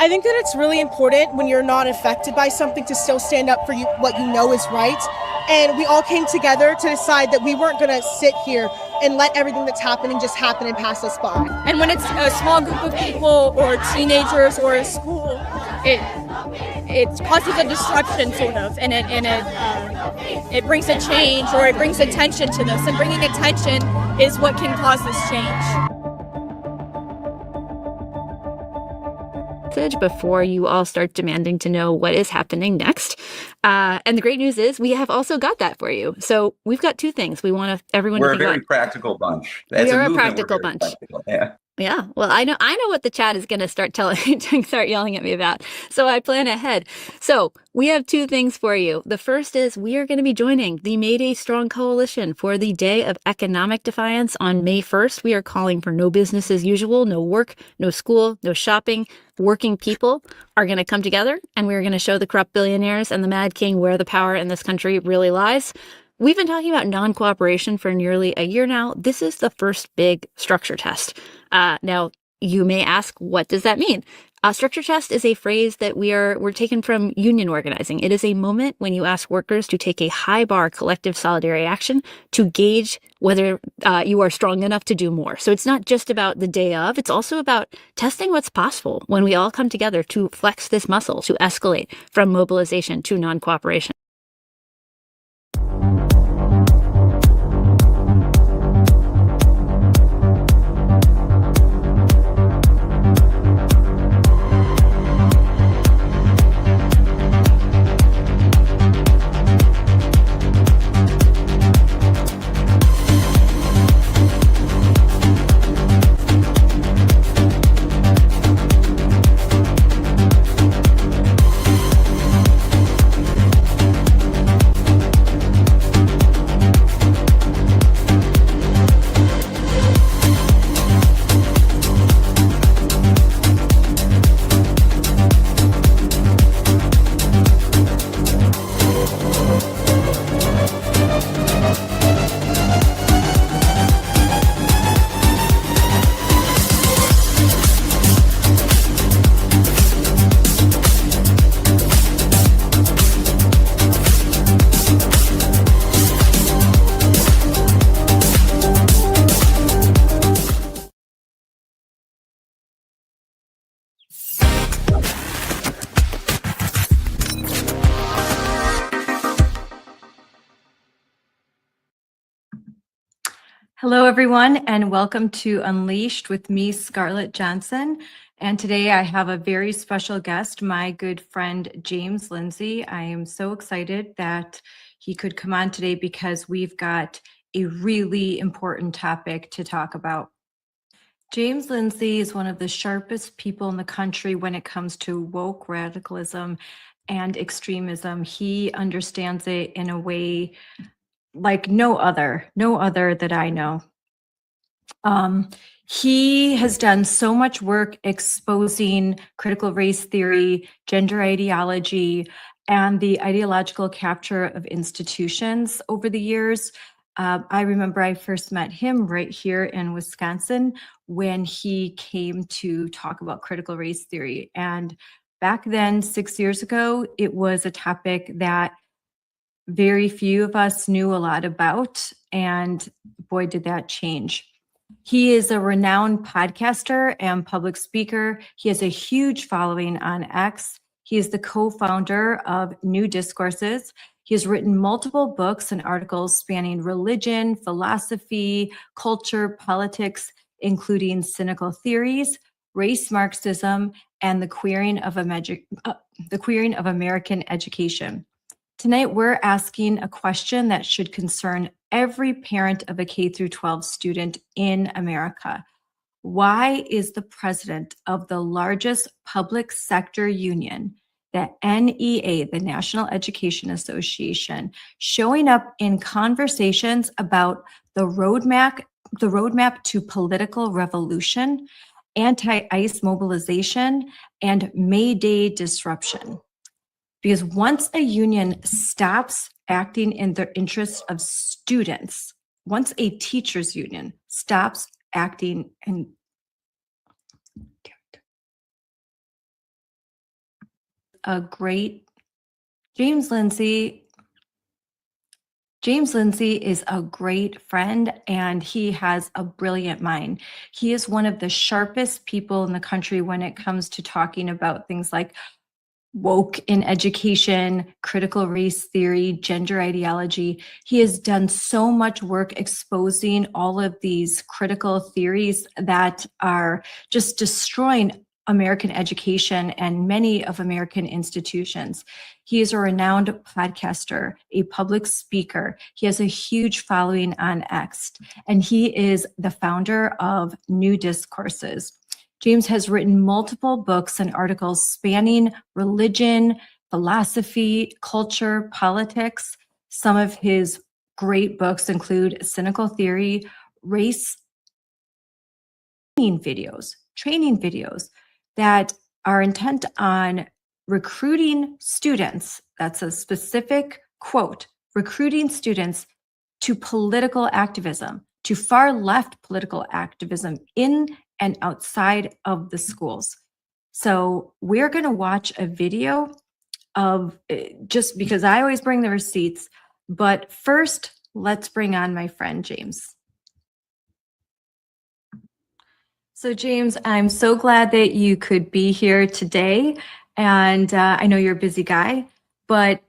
I think that it's really important when you're not affected by something to still stand up for what you know is right. And we all came together to decide that we weren't going to sit here and let everything that's happening just happen and pass us by. And when it's a small group of people or teenagers or a school, it causes a disruption sort of, and it brings a change, or it brings attention to this. And bringing attention is what can cause this change. Before you all start demanding to know what is happening next. And the great news is we have also got that for you. So we've got two things we want everyone to think about. We're a very practical bunch. We are a practical bunch. Yeah. Yeah. Well, I know what the chat is going to start yelling at me about. So I plan ahead. So we have two things for you. The first is we are going to be joining the Mayday Strong Coalition for the Day of Economic Defiance on May 1st. We are calling for no business as usual, no work, no school, no shopping. Working people are going to come together, and we're going to show the corrupt billionaires and the Mad King where the power in this country really lies. We've been talking about non-cooperation for nearly a year now. This is the first big structure test. Now, you may ask, what does that mean? Structure test is a phrase that we're taken from union organizing. It is a moment when you ask workers to take a high bar collective solidarity action to gauge whether you are strong enough to do more. So it's not just about the day of, it's also about testing what's possible when we all come together to flex this muscle, to escalate from mobilization to non-cooperation. Hello, everyone, and welcome to Unleashed with me, Scarlett Johnson. And today I have a very special guest, my good friend, James Lindsay. I am so excited that he could come on today because we've got a really important topic to talk about. James Lindsay is one of the sharpest people in the country when it comes to woke radicalism and extremism. He understands it in a way like no other that I know. He has done so much work exposing critical race theory, gender ideology, and the ideological capture of institutions over the years. I remember I first met him right here in Wisconsin when he came to talk about critical race theory. And back then, 6 years ago, it was a topic that very few of us knew a lot about, and boy, did that change. He is a renowned podcaster and public speaker. He has a huge following on X. He is the co-founder of New Discourses. He has written multiple books and articles spanning religion, philosophy, culture, politics, including cynical theories, race Marxism, and the queering of American education. Tonight, we're asking a question that should concern every parent of a K-12 student in America. Why is the president of the largest public sector union, the NEA, the National Education Association, showing up in conversations about the roadmap to political revolution, anti-ICE mobilization, and May Day disruption? Because once a union stops acting in the interest of students, once a teachers union stops acting in a great, James Lindsay is a great friend, and he has a brilliant mind. He is one of the sharpest people in the country when it comes to talking about things like woke in education, critical race theory, gender ideology. He has done so much work exposing all of these critical theories that are just destroying American education and many of American institutions. He is a renowned podcaster, a public speaker. He has a huge following on X, and he is the founder of New Discourses. James has written multiple books and articles spanning religion, philosophy, culture, politics. Some of his great books include Cynical Theory, Race, training videos that are intent on recruiting students. That's a specific quote, recruiting students to political activism, to far left political activism in and outside of the schools. So we're going to watch a video of, just because I always bring the receipts, but first let's bring on my friend James. So James, I'm so glad that you could be here today. And I know you're a busy guy, but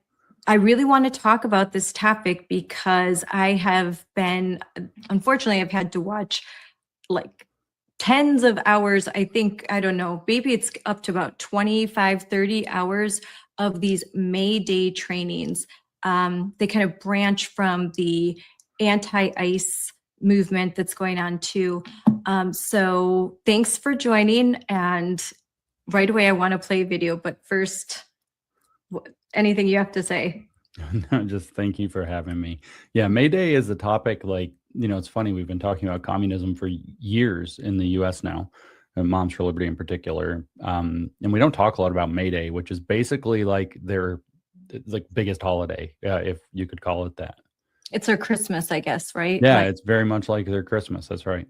I really want to talk about this topic because I have been, unfortunately, I've had to watch like tens of hours. I think, I don't know, maybe it's up to about 25, 30 hours of these May Day trainings. They kind of branch from the anti-ICE movement that's going on too. So thanks for joining. And right away, I want to play a video, but first, anything you have to say? No, just thank you for having me. Yeah, May Day is a topic like, it's funny, we've been talking about communism for years in the US now, and Moms for Liberty in particular. And we don't talk a lot about May Day, which is basically like their biggest holiday, if you could call it that. It's their Christmas, I guess, right? Yeah, it's very much like their Christmas. That's right.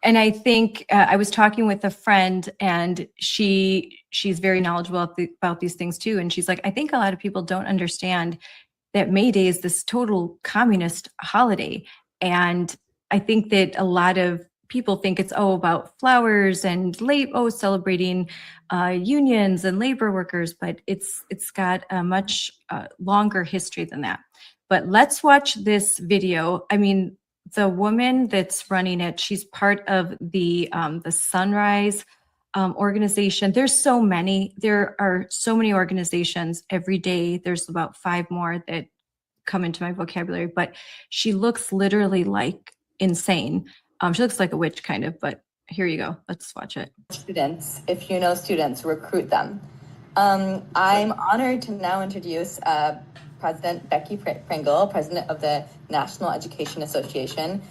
And I think I was talking with a friend, and she's very knowledgeable about these things too. And she's like, I think a lot of people don't understand that May Day is this total communist holiday. And I think that a lot of people think it's about flowers and celebrating unions and labor workers, but it's got a much longer history than that. But let's watch this video. I mean, the woman that's running it, she's part of the Sunrise organization. There are so many organizations every day. There's about 5 more that come into my vocabulary, but she looks literally like insane. She looks like a witch kind of, but here you go. Let's watch it. Students, if you know students, recruit them. I'm honored to now introduce President Becky Pringle, President of the National Education Association.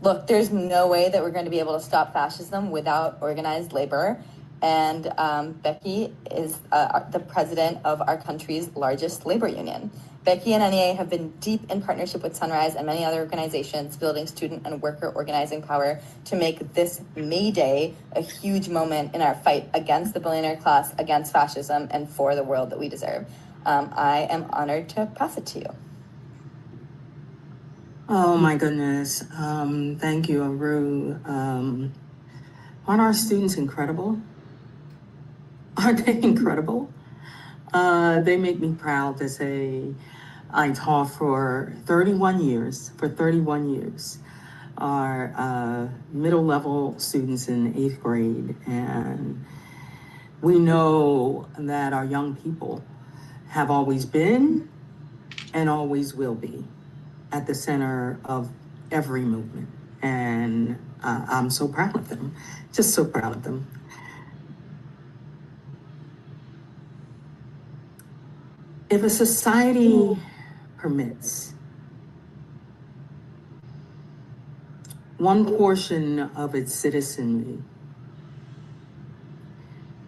Look, there's no way that we're going to be able to stop fascism without organized labor. And Becky is the president of our country's largest labor union. Becky and NEA have been deep in partnership with Sunrise and many other organizations, building student and worker organizing power to make this May Day a huge moment in our fight against the billionaire class, against fascism, and for the world that we deserve. I am honored to pass it to you. Oh my goodness. Thank you, Aru. Aren't our students incredible? Aren't they incredible? They make me proud to say I taught for 31 years. Our middle level students in 8th grade. And we know that our young people have always been and always will be at the center of every movement. And I'm so proud of them, just so proud of them. If a society permits one portion of its citizenry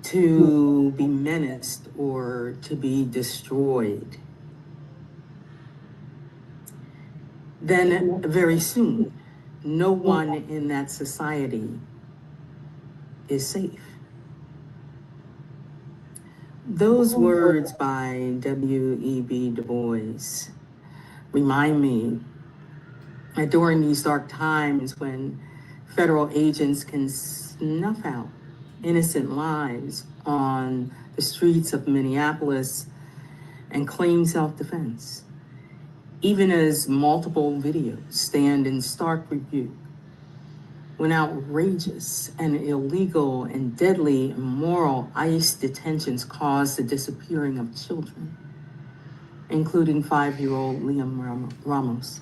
to be menaced or to be destroyed, then very soon, no one in that society is safe. Those words by W.E.B. Du Bois remind me that during these dark times when federal agents can snuff out innocent lives on the streets of Minneapolis and claim self-defense, even as multiple videos stand in stark rebuke, when outrageous and illegal and deadly immoral ICE detentions cause the disappearing of children, including 5-year-old Liam Ramos.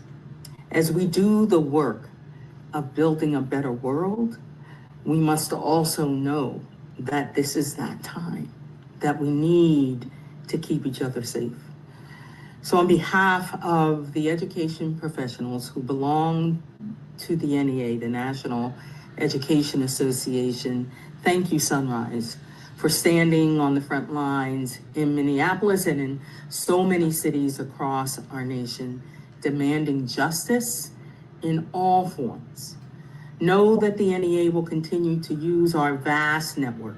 As we do the work of building a better world, we must also know that this is that time, that we need to keep each other safe. So on behalf of the education professionals who belong to the NEA, the National Education Association, thank you, Sunrise, for standing on the front lines in Minneapolis and in so many cities across our nation, demanding justice in all forms. Know that the NEA will continue to use our vast network,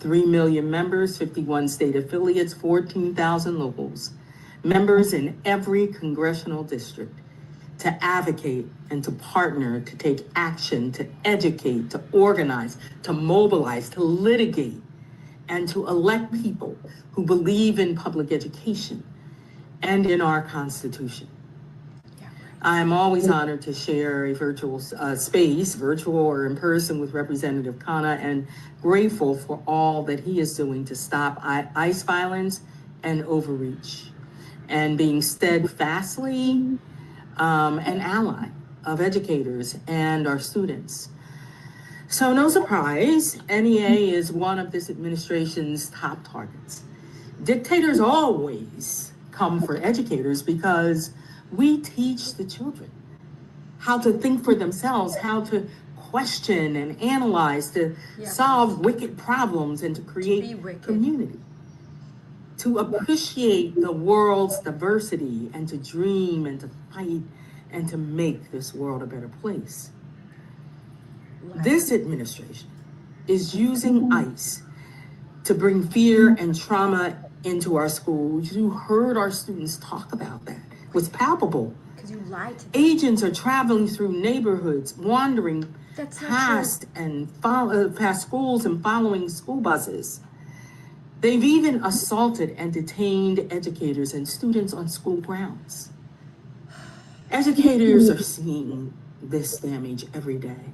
3 million members, 51 state affiliates, 14,000 locals, members in every congressional district, to advocate and to partner, to take action, to educate, to organize, to mobilize, to litigate, and to elect people who believe in public education and in our Constitution. I am always honored to share a virtual space, virtual or in person, with Representative Khanna, and grateful for all that he is doing to stop ICE violence and overreach, and being steadfastly an ally of educators and our students. So no surprise, NEA is one of this administration's top targets. Dictators always come for educators because we teach the children how to think for themselves, how to question and analyze, to solve wicked problems, and to create community, to appreciate the world's diversity, and to dream and to fight and to make this world a better place. This administration is using ICE to bring fear and trauma into our schools. You heard our students talk about that. It was palpable. Because you lied to them. Agents are traveling through neighborhoods, wandering past schools and following school buses. They've even assaulted and detained educators and students on school grounds. Educators are seeing this damage every day.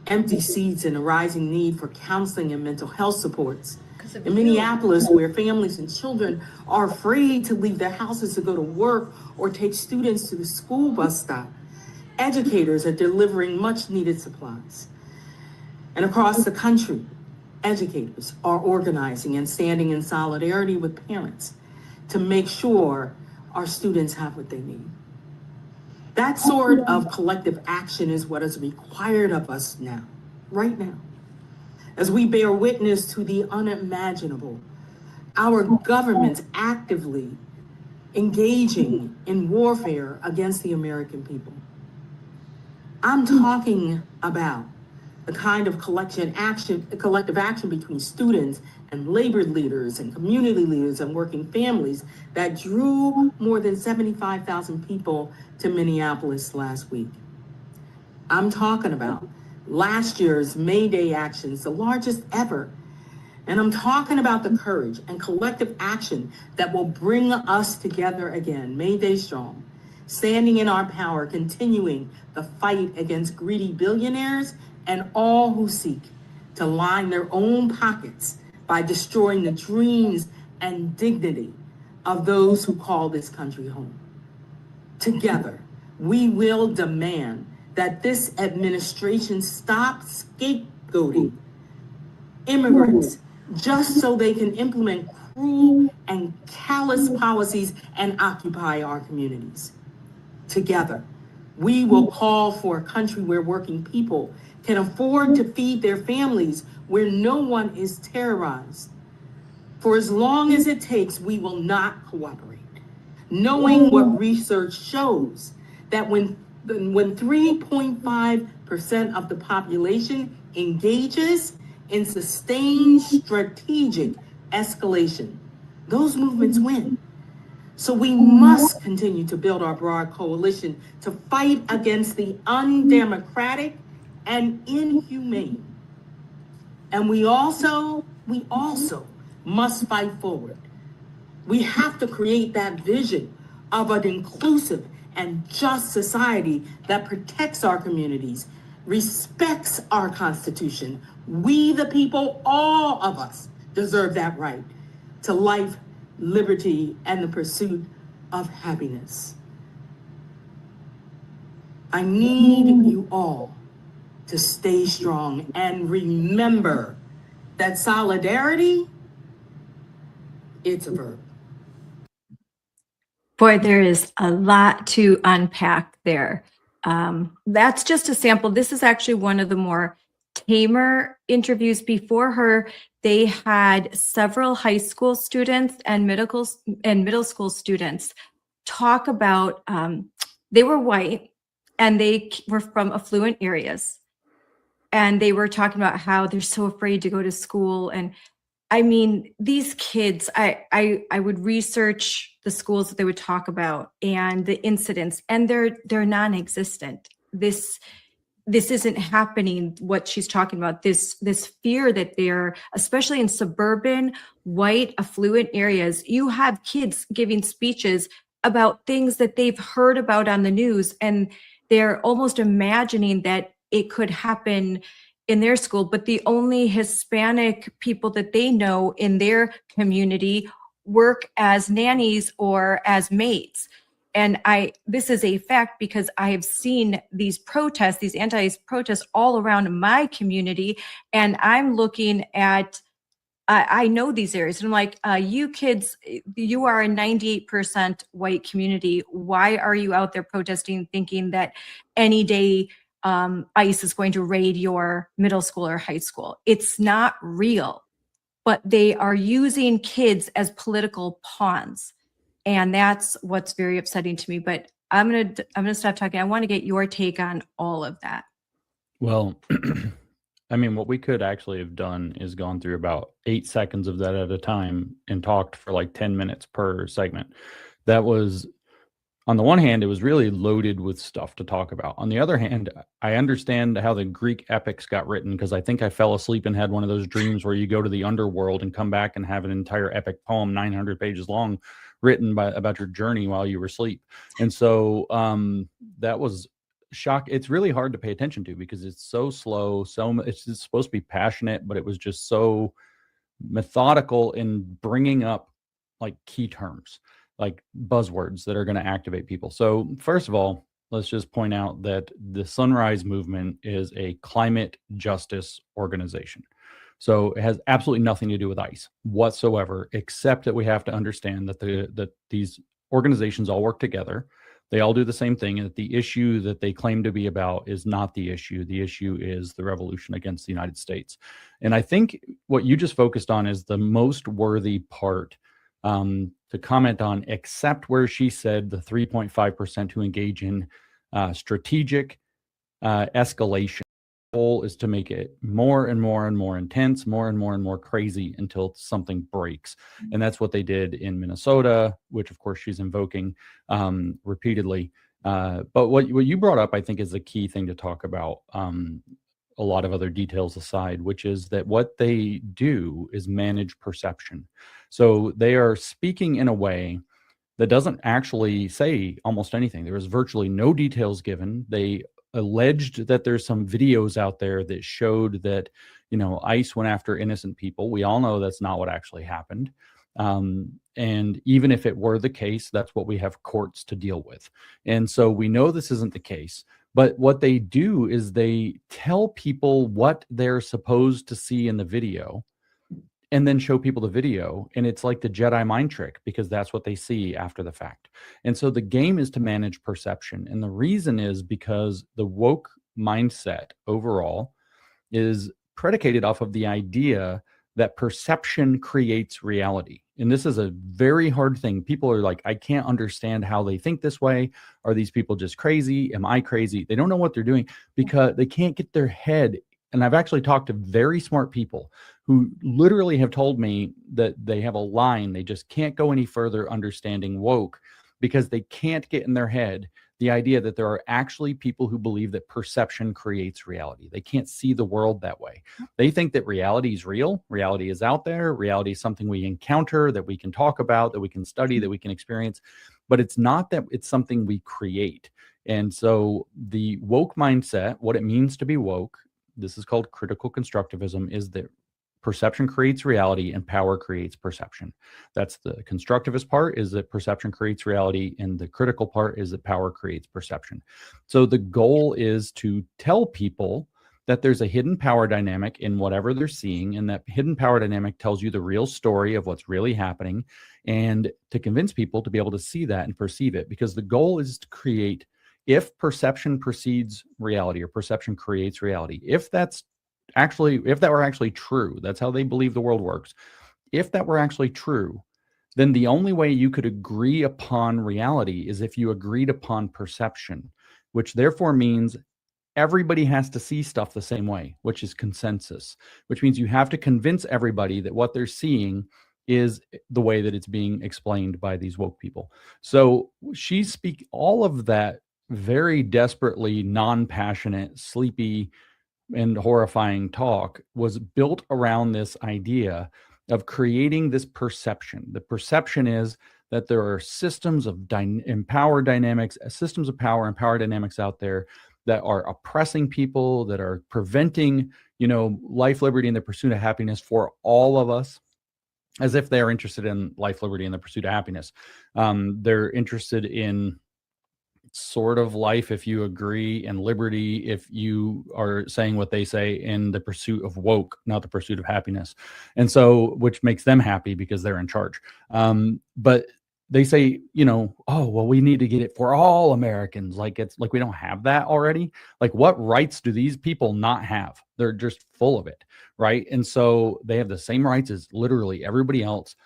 Empty seats and a rising need for counseling and mental health supports. In Minneapolis, where families and children are afraid to leave their houses to go to work or take students to the school bus stop, educators are delivering much needed supplies. And across the country, educators are organizing and standing in solidarity with parents to make sure our students have what they need. That sort of collective action is what is required of us now, right now. As we bear witness to the unimaginable, our government's actively engaging in warfare against the American people. I'm talking about the kind of collective action between students and labor leaders and community leaders and working families that drew more than 75,000 people to Minneapolis last week. I'm talking about last year's May Day actions, the largest ever. And I'm talking about the courage and collective action that will bring us together again, May Day strong, standing in our power, continuing the fight against greedy billionaires and all who seek to line their own pockets by destroying the dreams and dignity of those who call this country home. Together, we will demand that this administration stop scapegoating immigrants just so they can implement cruel and callous policies and occupy our communities. Together, we will call for a country where working people can afford to feed their families, where no one is terrorized. For as long as it takes, we will not cooperate, knowing what research shows, that when 3.5% of the population engages in sustained strategic escalation. Those movements win. So we must continue to build our broad coalition to fight against the undemocratic and inhumane. And we also must fight forward. We have to create that vision of an inclusive and just society that protects our communities, respects our Constitution. We, the people, all of us, deserve that right to life, liberty, and the pursuit of happiness. I need you all to stay strong and remember that solidarity, it's a verb. Boy, there is a lot to unpack there. That's just a sample. This is actually one of the more tamer interviews. Before her, they had several high school students and middle school students talk about, they were white and they were from affluent areas. And they were talking about how they're so afraid to go to school. And I mean, these kids, I would research the schools that they would talk about and the incidents, and they're non-existent. This isn't happening, what she's talking about, this fear that they're, especially in suburban, white, affluent areas, you have kids giving speeches about things that they've heard about on the news, and they're almost imagining that it could happen in their school, but the only Hispanic people that they know in their community work as nannies or as maids. And this is a fact because I have seen these protests, these anti-protests all around my community. And I'm looking at, I know these areas. And I'm like, you kids, you are a 98% white community. Why are you out there protesting, thinking that any day ICE is going to raid your middle school or high school? It's not real, but they are using kids as political pawns. And that's what's very upsetting to me. But I'm gonna stop talking. I want to get your take on all of that. Well, I mean, what we could actually have done is gone through about 8 seconds of that at a time and talked for like 10 minutes per segment. That was, on the one hand, it was really loaded with stuff to talk about. On the other hand, I understand how the Greek epics got written, because I think I fell asleep and had one of those dreams where you go to the underworld and come back and have an entire epic poem, 900 pages long, written about your journey while you were asleep. And so that was shock. It's really hard to pay attention to because it's so slow. It's supposed to be passionate, but it was just so methodical in bringing up like key terms, like buzzwords that are going to activate people. So first of all, let's just point out that the Sunrise Movement is a climate justice organization. So it has absolutely nothing to do with ICE whatsoever, except that we have to understand that that these organizations all work together. They all do the same thing, and that the issue that they claim to be about is not the issue. The issue is the revolution against the United States. And I think what you just focused on is the most worthy part to comment on, except where she said the 3.5% who engage in strategic escalation. The goal is to make it more and more and more intense, more and more crazy until something breaks. And that's what they did in Minnesota, which of course she's invoking repeatedly. But what you brought up, I think, is the key thing to talk about. A lot of other details aside, which is that what they do is manage perception. So they are speaking in a way that doesn't actually say almost anything. There is virtually no details given. They alleged that there's some videos out there that showed that, ICE went after innocent people. We all know that's not what actually happened. And even if it were the case, that's what we have courts to deal with. And so we know this isn't the case. But what they do is they tell people what they're supposed to see in the video and then show people the video. And it's like the Jedi mind trick, because that's what they see after the fact. And so the game is to manage perception. And the reason is because the woke mindset overall is predicated off of the idea that perception creates reality. And this is a very hard thing. People are like, I can't understand how they think this way. Are these people just crazy? Am I crazy? They don't know what they're doing because they can't get their head and I've actually talked to very smart people who literally have told me that they have a line, they just can't go any further understanding woke because they can't get in their head the idea that there are actually people who believe that perception creates reality. They can't see the world that way. They think that reality is real, reality is out there, reality is something we encounter, that we can talk about, that we can study, that we can experience, but it's not that it's something we create. And so the woke mindset, what it means to be woke, this is called critical constructivism, is that perception creates reality and power creates perception. That's the constructivist part, is that perception creates reality, and the critical part is that power creates perception. So the goal is to tell people that there's a hidden power dynamic in whatever they're seeing, and that hidden power dynamic tells you the real story of what's really happening, and to convince people to be able to see that and perceive it, because the goal is to create, if perception precedes reality or perception creates reality, if that were actually true, that's how they believe the world works. If that were actually true, then the only way you could agree upon reality is if you agreed upon perception, which therefore means everybody has to see stuff the same way, which is consensus, which means you have to convince everybody that what they're seeing is the way that it's being explained by these woke people. So all of that very desperately non-passionate, sleepy, and horrifying talk was built around this idea of creating this perception. The perception is that there are systems of power dynamics, systems of power and power dynamics out there that are oppressing people, that are preventing, life, liberty, and the pursuit of happiness for all of us, as if they're interested in life, liberty, and the pursuit of happiness. They're interested in sort of life if you agree, and liberty if you are saying what they say, in the pursuit of woke, not the pursuit of happiness. And so, which makes them happy because they're in charge. But they say, oh, well, we need to get it for all Americans. Like, it's like we don't have that already. Like, what rights do these people not have? They're just full of it, right? And so they have the same rights as literally everybody else.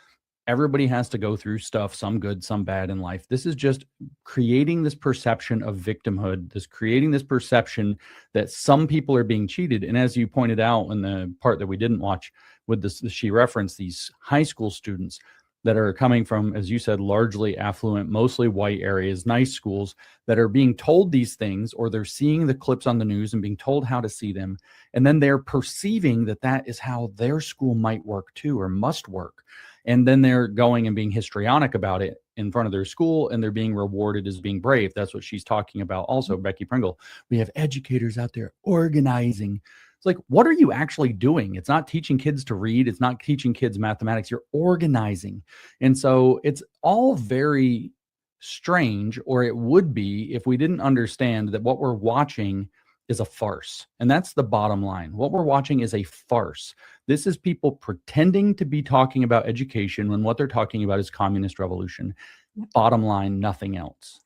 Everybody has to go through stuff, some good, some bad in life. This is just creating this perception of victimhood, creating this perception that some people are being cheated. And as you pointed out in the part that we didn't watch with this, she referenced these high school students that are coming from, as you said, largely affluent, mostly white areas, nice schools, that are being told these things, or they're seeing the clips on the news and being told how to see them. And then they're perceiving that that is how their school might work too, or must work. And then they're going and being histrionic about it in front of their school, and they're being rewarded as being brave. That's what she's talking about also, Becky Pringle. We have educators out there organizing. It's like, what are you actually doing? It's not teaching kids to read. It's not teaching kids mathematics. You're organizing. And so it's all very strange, or it would be if we didn't understand that what we're watching is a farce. And that's the bottom line. What we're watching is a farce. This is people pretending to be talking about education when what they're talking about is communist revolution. Bottom line, nothing else.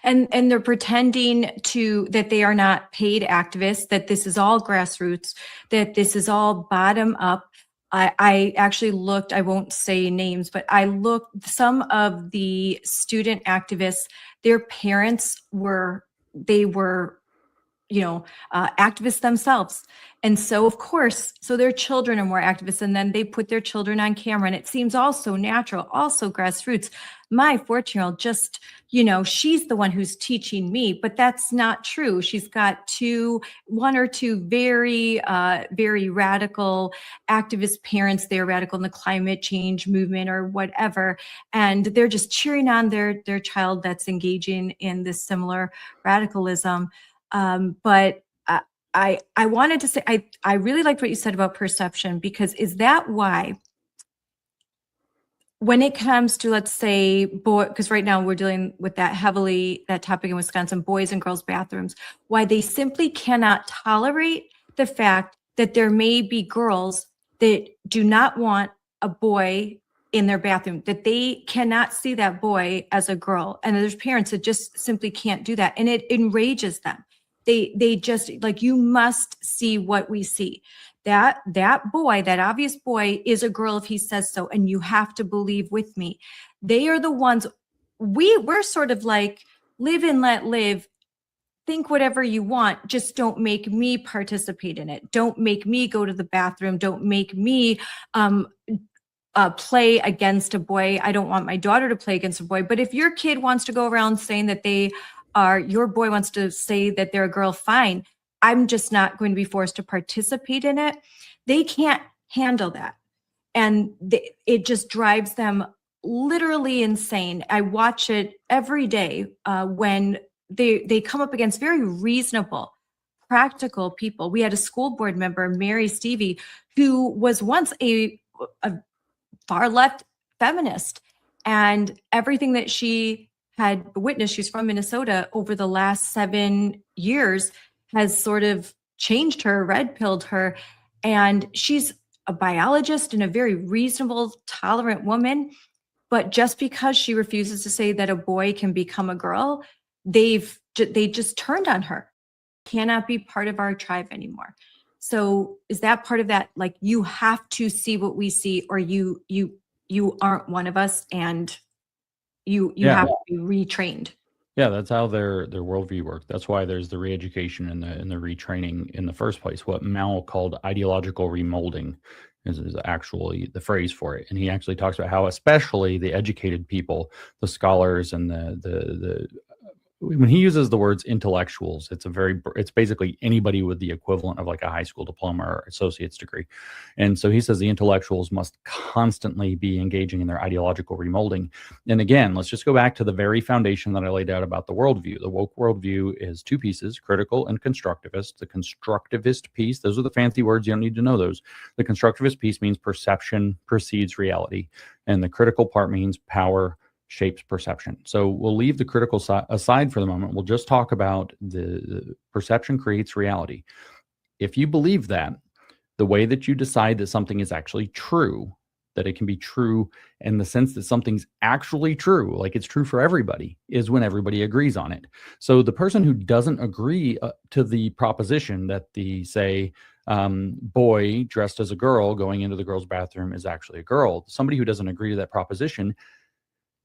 And they're pretending that they are not paid activists, that this is all grassroots, that this is all bottom up. I actually looked, I won't say names, but I looked, some of the student activists, their parents were activists themselves. And so, of course, their children are more activists, and then they put their children on camera, and it seems also natural, also grassroots. My 14-year-old just, she's the one who's teaching me, but that's not true. She's got one or two very, very radical activist parents. They're radical in the climate change movement or whatever. And they're just cheering on their child that's engaging in this similar radicalism. But I wanted to say, I really liked what you said about perception, because is that why, when it comes to, let's say, because right now we're dealing with that topic in Wisconsin, boys and girls bathrooms, why they simply cannot tolerate the fact that there may be girls that do not want a boy in their bathroom, that they cannot see that boy as a girl. And there's parents that just simply can't do that. And it enrages them. They just, like, you must see what we see. That boy, that obvious boy, is a girl if he says so, and you have to believe with me. They are the ones, we're sort of like live and let live. think whatever you want, just don't make me participate in it. Don't make me go to the bathroom. Don't make me play against a boy. I don't want my daughter to play against a boy. But if your kid wants to go around saying that your boy wants to say that they're a girl, fine. I'm just not going to be forced to participate in it. They can't handle that. And it just drives them literally insane. I watch it every day when they come up against very reasonable, practical people. We had a school board member, Mary Stevie, who was once a far left feminist, and everything that she had witnessed, she's from Minnesota, over the last 7 years has sort of changed her, red pilled her. And she's a biologist and a very reasonable, tolerant woman. But just because she refuses to say that a boy can become a girl, they just turned on her. Cannot be part of our tribe anymore. So is that part of that? Like, you have to see what we see, or you aren't one of us, and you have to be retrained. Yeah, that's how their worldview works. That's why there's the re-education and the retraining in the first place. What Mao called ideological remolding is actually the phrase for it. And he actually talks about how especially the educated people, the scholars and the when he uses the words intellectuals, it's basically anybody with the equivalent of like a high school diploma or associate's degree. And so he says the intellectuals must constantly be engaging in their ideological remolding. And again, let's just go back to the very foundation that I laid out about the worldview. The woke worldview is two pieces, critical and constructivist. The constructivist piece, those are the fancy words, you don't need to know those. The constructivist piece means perception precedes reality. And the critical part means power shapes perception. So we'll leave the critical aside for the moment. We'll just talk about the perception creates reality. If you believe that, the way that you decide that something is actually true, that it can be true in the sense that something's actually true, like it's true for everybody, is when everybody agrees on it. So the person who doesn't agree to the proposition that the, say, boy dressed as a girl going into the girl's bathroom is actually a girl, somebody who doesn't agree to that proposition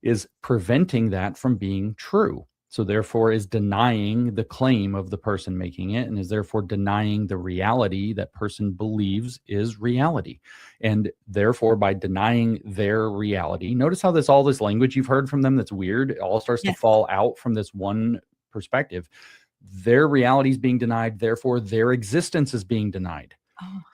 is preventing that from being true. So therefore is denying the claim of the person making it, and is therefore denying the reality that person believes is reality. And therefore, by denying their reality, notice how all this language you've heard from them that's weird, it all starts to fall out from this one perspective. Their reality is being denied, therefore their existence is being denied.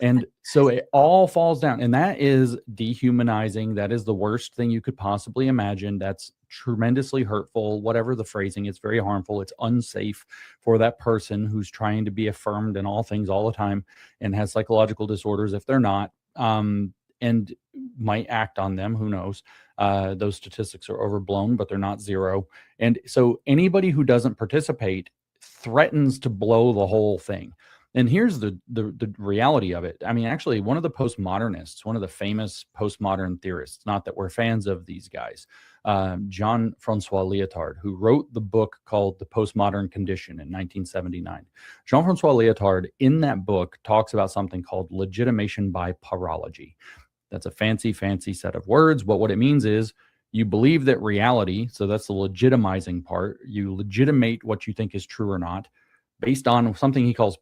And so it all falls down, and that is dehumanizing. That is the worst thing you could possibly imagine. That's tremendously hurtful, whatever the phrasing. It's very harmful. It's unsafe for that person who's trying to be affirmed in all things all the time and has psychological disorders if they're not, and might act on them. Who knows? Those statistics are overblown, but they're not zero. And so anybody who doesn't participate threatens to blow the whole thing. And here's the reality of it. I mean, actually, one of the postmodernists, one of the famous postmodern theorists, not that we're fans of these guys, Jean-Francois Lyotard, who wrote the book called The Postmodern Condition in 1979. Jean-Francois Lyotard, in that book, talks about something called legitimation by parology. That's a fancy set of words, but what it means is you believe that reality, so that's the legitimizing part, you legitimate what you think is true or not, based on something he calls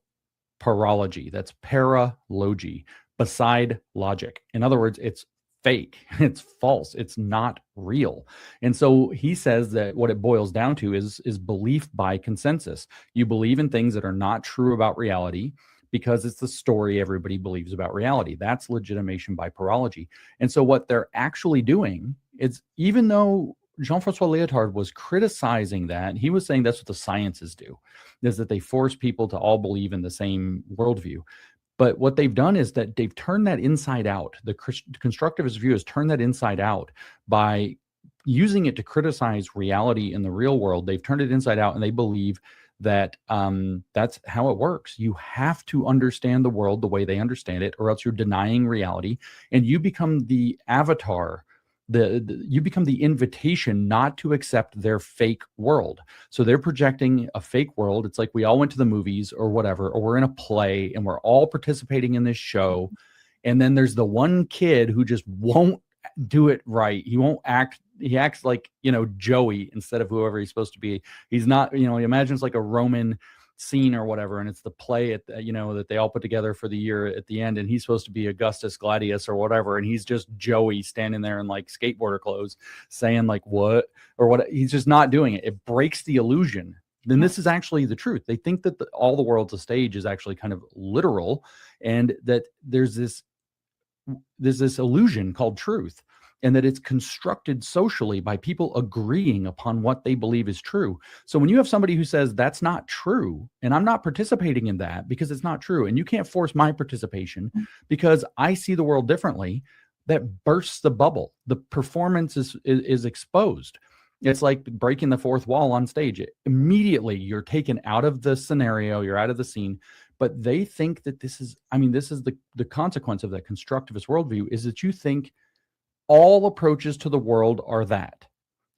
parology. That's paralogy, beside logic. In other words, it's fake, it's false, it's not real. And so he says that what it boils down to is belief by consensus. You believe in things that are not true about reality because it's the story everybody believes about reality. That's legitimation by parology. And so what they're actually doing is, even though Jean-Francois Lyotard was criticizing that, he was saying that's what the sciences do, is that they force people to all believe in the same worldview. But what they've done is that they've turned that inside out. The constructivist view has turned that inside out by using it to criticize reality in the real world. They've turned it inside out, and they believe that that's how it works. You have to understand the world the way they understand it, or else you're denying reality, and you become the avatar. You become the invitation not to accept their fake world. So they're projecting a fake world. It's like we all went to the movies or whatever, or we're in a play and we're all participating in this show. And then there's the one kid who just won't do it right. He won't act. He acts like, Joey instead of whoever he's supposed to be. He's not, he imagines like a Roman scene or whatever, and it's the play at that they all put together for the year at the end, and he's supposed to be Augustus Gladius or whatever, and he's just Joey standing there in like skateboarder clothes saying like what or what. He's just not doing it. It breaks the illusion. Then this is actually the truth. They think that all the world's a stage is actually kind of literal, and that there's this illusion called truth, and that it's constructed socially by people agreeing upon what they believe is true. So when you have somebody who says that's not true, and I'm not participating in that because it's not true, and you can't force my participation because I see the world differently, that bursts the bubble. The performance is exposed. It's like breaking the fourth wall on stage. Immediately you're taken out of the scenario, you're out of the scene. But they think that this is the consequence of that constructivist worldview, is that you think all approaches to the world are that.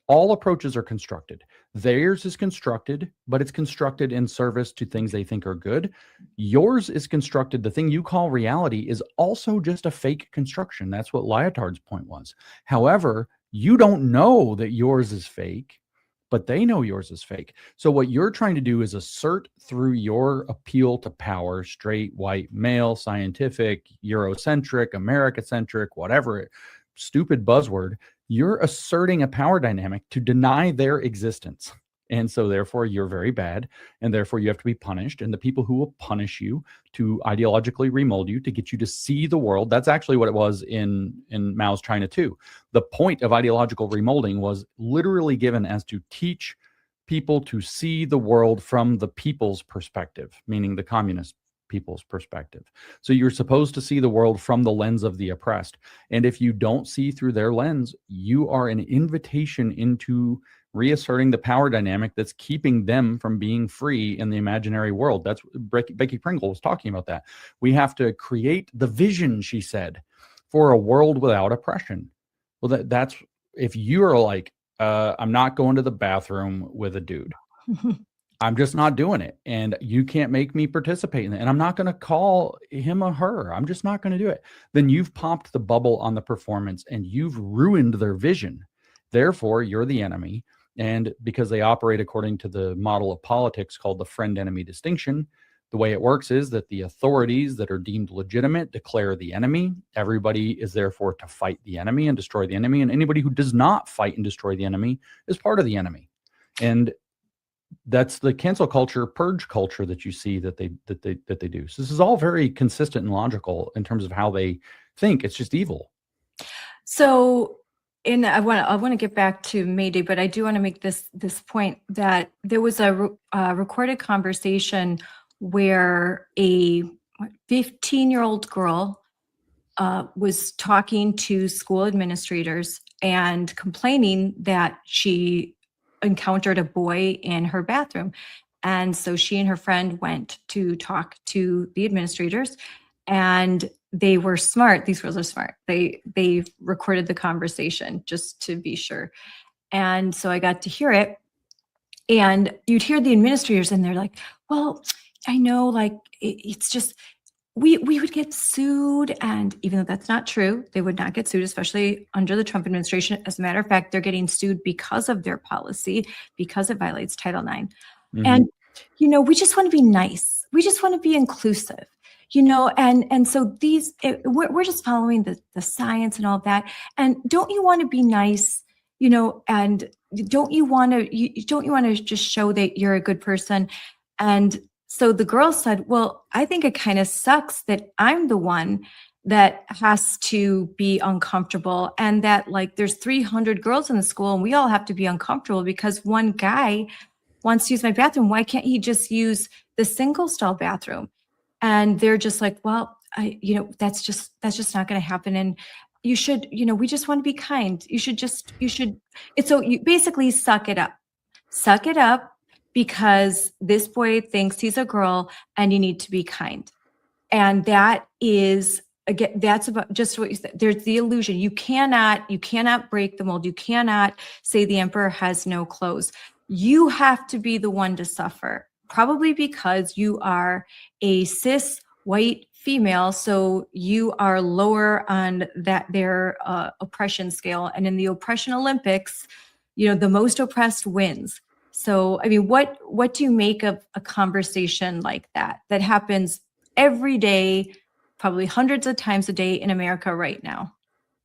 All approaches are constructed. Theirs is constructed, but it's constructed in service to things they think are good. Yours is constructed. The thing you call reality is also just a fake construction. That's what Lyotard's point was. However, you don't know that yours is fake, but they know yours is fake. So what you're trying to do is assert through your appeal to power, straight, white, male, scientific, Eurocentric, America-centric, whatever, stupid buzzword, you're asserting a power dynamic to deny their existence. And so therefore you're very bad, and therefore you have to be punished. And the people who will punish you to ideologically remold you, to get you to see the world, that's actually what it was in Mao's China too. The point of ideological remolding was literally given as to teach people to see the world from the people's perspective, meaning the communist people's perspective. So you're supposed to see the world from the lens of the oppressed. And if you don't see through their lens, you are an invitation into reasserting the power dynamic that's keeping them from being free in the imaginary world. That's Becky Pringle was talking about that. We have to create the vision, she said, for a world without oppression. Well, that's if you're like, I'm not going to the bathroom with a dude. I'm just not doing it. And you can't make me participate in it. And I'm not going to call him or her. I'm just not going to do it. Then you've popped the bubble on the performance and you've ruined their vision. Therefore, you're the enemy. And because they operate according to the model of politics called the friend-enemy distinction, the way it works is that the authorities that are deemed legitimate declare the enemy. Everybody is therefore to fight the enemy and destroy the enemy. And anybody who does not fight and destroy the enemy is part of the enemy. And that's the cancel culture, purge culture that you see that they do. So this is all very consistent and logical in terms of how they think. It's just evil. So, I want to get back to May Day, but I do want to make this point that there was a recorded conversation where a 15-year-old girl was talking to school administrators and complaining that she encountered a boy in her bathroom. And so she and her friend went to talk to the administrators, and they were smart. These girls are smart. They recorded the conversation just to be sure. And so I got to hear it, and you'd hear the administrators and they're like, well, I know, like, it's just, we would get sued. And even though that's not true, they would not get sued, especially under the Trump administration. As a matter of fact, they're getting sued because of their policy, because it violates Title IX. Mm-hmm. And, we just want to be nice. We just want to be inclusive, and so we're just following the science and all of that. And don't you want to be nice, and don't you want to just show that you're a good person? And so the girl said, well, I think it kind of sucks that I'm the one that has to be uncomfortable, and that like there's 300 girls in the school and we all have to be uncomfortable because one guy wants to use my bathroom. Why can't he just use the single stall bathroom? And they're just like, well, that's just not going to happen. And you should, we just want to be kind. So you basically suck it up because this boy thinks he's a girl and you need to be kind. And that is, again, that's about just what you said. There's the illusion. You cannot break the mold. You cannot say the emperor has no clothes. You have to be the one to suffer, probably because you are a cis white female, so you are lower on their oppression scale. And in the oppression Olympics, the most oppressed wins. So, I mean, what do you make of a conversation like that happens every day, probably hundreds of times a day in America right now?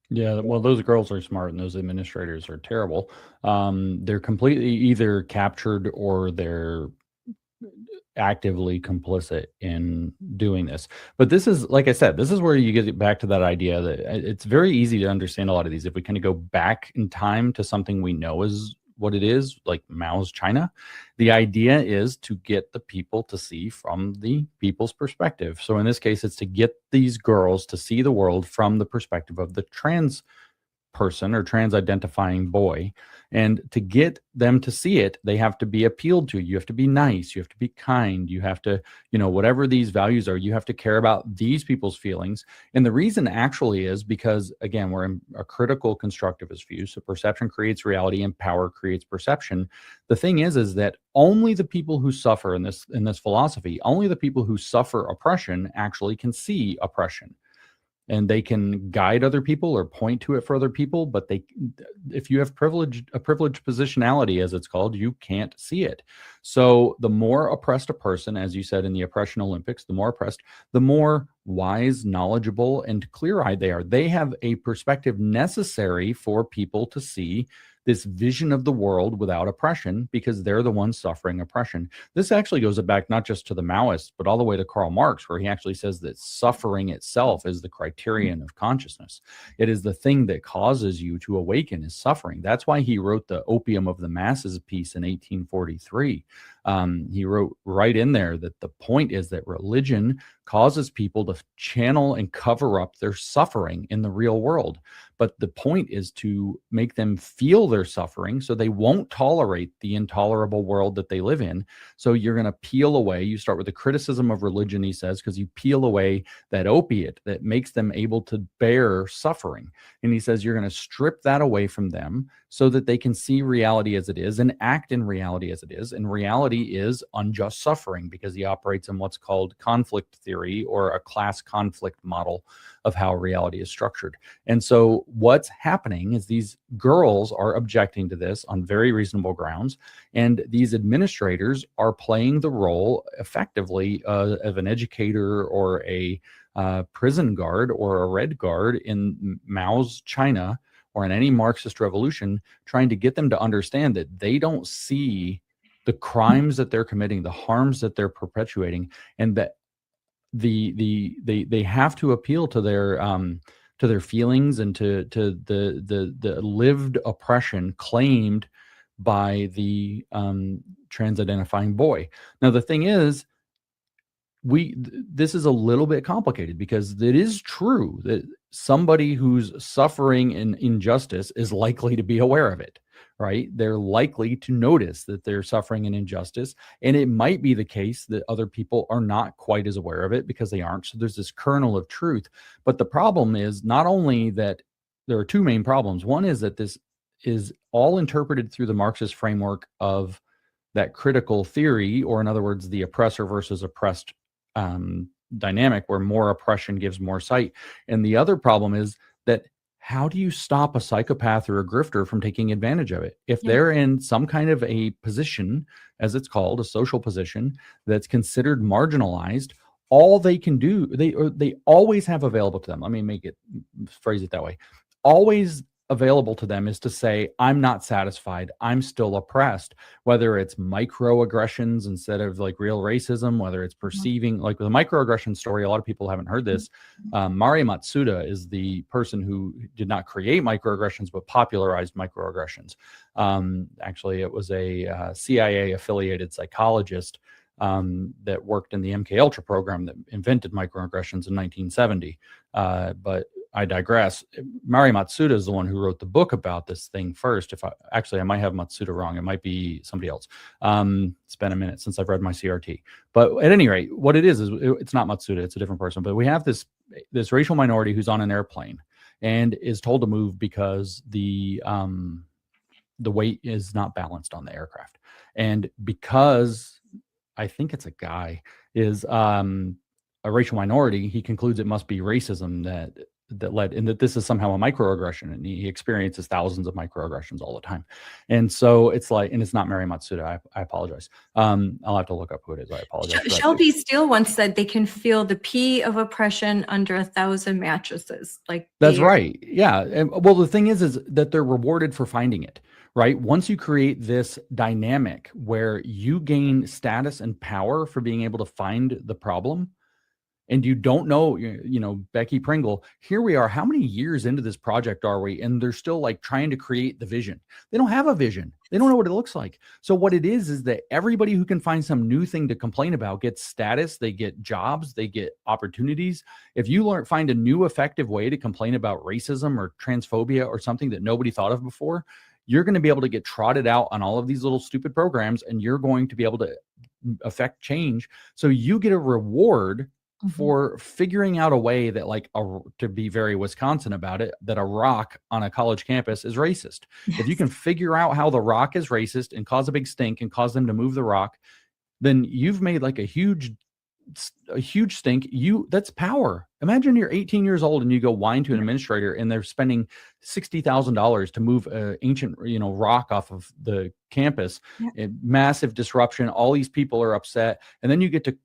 Yeah, well, those girls are smart and those administrators are terrible. They're completely either captured or they're actively complicit in doing this. But this is, like I said, this is where you get back to that idea that it's very easy to understand a lot of these if we kind of go back in time to something we know is what it is, like Mao's China. The idea is to get the people to see from the people's perspective. So in this case, it's to get these girls to see the world from the perspective of the trans person or trans identifying boy. And to get them to see it, they have to be appealed to. You have to be nice. You have to be kind. You have to, whatever these values are, you have to care about these people's feelings. And the reason actually is because, again, we're in a critical constructivist view. So perception creates reality and power creates perception. The thing is that only the people who suffer in this philosophy, only the people who suffer oppression actually can see oppression. And they can guide other people or point to it for other people, but if you have a privileged positionality, as it's called, you can't see it. So the more oppressed a person, as you said in the oppression Olympics, the more oppressed, the more wise, knowledgeable, and clear-eyed they are. They have a perspective necessary for people to see this vision of the world without oppression, because they're the ones suffering oppression. This actually goes back not just to the Maoists, but all the way to Karl Marx, where he actually says that suffering itself is the criterion of consciousness. It is the thing that causes you to awaken, is suffering. That's why he wrote the Opium of the Masses piece in 1843. He wrote right in there that the point is that religion causes people to channel and cover up their suffering in the real world. But the point is to make them feel their suffering so they won't tolerate the intolerable world that they live in. So you're going to peel away. You start with the criticism of religion, he says, because you peel away that opiate that makes them able to bear suffering. And he says you're going to strip that away from them so that they can see reality as it is and act in reality as it is. And reality is unjust suffering, because he operates in what's called conflict theory, or a class conflict model of how reality is structured. And so what's happening is these girls are objecting to this on very reasonable grounds. And these administrators are playing the role effectively of an educator or a prison guard or a red guard in Mao's China or in any Marxist revolution, trying to get them to understand that they don't see the crimes that they're committing, the harms that they're perpetuating, and that they have to appeal to their feelings and to the lived oppression claimed by the trans identifying boy. Now the thing is, this is a little bit complicated, because it is true that somebody who's suffering an injustice is likely to be aware of it, right? They're likely to notice that they're suffering an injustice. And it might be the case that other people are not quite as aware of it because they aren't. So there's this kernel of truth. But the problem is not only that there are two main problems. One is that this is all interpreted through the Marxist framework of that critical theory, or in other words, the oppressor versus oppressed dynamic, where more oppression gives more sight. And the other problem is that how do you stop a psychopath or a grifter from taking advantage of it? If they're in some kind of a position, as it's called, a social position that's considered marginalized, all they can do, they always have available to them. Let me phrase it that way. Always available to them is to say, I'm not satisfied, I'm still oppressed, whether it's microaggressions instead of like real racism, whether it's perceiving, like with the microaggression story, a lot of people haven't heard this. Mari Matsuda is the person who did not create microaggressions, but popularized microaggressions. Actually, it was a CIA affiliated psychologist that worked in the MK Ultra program that invented microaggressions in 1970. But I digress. Mari Matsuda is the one who wrote the book about this thing first. I might have Matsuda wrong. It might be somebody else. It's been a minute since I've read my CRT. But at any rate, what it is it's not Matsuda. It's a different person. But we have this racial minority who's on an airplane and is told to move because the weight is not balanced on the aircraft. And because I think it's a guy, is a racial minority, he concludes it must be racism that led, and that this is somehow a microaggression, and he experiences thousands of microaggressions all the time. And so it's like, and it's not Mary Matsuda. I apologize. I'll have to look up who it is. I apologize. Shelby Steele once said they can feel the pee of oppression under 1,000 mattresses. Like that's right. Yeah. And, well, the thing is that they're rewarded for finding it, right? Once you create this dynamic where you gain status and power for being able to find the problem, and you don't know, you know, Becky Pringle, here we are, how many years into this project are we? And they're still like trying to create the vision. They don't have a vision. They don't know what it looks like. So what it is that everybody who can find some new thing to complain about gets status, they get jobs, they get opportunities. If you find a new effective way to complain about racism or transphobia or something that nobody thought of before, you're going to be able to get trotted out on all of these little stupid programs, and you're going to be able to affect change. So you get a reward for figuring out a way that, like, to be very Wisconsin about it, that a rock on a college campus is racist. Yes. If you can figure out how the rock is racist and cause a big stink and cause them to move the rock, then you've made like a huge stink. That's power. Imagine you're 18 years old and you go whine to an administrator and they're spending $60,000 to move an ancient, rock off of the campus. Yeah. Massive disruption. All these people are upset. And then you get to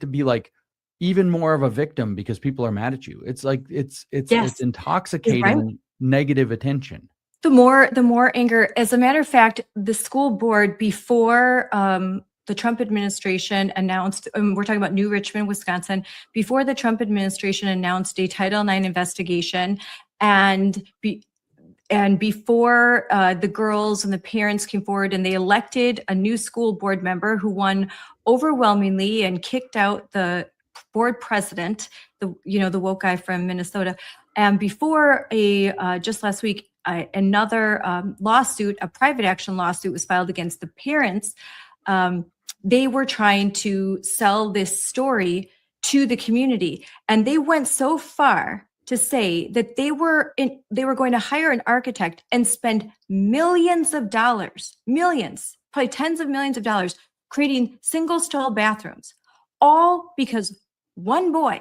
be like even more of a victim because people are mad at you. It's like, it's intoxicating negative attention. The more anger. As a matter of fact, the school board before, the Trump administration announced, we're talking about New Richmond, Wisconsin, before the Trump administration announced a Title IX investigation, and before the girls and the parents came forward and they elected a new school board member who won overwhelmingly and kicked out the board president, the woke guy from Minnesota. And before just last week, another lawsuit, a private action lawsuit, was filed against the parents. They were trying to sell this story to the community, and they went so far to say that they were going to hire an architect and spend millions of dollars, probably tens of millions of dollars, creating single stall bathrooms, all because one boy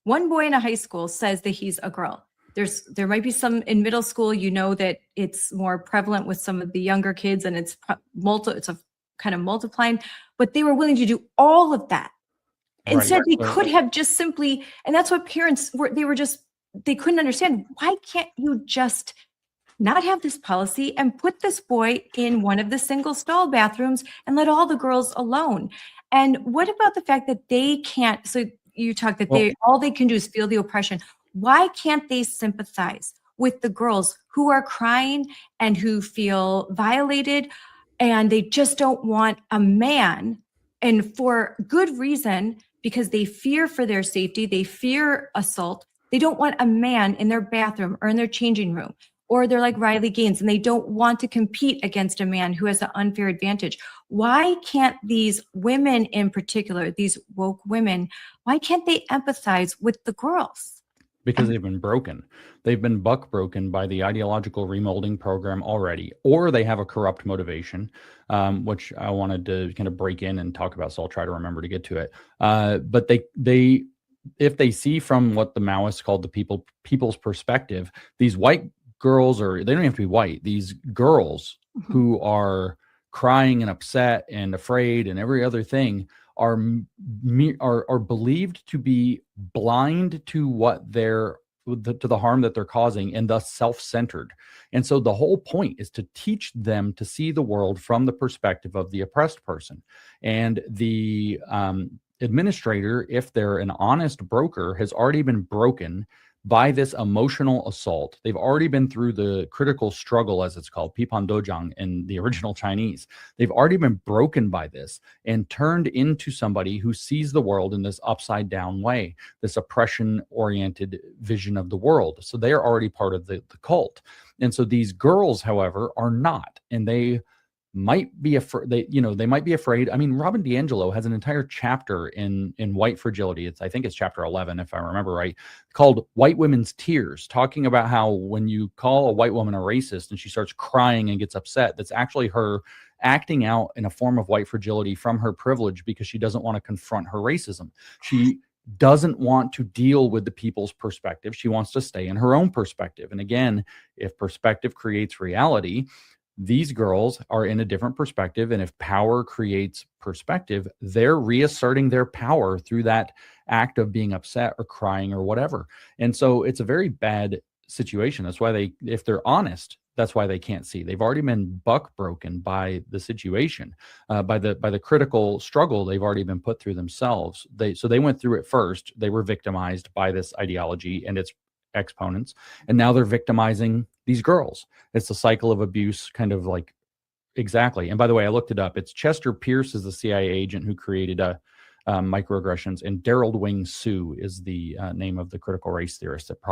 in a high school says that he's a girl. There might be some in middle school, that it's more prevalent with some of the younger kids, and it's a kind of multiplying, but they were willing to do all of that. Instead, they could have just simply, and that's what parents were, they couldn't understand. Why can't you just not have this policy and put this boy in one of the single stall bathrooms and let all the girls alone? And what about the fact that they can't, so you talk that all they can do is feel the oppression. Why can't they sympathize with the girls who are crying and who feel violated, and they just don't want a man, and for good reason, because they fear for their safety, they fear assault. They don't want a man in their bathroom or in their changing room, or they're like Riley Gaines and they don't want to compete against a man who has an unfair advantage. Why can't these women in particular, these woke women, why can't they empathize with the girls? Because they've been broken. They've been broken by the ideological remolding program already, or they have a corrupt motivation, which I wanted to kind of break in and talk about, so I'll try to remember to get to it. But they if they see from what the Maoists called the people's perspective, these white girls, or they don't have to be white, these girls who are crying and upset and afraid and every other thing, are believed to be blind to what to the harm that they're causing, and thus self-centered. And so the whole point is to teach them to see the world from the perspective of the oppressed person. And the administrator, if they're an honest broker, has already been broken by this emotional assault. They've already been through the critical struggle, as it's called, Pipan Dojang in the original Chinese. They've already been broken by this and turned into somebody who sees the world in this upside down way, this oppression-oriented vision of the world. So they are already part of the cult. And so these girls, however, are not, and they might be afraid. They might be afraid. I mean, Robin DiAngelo has an entire chapter in White Fragility. I think it's chapter 11, if I remember right, called White Women's Tears, talking about how when you call a white woman a racist and she starts crying and gets upset, that's actually her acting out in a form of white fragility from her privilege, because she doesn't want to confront her racism. She doesn't want to deal with the people's perspective. She wants to stay in her own perspective. And again, if perspective creates reality, these girls are in a different perspective. And if power creates perspective, they're reasserting their power through that act of being upset or crying or whatever. And so it's a very bad situation. That's why if they're honest, that's why they can't see. They've already been buck broken by the situation, by the critical struggle they've already been put through themselves. So they went through it first. They were victimized by this ideology and its exponents, and now they're victimizing these girls. It's a cycle of abuse, kind of like, exactly. And by the way, I looked it up. It's Chester Pierce is the CIA agent who created microaggressions, and Darrell Wing Sue is the name of the critical race theorist that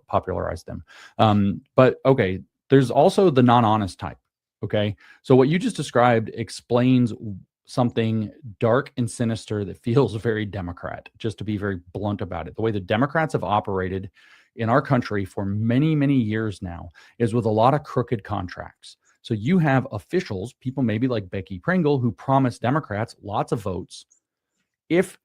popularized them. But okay, there's also the non-honest type. Okay, so what you just described explains something dark and sinister that feels very Democrat, just to be very blunt about it. The way the Democrats have operated in our country for many, many years now is with a lot of crooked contracts. So you have officials, people maybe like Becky Pringle, who promise Democrats lots of votes if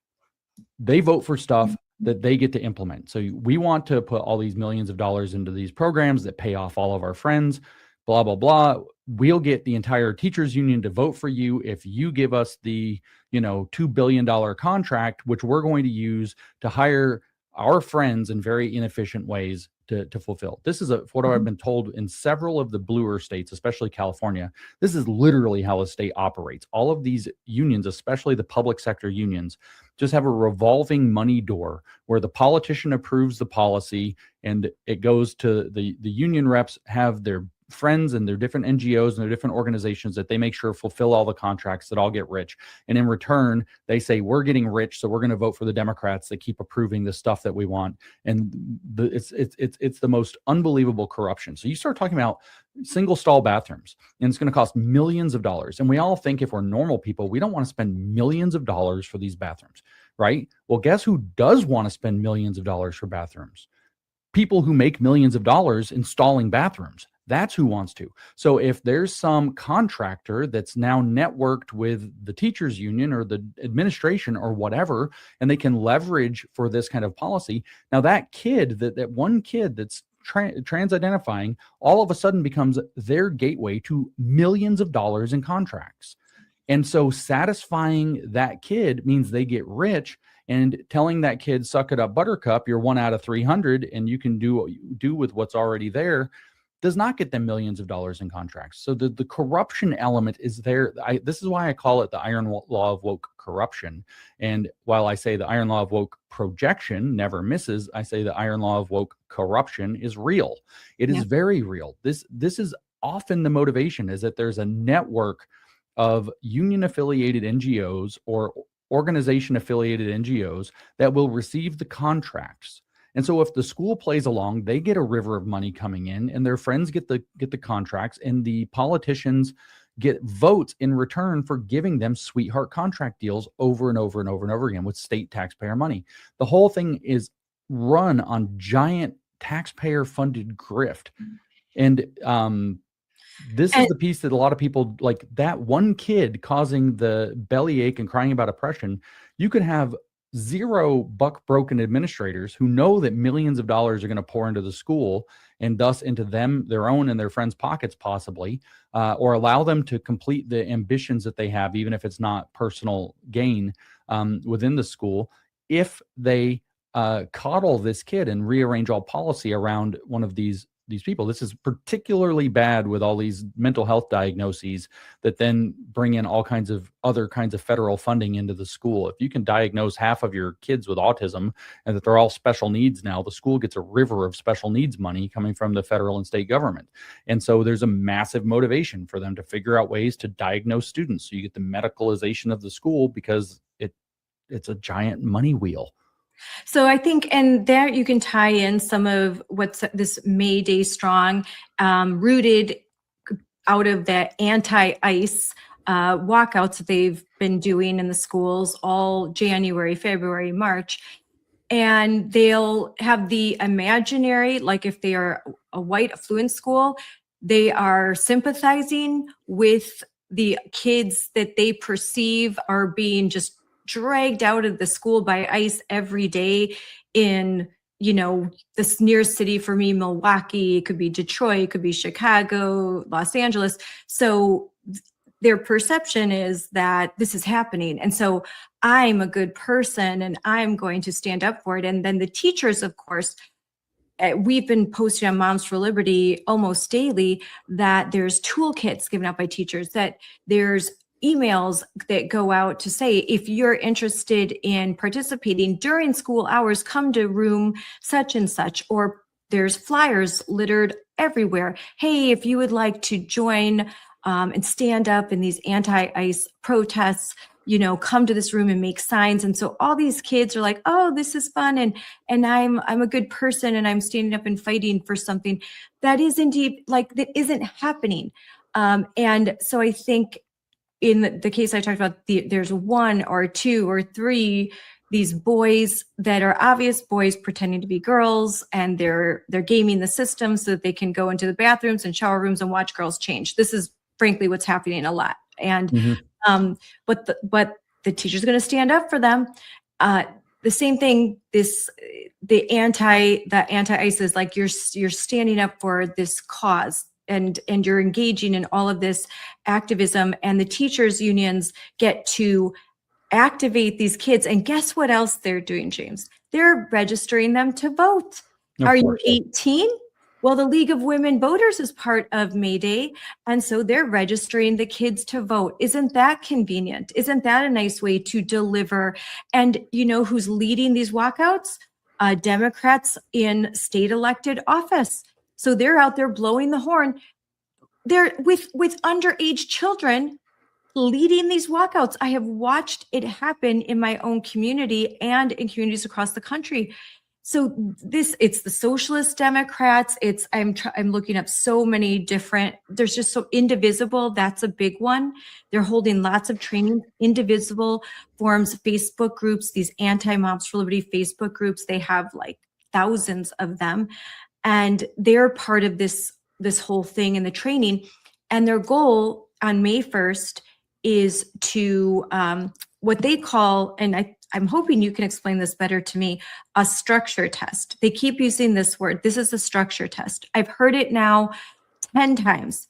they vote for stuff that they get to implement. So we want to put all these millions of dollars into these programs that pay off all of our friends, blah, blah, blah. We'll get the entire teachers union to vote for you if you give us the, $2 billion contract, which we're going to use to hire our friends in very inefficient ways to fulfill. This is what I've been told in several of the bluer states, especially California. This is literally how the state operates. All of these unions, especially the public sector unions, just have a revolving money door where the politician approves the policy and it goes to the union reps have their friends and their different NGOs and their different organizations that they make sure fulfill all the contracts that all get rich. And in return, they say, we're getting rich, so we're going to vote for the Democrats that keep approving the stuff that we want. And it's the most unbelievable corruption. So you start talking about single stall bathrooms, and it's going to cost millions of dollars. And we all think if we're normal people, we don't want to spend millions of dollars for these bathrooms, right? Well, guess who does want to spend millions of dollars for bathrooms? People who make millions of dollars installing bathrooms. That's who wants to. So if there's some contractor that's now networked with the teachers union or the administration or whatever, and they can leverage for this kind of policy, now that kid, that one kid that's trans identifying, all of a sudden becomes their gateway to millions of dollars in contracts. And so satisfying that kid means they get rich, and telling that kid, suck it up, buttercup, you're 1 out of 300 and you can do with what's already there, does not get them millions of dollars in contracts. So the corruption element is there. This is why I call it the iron law of woke corruption. And while I say the iron law of woke projection never misses, I say the iron law of woke corruption is real. It is very real. This is often the motivation, is that there's a network of union affiliated NGOs or organization affiliated NGOs that will receive the contracts. And so if the school plays along, they get a river of money coming in, and their friends get the contracts, and the politicians get votes in return for giving them sweetheart contract deals over and over and over and over again with state taxpayer money. The whole thing is run on giant taxpayer funded grift. And this is the piece that a lot of people, like that one kid causing the bellyache and crying about oppression. You could have 0 buck broken administrators who know that millions of dollars are going to pour into the school and thus into them, their own and their friends' pockets possibly, or allow them to complete the ambitions that they have, even if it's not personal gain within the school, if they coddle this kid and rearrange all policy around one of these people. This is particularly bad with all these mental health diagnoses that then bring in all kinds of other kinds of federal funding into the school. If you can diagnose half of your kids with autism and that they're all special needs now, the school gets a river of special needs money coming from the federal and state government. And so there's a massive motivation for them to figure out ways to diagnose students. So you get the medicalization of the school because it's a giant money wheel. So I think, and there you can tie in some of what's this May Day Strong, rooted out of the anti-ICE walkouts that they've been doing in the schools all January, February, March. And they'll have the imaginary, like if they are a white affluent school, they are sympathizing with the kids that they perceive are being just dragged out of the school by ICE every day in, this nearest city for me, Milwaukee, it could be Detroit, it could be Chicago, Los Angeles. So their perception is that this is happening. And so I'm a good person and I'm going to stand up for it. And then the teachers, of course, we've been posting on Moms for Liberty almost daily that there's toolkits given out by teachers, that there's emails that go out to say, if you're interested in participating during school hours, come to room such and such, or there's flyers littered everywhere. Hey, if you would like to join and stand up in these anti-ICE protests, come to this room and make signs. And so all these kids are like, oh, this is fun. And I'm a good person and I'm standing up and fighting for something that is indeed that isn't happening. And so I think in the case I talked about, there's one or two or three, these boys that are obvious boys pretending to be girls, and they're gaming the system so that they can go into the bathrooms and shower rooms and watch girls change. This is frankly what's happening a lot. And but the teacher's going to stand up for them. The same thing, the anti-ICE is like you're standing up for this cause, and you're engaging in all of this activism, and the teachers unions get to activate these kids. And guess what else they're doing, James? They're registering them to vote. Are you 18? Well, the League of Women Voters is part of May Day, and so they're registering the kids to vote. Isn't that convenient? Isn't that a nice way to deliver? And who's leading these walkouts? Democrats in state elected office. So they're out there blowing the horn. They're with underage children leading these walkouts. I have watched it happen in my own community and in communities across the country. So it's the socialist Democrats. I'm looking up so many different, there's just so Indivisible. That's a big one. They're holding lots of training. Indivisible forms Facebook groups, these anti-Moms for Liberty Facebook groups. They have thousands of them. And they're part of this whole thing in the training. And their goal on May 1st is to what they call, and I'm hoping you can explain this better to me, a structure test. They keep using this word. This is a structure test. I've heard it now 10 times.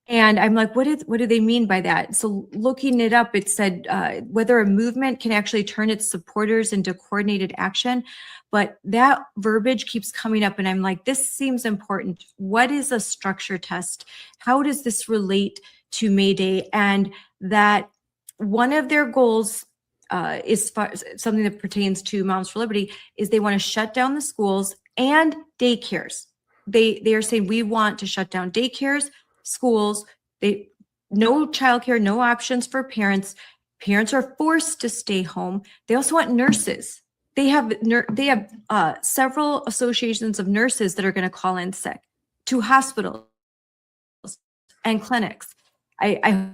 And I'm like, what do they mean by that? So looking it up, it said whether a movement can actually turn its supporters into coordinated action. But that verbiage keeps coming up, and I'm like, this seems important. What is a structure test? How does this relate to May Day? And that one of their goals is something that pertains to Moms for Liberty is they want to shut down the schools and daycares. They are saying we want to shut down daycares, schools. No childcare, no options for parents. Parents are forced to stay home. They also want nurses. They have several associations of nurses that are going to call in sick to hospitals and clinics. I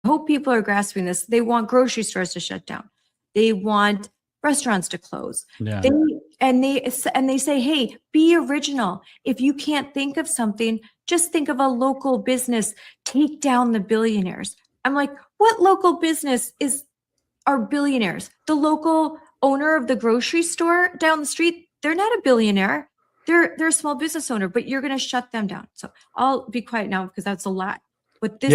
hope people are grasping this. They want grocery stores to shut down. They want restaurants to close. Yeah. They say, hey, be original. If you can't think of something, just think of a local business. Take down the billionaires. I'm like, what local business are billionaires? The local owner of the grocery store down the street, they're not a billionaire. They're a small business owner, but you're going to shut them down. So I'll be quiet now because that's a lot. But this,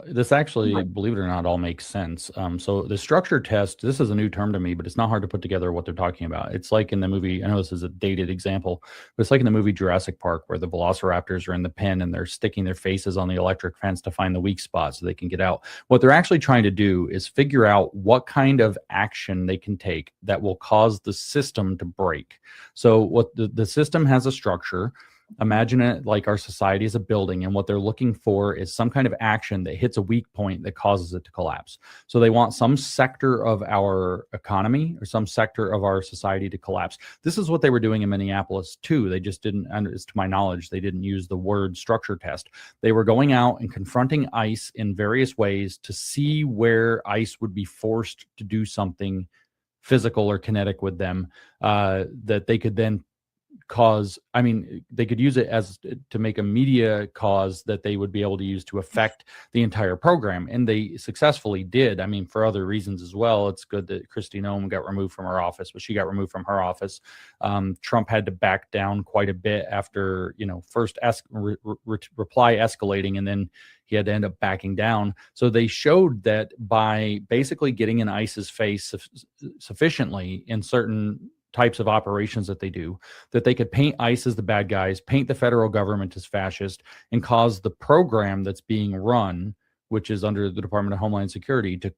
this actually, believe it or not, all makes sense. So the structure test, this is a new term to me, but it's not hard to put together what they're talking about. It's like in the movie, I know this is a dated example, but it's like in the movie Jurassic Park, where the velociraptors are in the pen and they're sticking their faces on the electric fence to find the weak spot so they can get out. What they're actually trying to do is figure out what kind of action they can take that will cause the system to break. So what the system has a structure. Imagine it like our society is a building, and what they're looking for is some kind of action that hits a weak point that causes it to collapse. So they want some sector of our economy or some sector of our society to collapse. This is what they were doing in Minneapolis too. They just didn't, to my knowledge, they didn't use the word structure test. They were going out and confronting ICE in various ways to see where ICE would be forced to do something physical or kinetic with them that they could then cause, I mean, they could use it as to make a media cause that they would be able to use to affect the entire program. And they successfully did. I mean, for other reasons as well. It's good that Kristi Noem got removed from her office, but she got removed from her office. Trump had to back down quite a bit after, first reply escalating, and then he had to end up backing down. So they showed that by basically getting in ICE's face sufficiently in certain types of operations that they do, that they could paint ICE as the bad guys, paint the federal government as fascist, and cause the program that's being run, which is under the Department of Homeland Security, to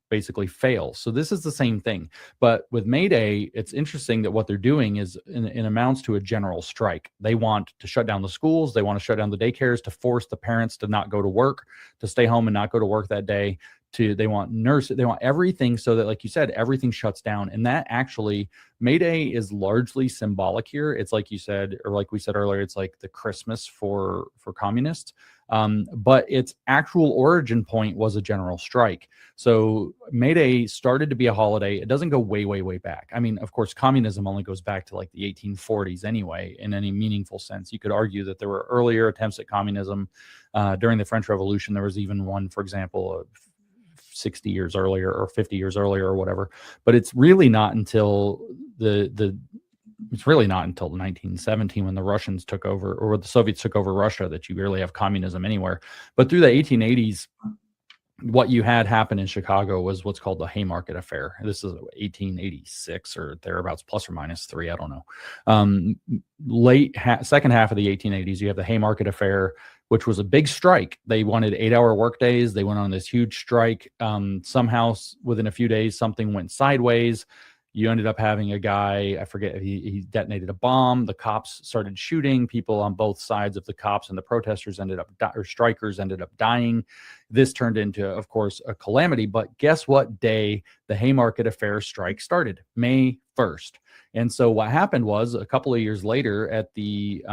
basically fail. So this is the same thing. But with May Day, it's interesting that what they're doing is in amounts to a general strike. They want to shut down the schools. They want to shut down the daycares, to force the parents to not go to work, to stay home and not go to work that day. They want nurses, they want everything, so that, like you said, everything shuts down. And that actually, May Day is largely symbolic here. It's like you said, or like we said earlier, it's like the Christmas for communists. But its actual origin point was a general strike. So May Day started to be a holiday. It doesn't go way, way, way back. I mean, of course, communism only goes back to like the 1840s anyway, in any meaningful sense. You could argue that there were earlier attempts at communism during the French Revolution. There was even one, for example, 60 years earlier or 50 years earlier or whatever. But it's really not until it's really not until 1917, when the Russians took over, or the Soviets took over Russia, that you really have communism anywhere. But through the 1880s, what you had happen in Chicago was what's called the Haymarket Affair. This is 1886 or thereabouts, plus or minus 3, I don't know. Second half of the 1880s, you have the Haymarket Affair, which was a big strike. They wanted 8-hour work days. They went on this huge strike. Somehow within a few days, something went sideways. You ended up having a guy, I forget, he detonated a bomb. The cops started shooting. People on both sides of the cops and the protesters strikers ended up dying. This turned into, of course, a calamity. But guess what day the Haymarket Affair strike started? May 1st. And so what happened was, a couple of years later, at the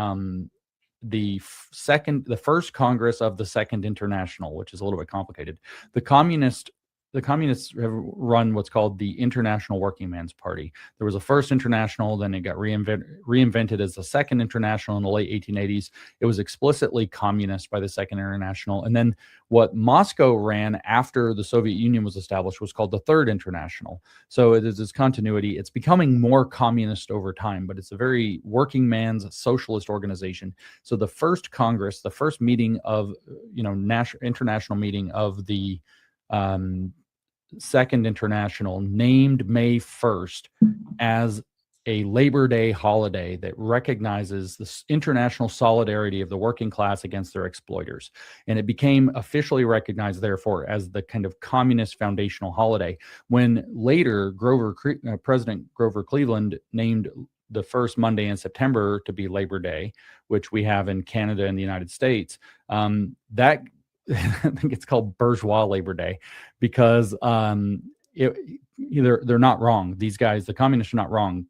first Congress of the Second International, which is a little bit complicated, the communists have run what's called the International Working Man's Party. There was a first international, then it got reinvented as the Second International in the late 1880s. It was explicitly communist by the Second International. And then what Moscow ran after the Soviet Union was established was called the Third International. So it is this continuity. It's becoming more communist over time, but it's a very working man's socialist organization. So the first Congress, the first meeting of, international meeting of the Second International, named May 1st as a Labor Day holiday that recognizes this international solidarity of the working class against their exploiters. And it became officially recognized, therefore, as the kind of communist foundational holiday. When later President Grover Cleveland named the first Monday in September to be Labor Day, which we have in Canada and the United States, that I think it's called bourgeois Labor Day, because they're not wrong. These guys, the communists, are not wrong.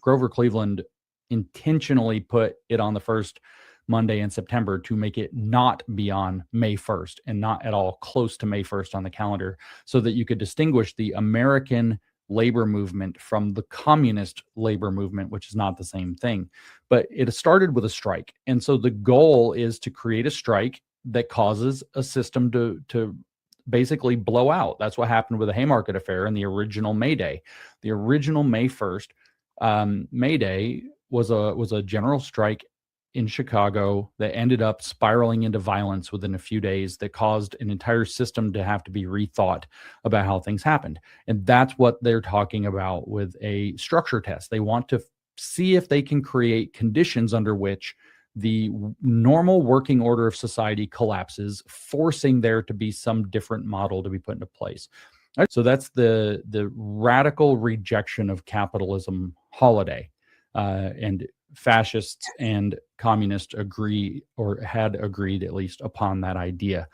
Grover Cleveland intentionally put it on the first Monday in September to make it not be on May 1st and not at all close to May 1st on the calendar, so that you could distinguish the American labor movement from the communist labor movement, which is not the same thing. But it started with a strike. And so the goal is to create a strike that causes a system to basically blow out. That's what happened with the Haymarket Affair and the original May Day. The original May 1st May Day was a general strike in Chicago that ended up spiraling into violence within a few days, that caused an entire system to have to be rethought about how things happened. And that's what they're talking about with a structure test. They want to see if they can create conditions under which the normal working order of society collapses, forcing there to be some different model to be put into place. Right? So that's the radical rejection of capitalism holiday. And fascists and communists agree, or had agreed at least, upon that idea.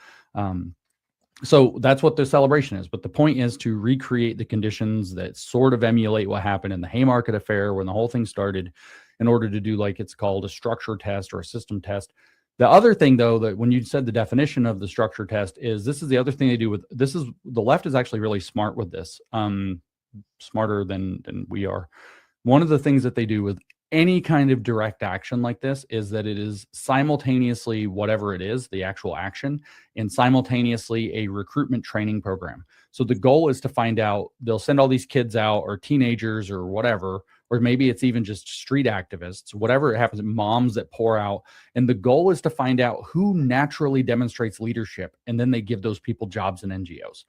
So that's what the celebration is. But the point is to recreate the conditions that sort of emulate what happened in the Haymarket Affair when the whole thing started, in order to do, like it's called, a structure test or a system test. The other thing, though, that when you said the definition of the structure test is, this is the other thing they do with this, is the left is actually really smart with this, smarter than we are. One of the things that they do with any kind of direct action like this is that it is simultaneously whatever it is, the actual action, and simultaneously a recruitment training program. So the goal is to find out, they'll send all these kids out, or teenagers or whatever, or maybe it's even just street activists, whatever it happens, moms that pour out. And the goal is to find out who naturally demonstrates leadership. And then they give those people jobs in NGOs.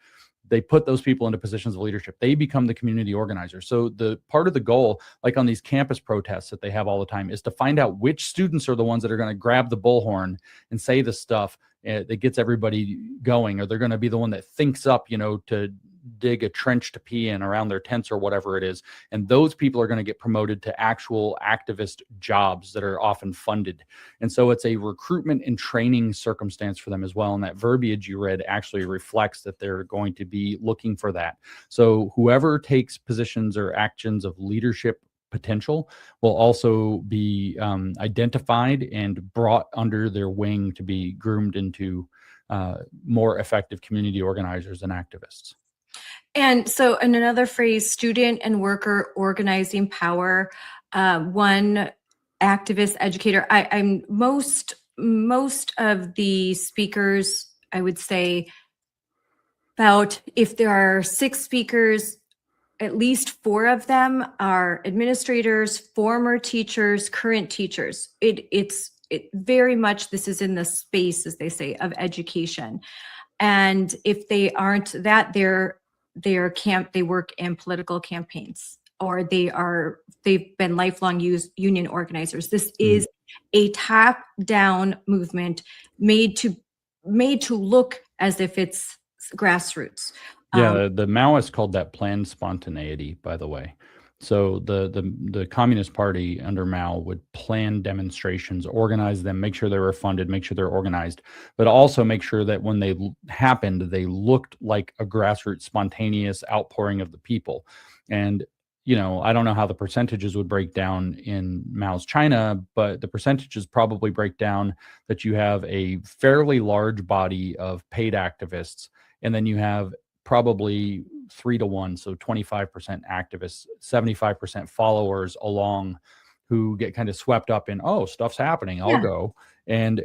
They put those people into positions of leadership. They become the community organizers. So the part of the goal, like on these campus protests that they have all the time, is to find out which students are the ones that are going to grab the bullhorn and say the stuff that gets everybody going, or they're going to be the one that thinks up, to dig a trench to pee in around their tents or whatever it is. And those people are going to get promoted to actual activist jobs that are often funded. And so it's a recruitment and training circumstance for them as well. And that verbiage you read actually reflects that they're going to be looking for that. So whoever takes positions or actions of leadership potential will also be identified and brought under their wing to be groomed into more effective community organizers and activists. And so, in another phrase, student and worker organizing power. One activist educator. I'm most of the speakers, I would say, about if there are 6 speakers, at least 4 of them are administrators, former teachers, current teachers. It's very much, this is in the space, as they say, of education. And if they aren't that, they work in political campaigns, or they've been lifelong union organizers. This is a top-down movement made to look as if it's grassroots. Yeah, the Maoists called that planned spontaneity, by the way. So the Communist Party under Mao would plan demonstrations, organize them, make sure they were funded, make sure they're organized, but also make sure that when they happened, they looked like a grassroots, spontaneous outpouring of the people. And, I don't know how the percentages would break down in Mao's China, but the percentages probably break down that you have a fairly large body of paid activists, and then you have probably 3 to 1, so 25% activists, 75% followers along, who get kind of swept up in, oh, stuff's happening, I'll go. And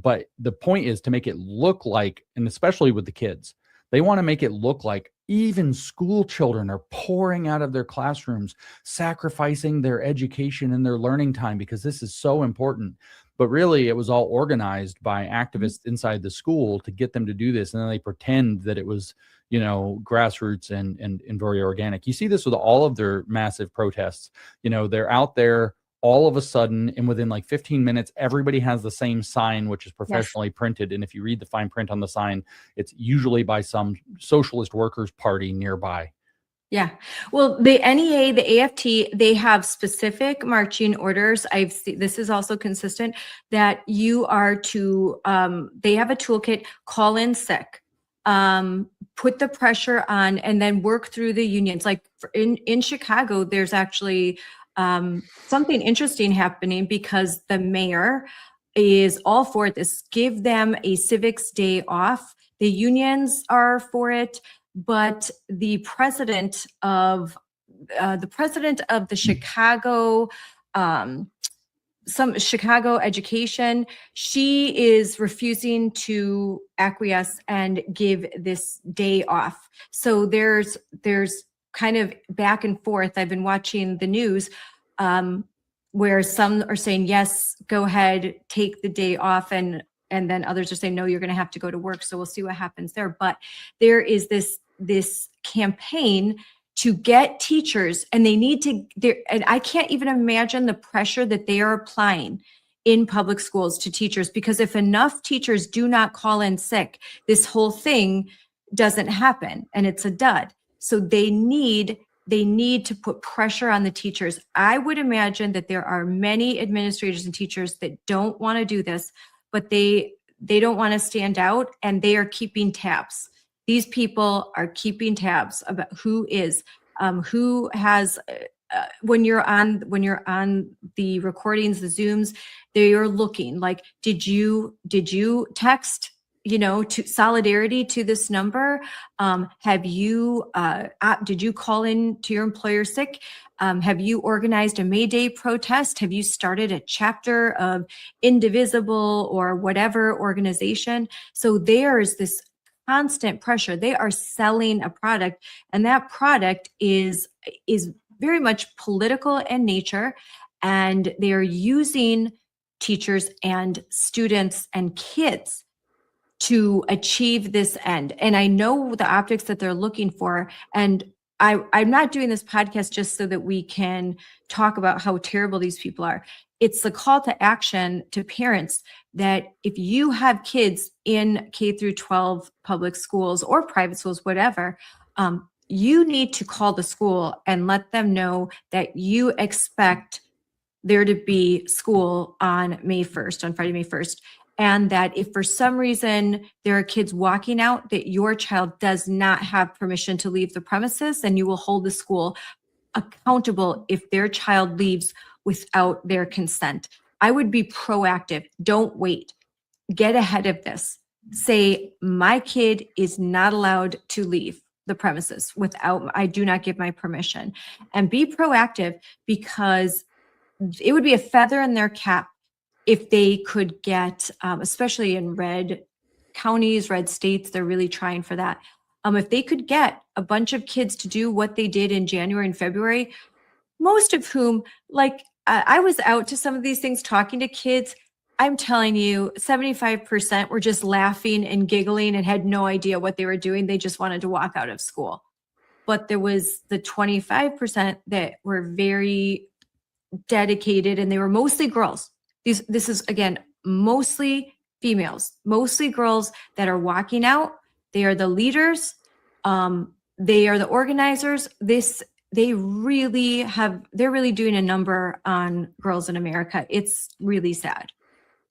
but the point is to make it look like, and especially with the kids, they want to make it look like even school children are pouring out of their classrooms, sacrificing their education and their learning time because this is so important. But really, it was all organized by activists inside the school to get them to do this. And then they pretend that it was, grassroots and very organic. You see this with all of their massive protests. They're out there all of a sudden, and within like 15 minutes, everybody has the same sign, which is professionally printed. And if you read the fine print on the sign, it's usually by some socialist workers' party nearby. Yeah. Well, the NEA, the AFT, they have specific marching orders. I've seen, this is also consistent, that you are to, they have a toolkit, call in sick, put the pressure on, and then work through the unions. Like in Chicago, there's actually something interesting happening because the mayor is all for this. Give them a civics day off. The unions are for it. But the president of the Chicago, some Chicago education, she is refusing to acquiesce and give this day off. So there's kind of back and forth. I've been watching the news where some are saying, yes, go ahead, take the day off, and then others are saying, no, you're going to have to go to work. So we'll see what happens there. But there is this campaign to get teachers, and they need to, and I can't even imagine the pressure that they are applying in public schools to teachers, because if enough teachers do not call in sick, this whole thing doesn't happen, and it's a dud. So they need to put pressure on the teachers. I would imagine that there are many administrators and teachers that don't want to do this, but they don't want to stand out, and they are keeping tabs. These people are keeping tabs about who has, when you're on the recordings, the Zooms, they are looking like, did you text to solidarity to this number? Have you, did you call in to your employer sick? Have you organized a May Day protest? Have you started a chapter of Indivisible or whatever organization? So there's this constant pressure. They are selling a product, and that product is very much political in nature, and they are using teachers and students and kids to achieve this end. And I know the optics that they're looking for. And I'm not doing this podcast just so that we can talk about how terrible these people are. It's the call to action to parents that if you have kids in K through 12 public schools or private schools, whatever, you need to call the school and let them know that you expect there to be school on May 1st, on Friday, May 1st. And that if for some reason there are kids walking out, that your child does not have permission to leave the premises, and you will hold the school accountable if their child leaves without their consent. I would be proactive. Don't wait. Get ahead of this. Say, my kid is not allowed to leave the premises I do not give my permission. And be proactive, because it would be a feather in their cap if they could get, especially in red counties, red states, they're really trying for that. If they could get a bunch of kids to do what they did in January and February, most of whom, I was out to some of these things talking to kids. I'm telling you, 75% were just laughing and giggling and had no idea what they were doing. They just wanted to walk out of school. But there was the 25% that were very dedicated, and they were mostly girls. This is, again, mostly females, mostly girls that are walking out. They are the leaders. They are the organizers. They're really doing a number on girls in America. It's really sad.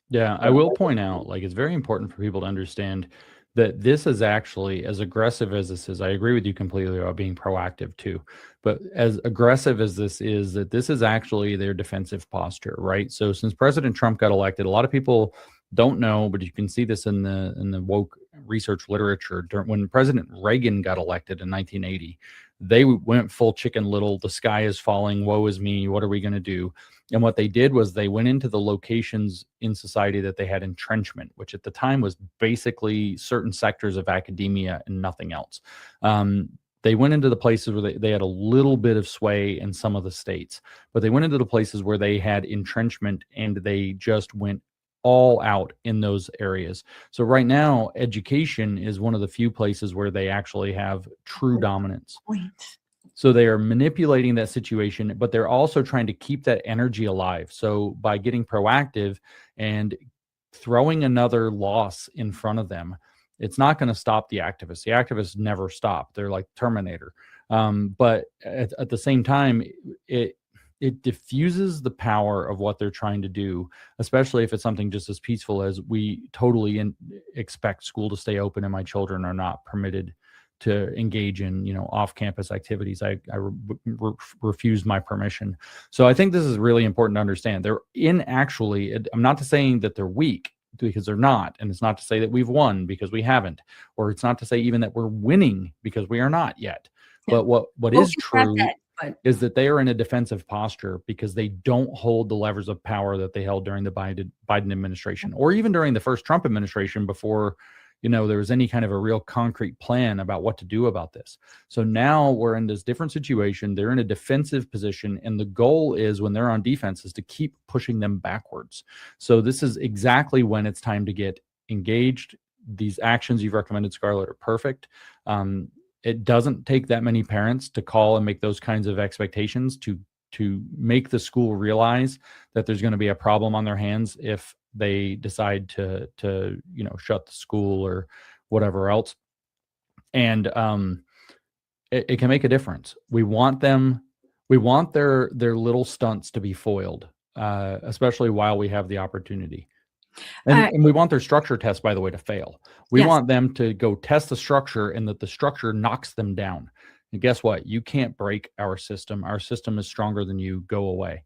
Yeah, I will point out, it's very important for people to understand that this is actually, as aggressive as this is, I agree with you completely about being proactive too, but as aggressive as this is, that this is actually their defensive posture, right? So since President Trump got elected, a lot of people don't know, but you can see this in the woke research literature. When President Reagan got elected in 1980, they went full Chicken Little, the sky is falling, woe is me, what are we going to do? And what they did was they went into the locations in society that they had entrenchment, which at the time was basically certain sectors of academia and nothing else. They went into the places where they had a little bit of sway in some of the states, but they went into the places where they had entrenchment, and they just went all out in those areas. So right now, education is one of the few places where they actually have true dominance. So they are manipulating that situation, but they're also trying to keep that energy alive. So by getting proactive and throwing another loss in front of them, it's not going to stop the activists. The activists never stop. They're like Terminator. But at the same time, it diffuses the power of what they're trying to do, especially if it's something just as peaceful as we totally expect school to stay open and my children are not permitted to engage in, off-campus activities. I refused my permission. So I think this is really important to understand. I'm not saying that they're weak, because they're not. And it's not to say that we've won, because we haven't. Or it's not to say even that we're winning, because we are not yet. But what is true is that they are in a defensive posture because they don't hold the levers of power that they held during the Biden administration, or even during the first Trump administration, before there was any kind of a real concrete plan about what to do about this. So now we're in this different situation. They're in a defensive position, and the goal is, when they're on defense, is to keep pushing them backwards. So this is exactly when it's time to get engaged. These actions you've recommended, Scarlett, are perfect. It doesn't take that many parents to call and make those kinds of expectations to make the school realize that there's going to be a problem on their hands if they decide to shut the school or whatever else. And it can make a difference. We want their little stunts to be foiled, especially while we have the opportunity. And we want their structure test, by the way, to fail. We want them to go test the structure, and that the structure knocks them down. And guess what? You can't break our system. Our system is stronger than you. Go away.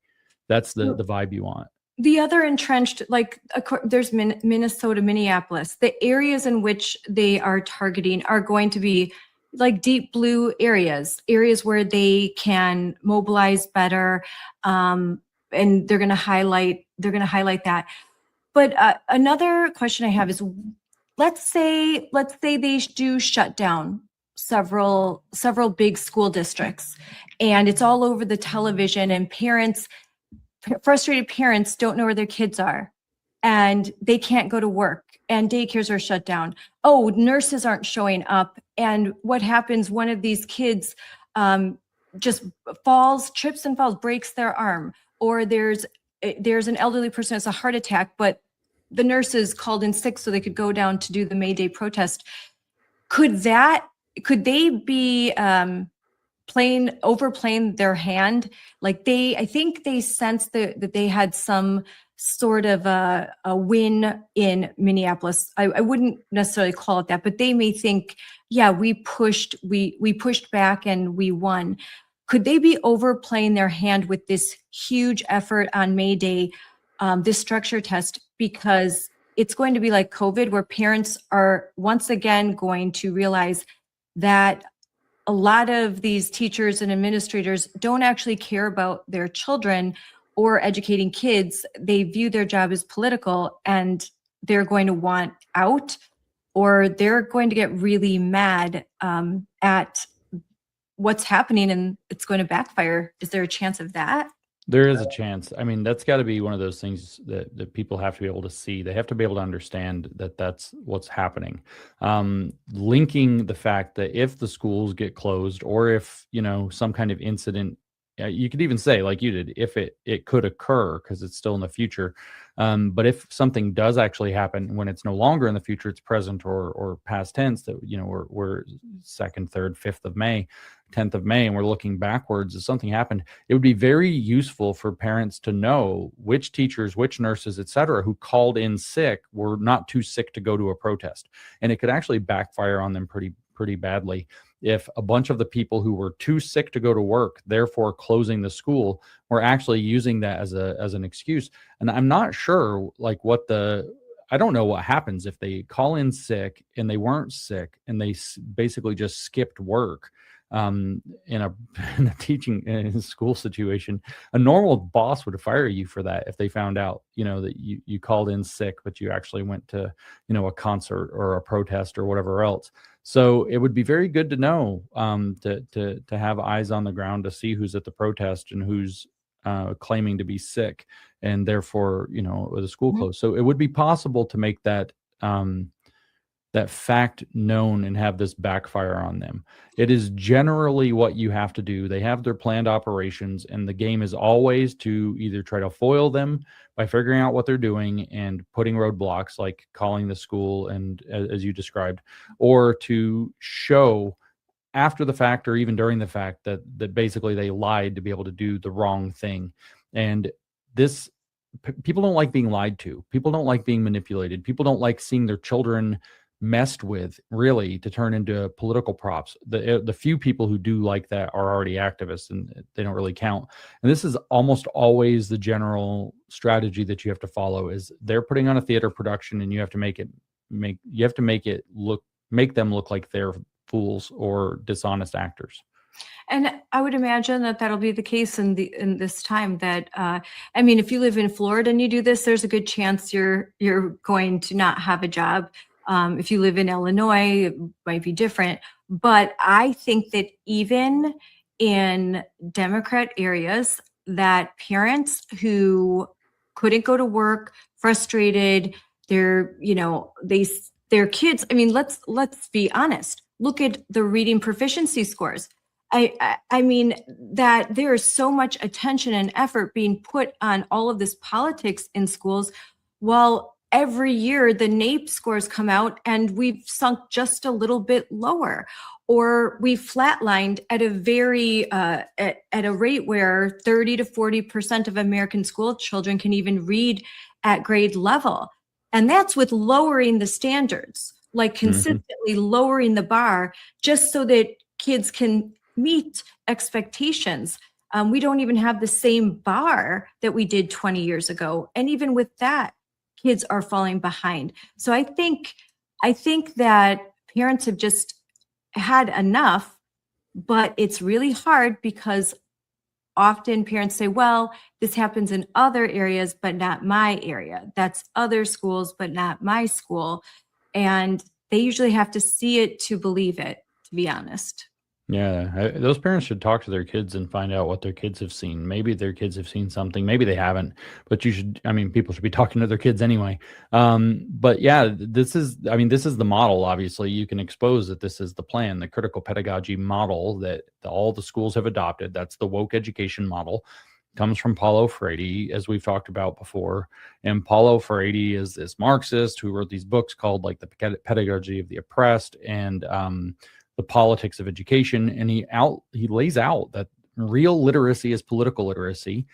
That's the vibe you want. The other entrenched, like there's Minnesota, Minneapolis, the areas in which they are targeting are going to be like deep blue areas where they can mobilize better. And they're going to highlight that. But another question I have is, let's say they do shut down several big school districts, and it's all over the television, and frustrated parents don't know where their kids are, and they can't go to work, and daycares are shut down. Oh, nurses aren't showing up. And what happens? One of these kids just trips and falls, breaks their arm, or there's an elderly person who has a heart attack, but the nurses called in sick so they could go down to do the May Day protest. Could they be overplaying their hand? Like I think they sensed that they had some sort of a win in Minneapolis. I wouldn't necessarily call it that, but they may think, yeah, we pushed back and we won. Could they be overplaying their hand with this huge effort on May Day, this structure test, because it's going to be like COVID, where parents are once again going to realize that a lot of these teachers and administrators don't actually care about their children or educating kids. They view their job as political, and they're going to want out, or they're going to get really mad at what's happening, and it's going to backfire. Is there a chance of that? There is a chance. I mean, that's got to be one of those things that people have to be able to see. They have to be able to understand that that's what's happening. Linking the fact that if the schools get closed, or if, some kind of incident, you could even say, like you did, if it could occur, because it's still in the future. But if something does actually happen when it's no longer in the future, it's present or past tense, that, we're 2nd, 3rd, 5th of May, 10th of May, and we're looking backwards, if something happened, it would be very useful for parents to know which teachers, which nurses, et cetera, who called in sick were not too sick to go to a protest. And it could actually backfire on them pretty badly if a bunch of the people who were too sick to go to work, therefore closing the school, were actually using that as an excuse. And I'm not sure, like, I don't know what happens if they call in sick and they weren't sick and they basically just skipped work. In a teaching in a school situation, a normal boss would fire you for that if they found out, that you called in sick, but you actually went to, a concert or a protest or whatever else. So it would be very good to know, to have eyes on the ground to see who's at the protest and who's claiming to be sick, and therefore, with the school closed. So it would be possible to make that fact known and have this backfire on them. It is generally what you have to do. They have their planned operations, and the game is always to either try to foil them by figuring out what they're doing and putting roadblocks, like calling the school, and as you described, or to show after the fact or even during the fact that basically they lied to be able to do the wrong thing. And people don't like being lied to. People don't like being manipulated. People don't like seeing their children messed with, really, to turn into political props. The few people who do like that are already activists, and they don't really count. And this is almost always the general strategy that you have to follow: is they're putting on a theater production, and you have to make them look like they're fools or dishonest actors. And I would imagine that that'll be the case in this time. That if you live in Florida and you do this, there's a good chance you're going to not have a job. If you live in Illinois, it might be different. But I think that even in Democrat areas, that parents who couldn't go to work, frustrated, their kids. Let's be honest. Look at the reading proficiency scores. I mean that there is so much attention and effort being put on all of this politics in schools, while every year the NAEP scores come out and we've sunk just a little bit lower, or we flatlined at a rate where 30 to 40% of American school children can even read at grade level. And that's with lowering the standards, like consistently lowering the bar, just so that kids can meet expectations. We don't even have the same bar that we did 20 years ago. And even with that, kids are falling behind. So I think that parents have just had enough, but it's really hard because often parents say, well, this happens in other areas, but not my area. That's other schools, but not my school. And they usually have to see it to believe it, to be honest. Yeah, those parents should talk to their kids and find out what their kids have seen. Maybe their kids have seen something, maybe they haven't, but people should be talking to their kids anyway. But yeah, this is the model. Obviously, you can expose that this is the plan, the critical pedagogy model that all the schools have adopted. That's the woke education model. Comes from Paulo Freire, as we've talked about before. And Paulo Freire is this Marxist who wrote these books called like the Pedagogy of the Oppressed and the Politics of Education, and he lays out that real literacy is political literacy.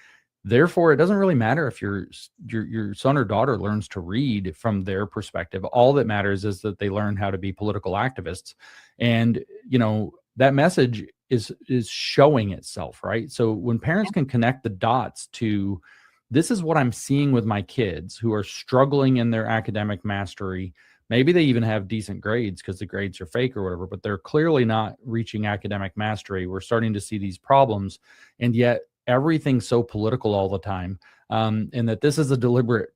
Therefore, it doesn't really matter if your son or daughter learns to read from their perspective. All that matters is that they learn how to be political activists. And that message is showing itself, right? So when parents can connect the dots to, this is what I'm seeing with my kids who are struggling in their academic mastery. Maybe they even have decent grades because the grades are fake or whatever, but they're clearly not reaching academic mastery. We're starting to see these problems, and yet everything's so political all the time. And that this is a deliberate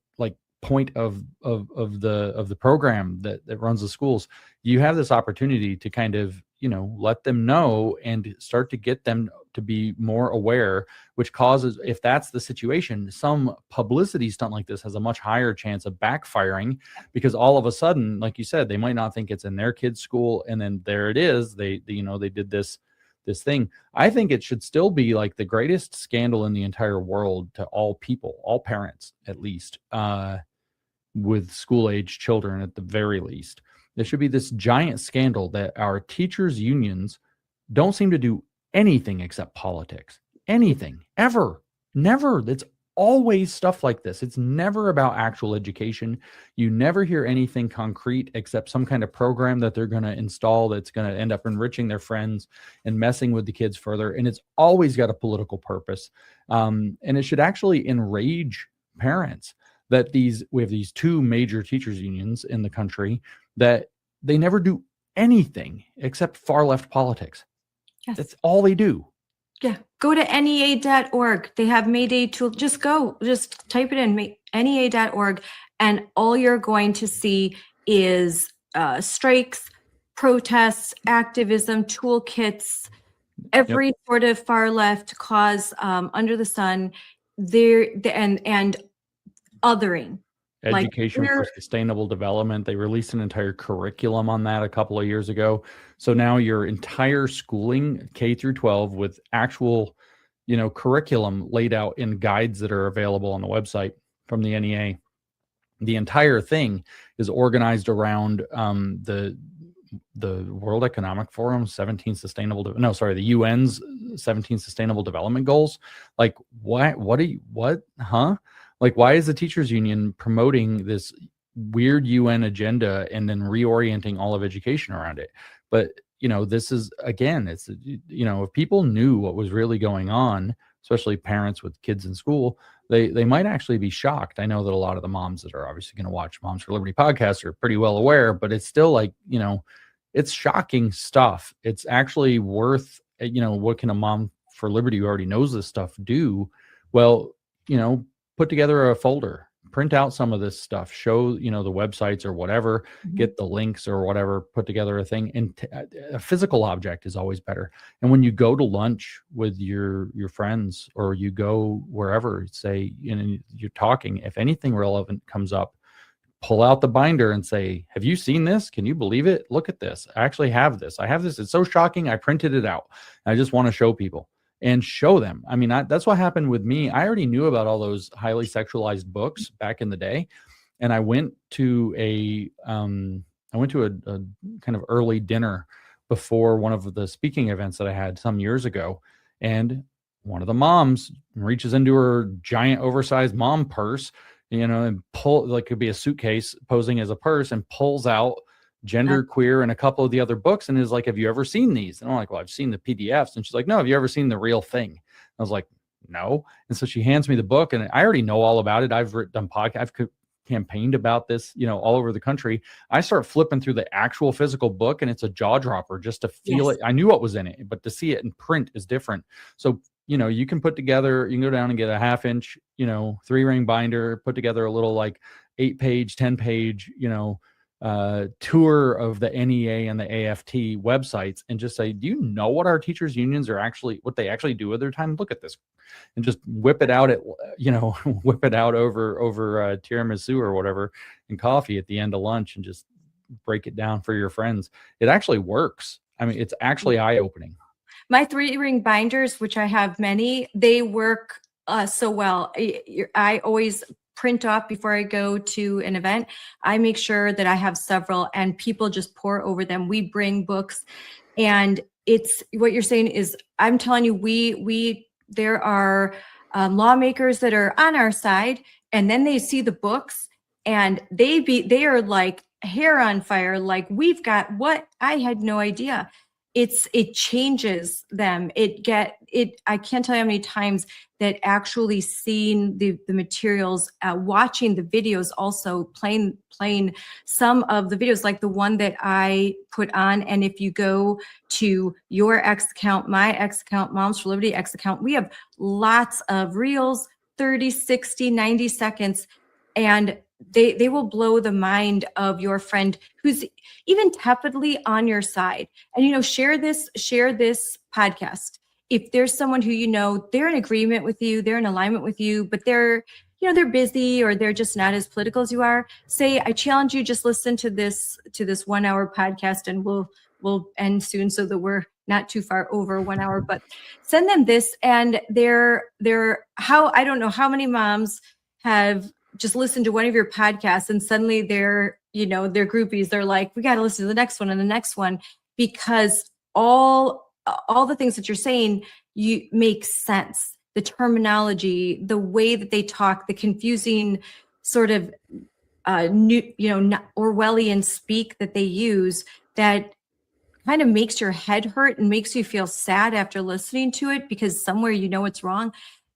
point of the program that runs the schools. You have this opportunity to kind of let them know and start to get them to be more aware, which causes, if that's the situation, some publicity stunt like this has a much higher chance of backfiring, because all of a sudden, like you said, they might not think it's in their kid's school, and then there it is. They did this thing. I think it should still be like the greatest scandal in the entire world to all people, all parents, at least, with school-age children at the very least. There should be this giant scandal that our teachers' unions don't seem to do anything except politics. Anything, ever, never. It's always stuff like this. It's never about actual education. You never hear anything concrete except some kind of program that they're going to install that's going to end up enriching their friends and messing with the kids further. And it's always got a political purpose. And it should actually enrage parents that we have these two major teachers unions in the country that they never do anything except far left politics. Yes. That's all they do. Yeah. Go to NEA.org. They have May Day tool. Just type it in, NEA.org. And all you're going to see is strikes, protests, activism, toolkits, every sort of far left cause under the sun there, and othering. Education for Sustainable Development. They released an entire curriculum on that a couple of years ago. So now your entire schooling, K through 12, with actual, curriculum laid out in guides that are available on the website from the NEA. The entire thing is organized around the World Economic Forum's the UN's 17 Sustainable Development Goals. Like, why is the teachers union promoting this weird UN agenda and then reorienting all of education around it? But, this is, again, it's, if people knew what was really going on, especially parents with kids in school, they might actually be shocked. I know that a lot of the moms that are obviously going to watch Moms for Liberty podcast are pretty well aware, but it's still like, it's shocking stuff. It's actually worth, what can a Mom for Liberty who already knows this stuff do? Well, put together a folder, print out some of this stuff, show, the websites or whatever, get the links or whatever, put together a thing. And a physical object is always better. And when you go to lunch with your friends, or you go wherever, say, you're talking, if anything relevant comes up, pull out the binder and say, have you seen this? Can you believe it? Look at this. I actually have this. I have this. It's so shocking. I printed it out. I just want to show people. And show them. I mean, that's what happened with me. I already knew about all those highly sexualized books back in the day, and I went to a kind of early dinner before one of the speaking events that I had some years ago, and one of the moms reaches into her giant oversized mom purse, and could be a suitcase posing as a purse, and pulls out Gender Queer and a couple of the other books, and is like, have you ever seen these? And I'm like, well, I've seen the PDFs. And she's like, no, have you ever seen the real thing? I was like, no. And so she hands me the book, and I already know all about it. I've done podcasts. I've campaigned about this, all over the country. I start flipping through the actual physical book, and it's a jaw dropper just to feel it. I knew what was in it, but to see it in print is different. So, you can put together, you can go down and get a 1/2 inch, 3-ring binder, put together a little like 8-page, 10-page, tour of the NEA and the AFT websites, and just say, do you know what our teachers unions are what they actually do with their time? Look at this, and just whip it out whip it out over tiramisu or whatever and coffee at the end of lunch, and just break it down for your friends. It actually works. I mean, it's actually eye-opening. My 3-ring binders, which I have many, they work so well. I always print off before I go to an event. I make sure that I have several, and people just pour over them. We bring books, and it's what you're saying is, I'm telling you, there are lawmakers that are on our side, and then they see the books, and they are like hair on fire. Like, we've got what I had no idea. It changes them. I can't tell you how many times that actually seeing the materials, watching the videos, also playing some of the videos, like the one that I put on. And if you go to your X account, my X account, Moms for Liberty X account, we have lots of reels, 30, 60, 90 seconds. And they will blow the mind of your friend who's even tepidly on your side. And, share this podcast. If there's someone who, they're in agreement with you, they're in alignment with you, but they're busy, or they're just not as political as you are, say, I challenge you, just listen to this 1-hour podcast, and we'll end soon so that we're not too far over 1 hour, but send them this. And I don't know how many moms have just listen to one of your podcasts, and suddenly they're groupies. They're like, we got to listen to the next one and the next one, because all the things that you're saying, you make sense. The terminology, the way that they talk, the confusing sort of Orwellian speak that they use, that kind of makes your head hurt and makes you feel sad after listening to it, because somewhere it's wrong.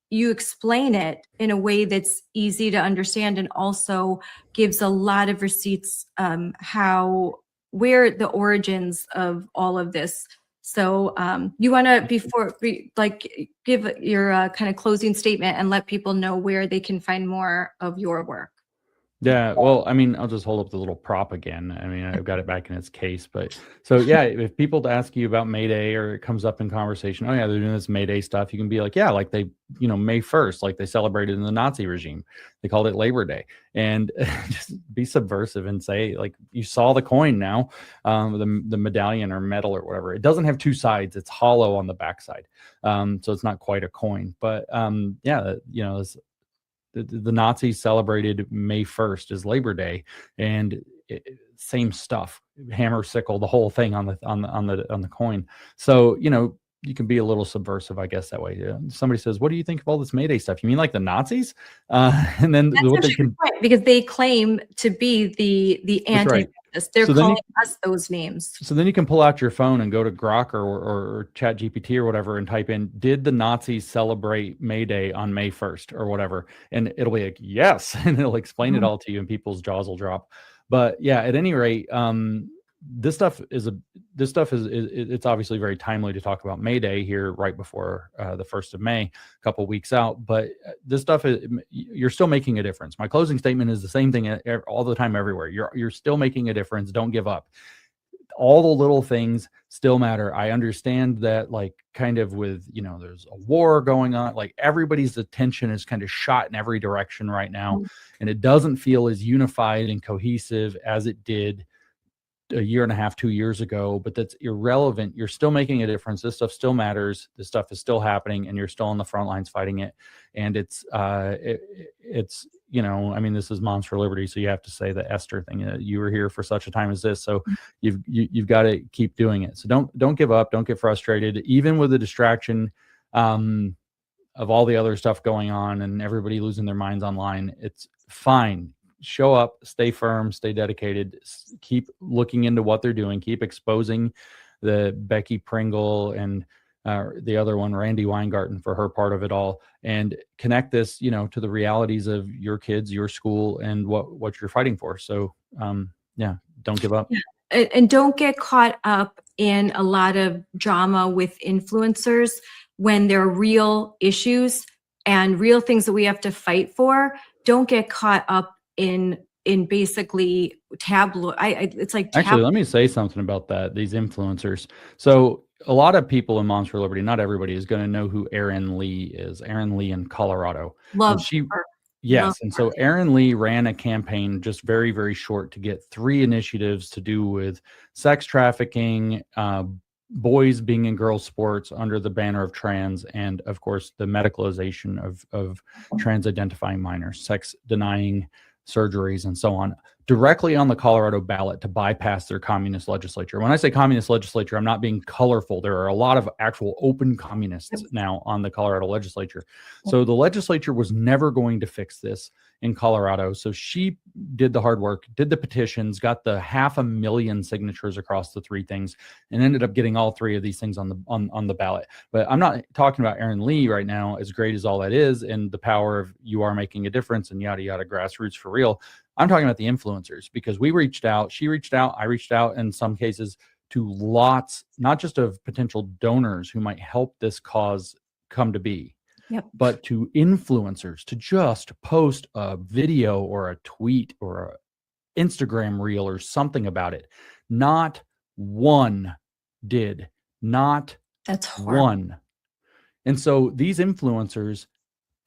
You explain it in a way that's easy to understand, and also gives a lot of receipts, where the origins of all of this. So you want to, give your kind of closing statement and let people know where they can find more of your work. Yeah, well, I mean, I'll just hold up the little prop again. I mean, I've got it back in its case, but so yeah, if people ask you about May Day, or it comes up in conversation, oh yeah, they're doing this May Day stuff, you can be like, yeah, like they, May 1st, like they celebrated in the Nazi regime, they called it Labor Day, and just be subversive and say, like, you saw the coin now, the medallion or medal or whatever. It doesn't have two sides; it's hollow on the backside, so it's not quite a coin. But yeah, the Nazis celebrated May 1st as Labor Day, and same stuff, hammer, sickle, the whole thing on the coin. So you can be a little subversive, I guess, that way. Yeah. Somebody says, "What do you think of all this May Day stuff? You mean like the Nazis?" And then that's what they can, right, because they claim to be the anti-fascist. They're calling us those names. So then you can pull out your phone and go to Grok or Chat GPT or whatever, and type in, "Did the Nazis celebrate May Day on May 1st or whatever?" And it'll be like, yes, and it'll explain it all to you, and people's jaws will drop. But yeah, at any rate, this stuff is it's obviously very timely to talk about May Day here right before the 1st of May, a couple weeks out. But this stuff you're still making a difference. My closing statement is the same thing all the time, everywhere. You're still making a difference. Don't give up. All the little things still matter. I understand that, like, kind of with, there's a war going on, like everybody's attention is kind of shot in every direction right now. And it doesn't feel as unified and cohesive as it did a year and a half, 2 years ago, but that's irrelevant. You're still making a difference. This stuff still matters. This stuff is still happening, and you're still on the front lines fighting it. And it's I mean, this is Moms for Liberty, so you have to say the Esther thing. You were here for such a time as this, so you've got to keep doing it. So don't give up. Don't get frustrated, even with the distraction of all the other stuff going on and everybody losing their minds online. It's fine. Show up, stay firm, stay dedicated, keep looking into what they're doing, keep exposing the Becky Pringle and the other one, Randy Weingarten, for her part of it all, and connect this, to the realities of your kids, your school, and what you're fighting for. So, yeah, don't give up. And don't get caught up in a lot of drama with influencers when there are real issues and real things that we have to fight for. Don't get caught up in basically tabloid. It's like Actually, let me say something about that. These influencers. So a lot of people in Moms for Liberty, not everybody is going to know who Erin Lee is. Erin Lee in Colorado. Love her. Yes. And so Erin Lee ran a campaign just very, very short to get 3 initiatives to do with sex trafficking, boys being in girls sports under the banner of trans, and of course the medicalization of trans identifying minors, sex denying surgeries, and so on, directly on the Colorado ballot to bypass their communist legislature. When I say communist legislature, I'm not being colorful. There are a lot of actual open communists now on the Colorado legislature. So the legislature was never going to fix this in Colorado. So she did the hard work, did the petitions, got the 500,000 signatures across the 3 things, and ended up getting all 3 of these things on the ballot. But I'm not talking about Erin Lee right now, as great as all that is, and the power of you are making a difference and yada, yada, grassroots for real. I'm talking about the influencers, because we reached out, she reached out, I reached out in some cases to lots, not just of potential donors who might help this cause come to be, but to influencers to just post a video or a tweet or an Instagram reel or something about it. Not one did. Not That's horrible. one. And so these influencers,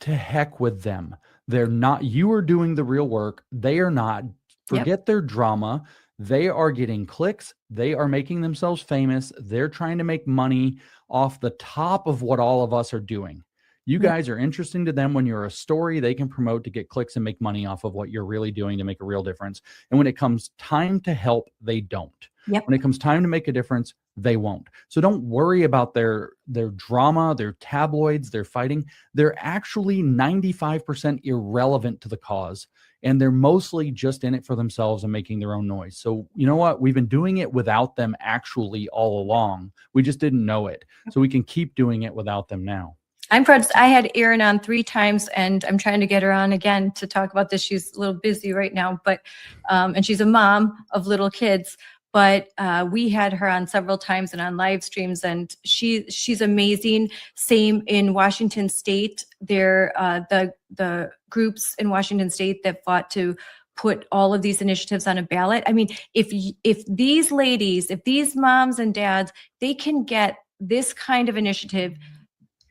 to heck with them. They're not, you are doing the real work. They are not. Forget their drama. They are getting clicks. They are making themselves famous. They're trying to make money off the top of what all of us are doing. You guys are interesting to them when you're a story they can promote to get clicks and make money off of what you're really doing to make a real difference. And when it comes time to help, they don't. When it comes time to make a difference, they won't. So don't worry about their drama, their tabloids, their fighting. They're actually 95% irrelevant to the cause. And they're mostly just in it for themselves and making their own noise. So you know what? We've been doing it without them actually all along. We just didn't know it. So we can keep doing it without them now. I'm proud. I had Erin on 3 times, and I'm trying to get her on again to talk about this. She's a little busy right now, but and she's a mom of little kids. But we had her on several times and on live streams, and she's amazing. Same in Washington State. There, the groups in Washington State that fought to put all of these initiatives on a ballot. I mean, if these ladies, if these moms and dads, they can get this kind of initiative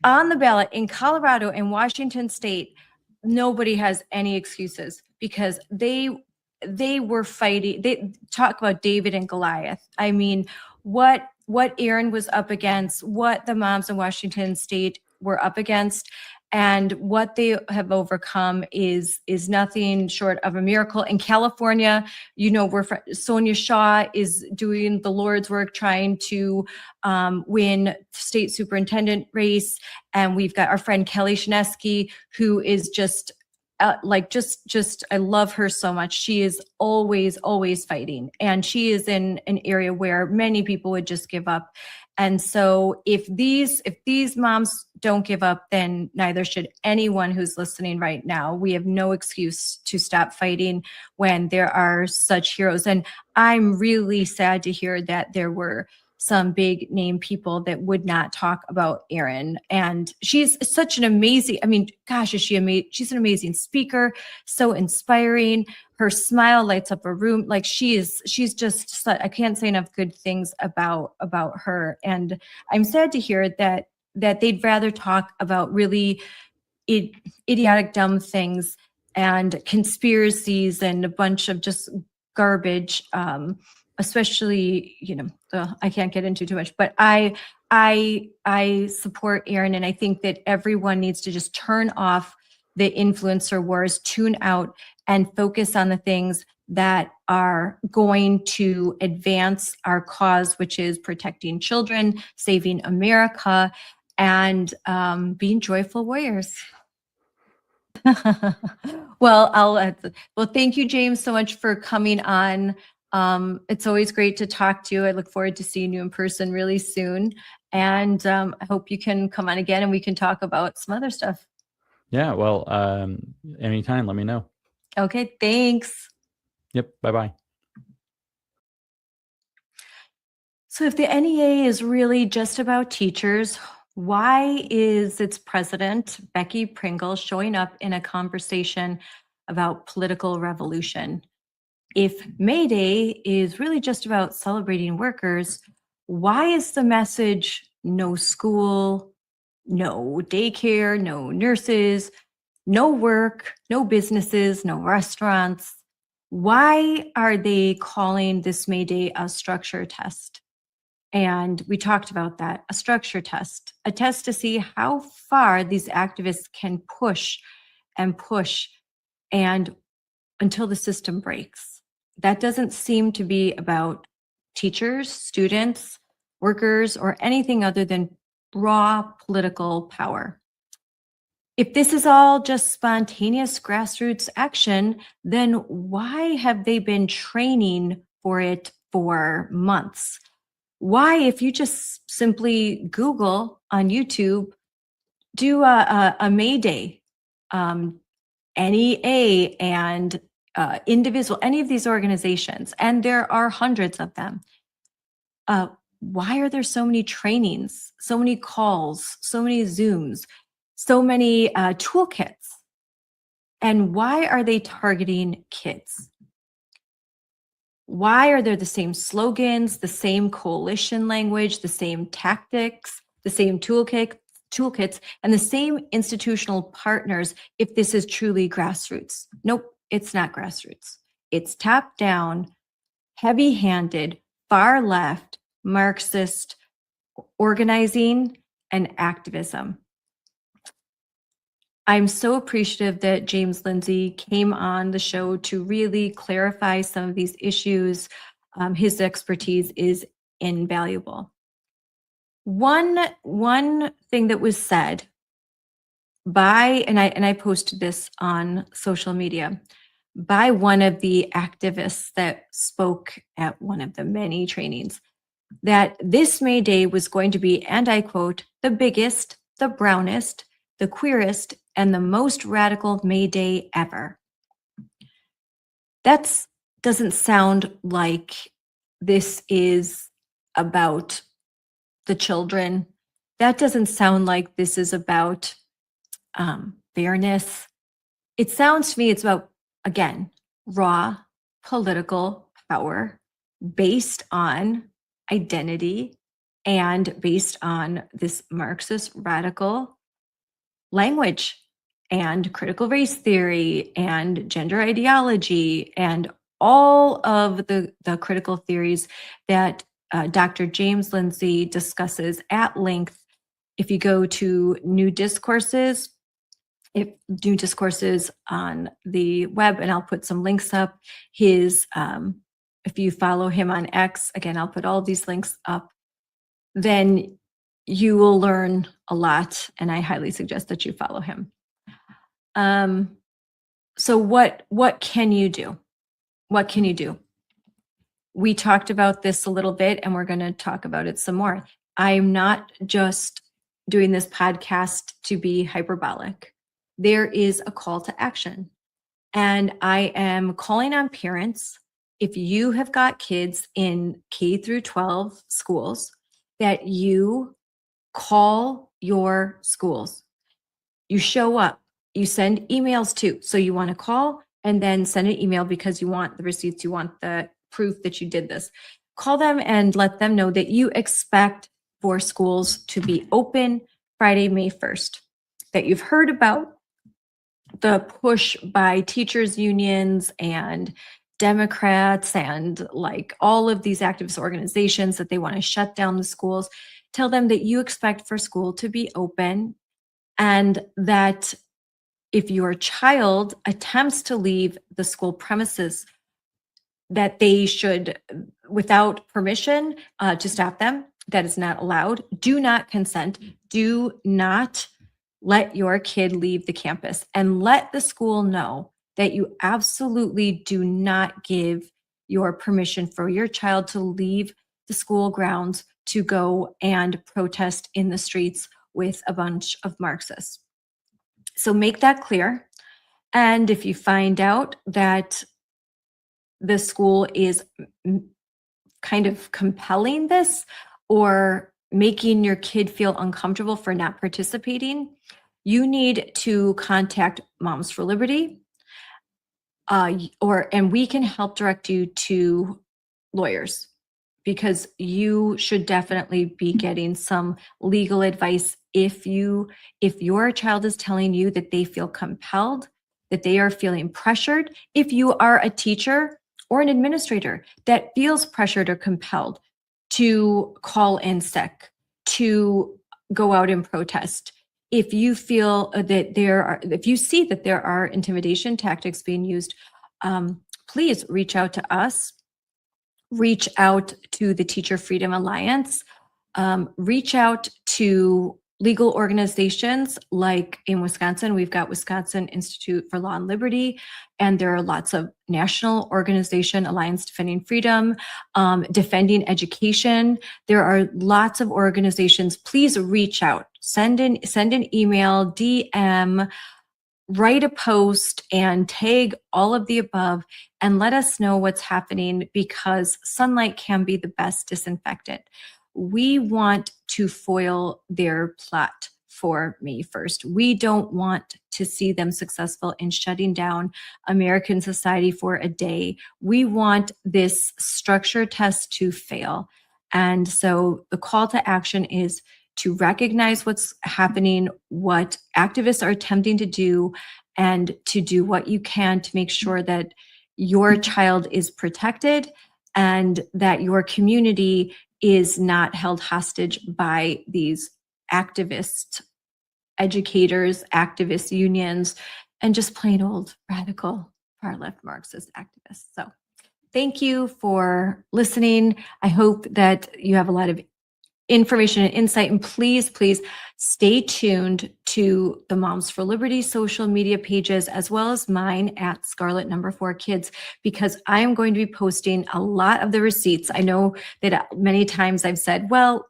on the ballot in Colorado and Washington State, nobody has any excuses, because they were fighting. They talk about David and Goliath. I mean, what Erin was up against, what the moms in Washington State were up against, and what they have overcome is nothing short of a miracle. In California, Sonia Shaw is doing the Lord's work, trying to win state superintendent race, and we've got our friend Kelly Shinesky, who is just I love her so much. She is always fighting, and she is in an area where many people would just give up. And so if these moms don't give up, then neither should anyone who's listening right now. We have no excuse to stop fighting when there are such heroes. And I'm really sad to hear that there were some big name people that would not talk about Erin. And she's such an amazing, I mean, gosh, is she amazing? She's an amazing speaker, so inspiring. Her smile lights up a room. Like she's just, I can't say enough good things about her. And I'm sad to hear that they'd rather talk about really idiotic, dumb things and conspiracies and a bunch of just garbage, especially, I can't get into too much, but I support Erin, and I think that everyone needs to just turn off the influencer wars, tune out, and focus on the things that are going to advance our cause, which is protecting children, saving America, and being joyful warriors. Well, thank you, James, so much for coming on. It's always great to talk to you. I look forward to seeing you in person really soon. And I hope you can come on again and we can talk about some other stuff. Yeah, well, anytime, let me know. Okay, thanks. Yep, bye-bye. So if the NEA is really just about teachers, why is its president, Becky Pringle, showing up in a conversation about political revolution? If May Day is really just about celebrating workers, why is the message no school, no daycare, no nurses, no work, no businesses, no restaurants? Why are they calling this May Day a structure test? And we talked about that, a structure test, a test to see how far these activists can push and push and until the system breaks. That doesn't seem to be about teachers, students, workers, or anything other than raw political power. If this is all just spontaneous grassroots action, then why have they been training for it for months? Why, if you just simply Google on YouTube, do a May Day, NEA and Indivisible, any of these organizations, and there are hundreds of them. Why are there so many trainings, so many calls, so many Zooms, so many toolkits? And why are they targeting kids? Why are there the same slogans, the same coalition language, the same tactics, the same toolkits, and the same institutional partners if this is truly grassroots? Nope, it's not grassroots. It's top down, heavy-handed, far left, Marxist organizing and activism. I'm so appreciative that James Lindsay came on the show to really clarify some of these issues. His expertise is invaluable. One thing that was said by, and I posted this on social media, by one of the activists that spoke at one of the many trainings, that this May Day was going to be, and I quote, the biggest, the brownest, the queerest, and the most radical May Day ever. That doesn't sound like this is about the children. That doesn't sound like this is about fairness. It sounds to me it's about, again, raw political power based on identity and based on this Marxist radical language and critical race theory and gender ideology and all of the critical theories that Dr. James Lindsay discusses at length. If you go to New Discourses on the web, and I'll put some links up. His, if you follow him on X, again, I'll put all these links up, then you will learn a lot, and I highly suggest that you follow him. So what can you do? What can you do? We talked about this a little bit, and we're going to talk about it some more. I'm not just doing this podcast to be hyperbolic. There is a call to action, and I am calling on parents. If you have got kids in K through 12 schools, that you call your schools. You show up, you send emails too. So you want to call and then send an email because you want the receipts, you want the proof that you did this. Call them and let them know that you expect for schools to be open Friday, May 1st, that you've heard about the push by teachers unions and Democrats and like all of these activist organizations that they want to shut down the schools. Tell them that you expect for school to be open, and that if your child attempts to leave the school premises, that they should, without permission, to stop them. That is not allowed. Do not consent. Do not let your kid leave the campus, and let the school know that you absolutely do not give your permission for your child to leave the school grounds to go and protest in the streets with a bunch of Marxists. So make that clear. And if you find out that the school is kind of compelling this or making your kid feel uncomfortable for not participating, you need to contact Moms for Liberty, and we can help direct you to lawyers, because you should definitely be getting some legal advice if your child is telling you that they feel compelled, that they are feeling pressured. If you are a teacher or an administrator that feels pressured or compelled to call in sick, to go out and protest, if you feel that if you see that there are intimidation tactics being used, please reach out to us. Reach out to the Teacher Freedom Alliance, reach out to legal organizations like in Wisconsin, we've got Wisconsin Institute for Law and Liberty, and there are lots of national organization, Alliance Defending Freedom, Defending Education. There are lots of organizations. Please reach out, send an email, DM, write a post, and tag all of the above, and let us know what's happening, because sunlight can be the best disinfectant. We want to foil their plot for May 1st. We don't want to see them successful in shutting down American society for a day. We want this structure test to fail. And so the call to action is to recognize what's happening, what activists are attempting to do, and to do what you can to make sure that your child is protected and that your community is not held hostage by these activist educators, activist unions, and just plain old radical far-left Marxist activists. So thank you for listening. I hope that you have a lot of information and insight, and please stay tuned to the Moms for Liberty social media pages, as well as mine at Scarlet #4 Kids, because I am going to be posting a lot of the receipts. I know that many times I've said, well,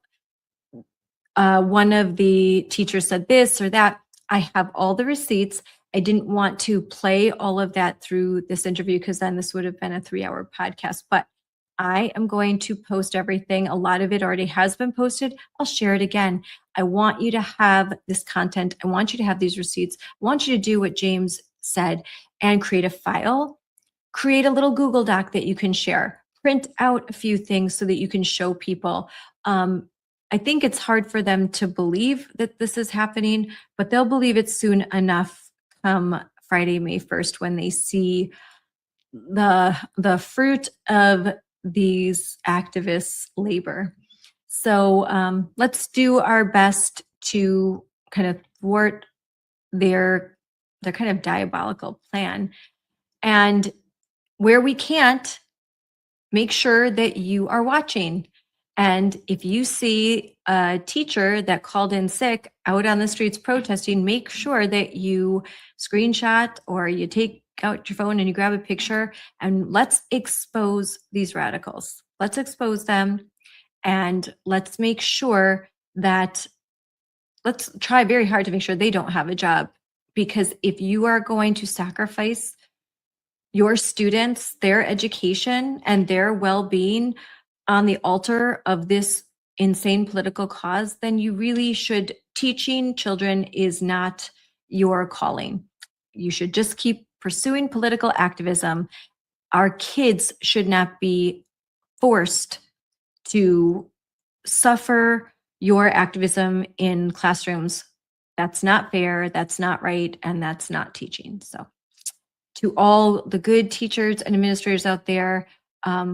one of the teachers said this or that. I have all the receipts. I didn't want to play all of that through this interview, because then this would have been a 3-hour podcast, but I am going to post everything. A lot of it already has been posted. I'll share it again. I want you to have this content. I want you to have these receipts. I want you to do what James said and create a file, create a little Google Doc that you can share, print out a few things so that you can show people. I think it's hard for them to believe that this is happening, but they'll believe it soon enough come Friday, May 1st, when they see the fruit of these activists' labor. So let's do our best to kind of thwart their kind of diabolical plan. And where we can't, make sure that you are watching. And if you see a teacher that called in sick out on the streets protesting, make sure that you screenshot or you take out your phone and you grab a picture, and let's expose these radicals. Let's expose them, and let's make sure that, let's try very hard to make sure they don't have a job. Because if you are going to sacrifice your students, their education, and their well-being on the altar of this insane political cause, then you really should, teaching children is not your calling. You should just keep pursuing political activism. Our kids should not be forced to suffer your activism in classrooms. That's not fair, that's not right, and that's not teaching. So to all the good teachers and administrators out there,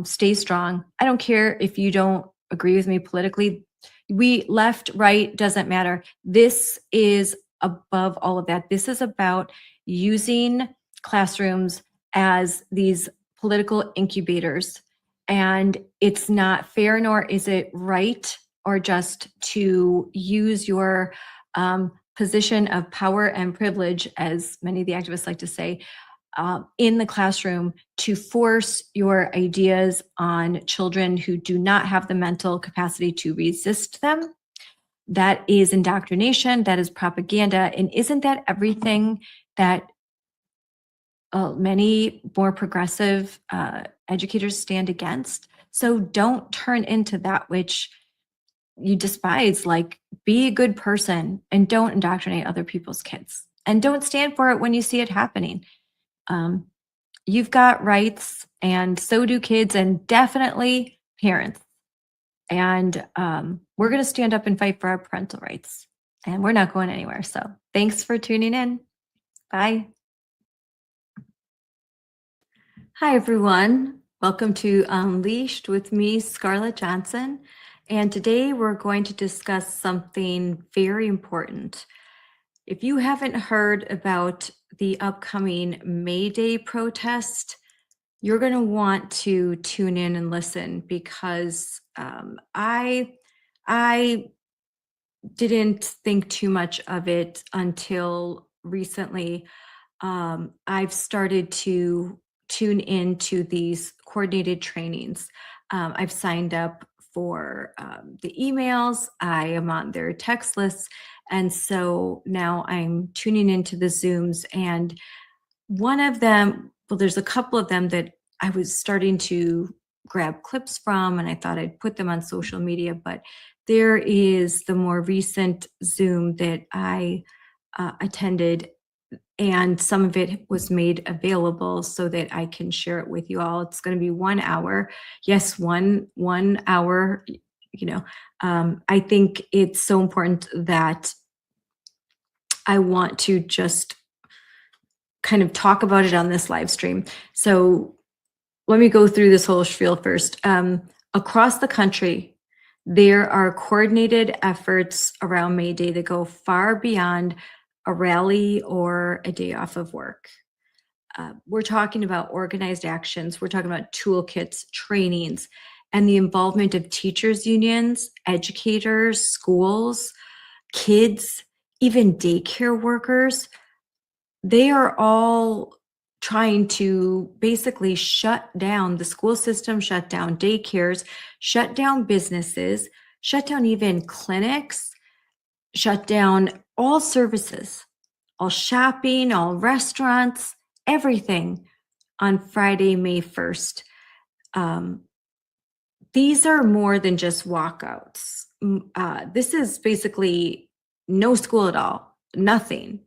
stay strong. I don't care if you don't agree with me politically. Left, right, doesn't matter. This is above all of that. This is about using classrooms as these political incubators. And it's not fair, nor is it right or just to use your position of power and privilege, as many of the activists like to say, in the classroom to force your ideas on children who do not have the mental capacity to resist them. That is indoctrination, that is propaganda, and isn't that everything that many more progressive educators stand against? So don't turn into that which you despise. Like, be a good person and don't indoctrinate other people's kids, and don't stand for it when you see it happening. You've got rights, and so do kids, and definitely parents. And we're going to stand up and fight for our parental rights, and we're not going anywhere. So thanks for tuning in. Bye. Hi, everyone. Welcome to Unleashed with me, Scarlett Johnson. And today we're going to discuss something very important. If you haven't heard about the upcoming May Day protest, you're going to want to tune in and listen, because I didn't think too much of it until recently. I've started to tune into these coordinated trainings. I've signed up for the emails. I am on their text lists. And so now I'm tuning into the Zooms, and one of them, well, there's a couple of them that I was starting to grab clips from, and I thought I'd put them on social media, but there is the more recent Zoom that I attended, and some of it was made available so that I can share it with you all. It's going to be 1 hour. Yes, one hour. I think it's so important that I want to just kind of talk about it on this live stream. So let me go through this whole spiel first. Across the country, there are coordinated efforts around May Day that go far beyond a rally or a day off of work. We're talking about organized actions. We're talking about toolkits, trainings, and the involvement of teachers' unions, educators, schools, kids, even daycare workers. They are all trying to basically shut down the school system, shut down daycares, shut down businesses, shut down even clinics, shut down all services, all shopping, all restaurants, everything on Friday, May 1st. These are more than just walkouts. This is basically no school at all, nothing.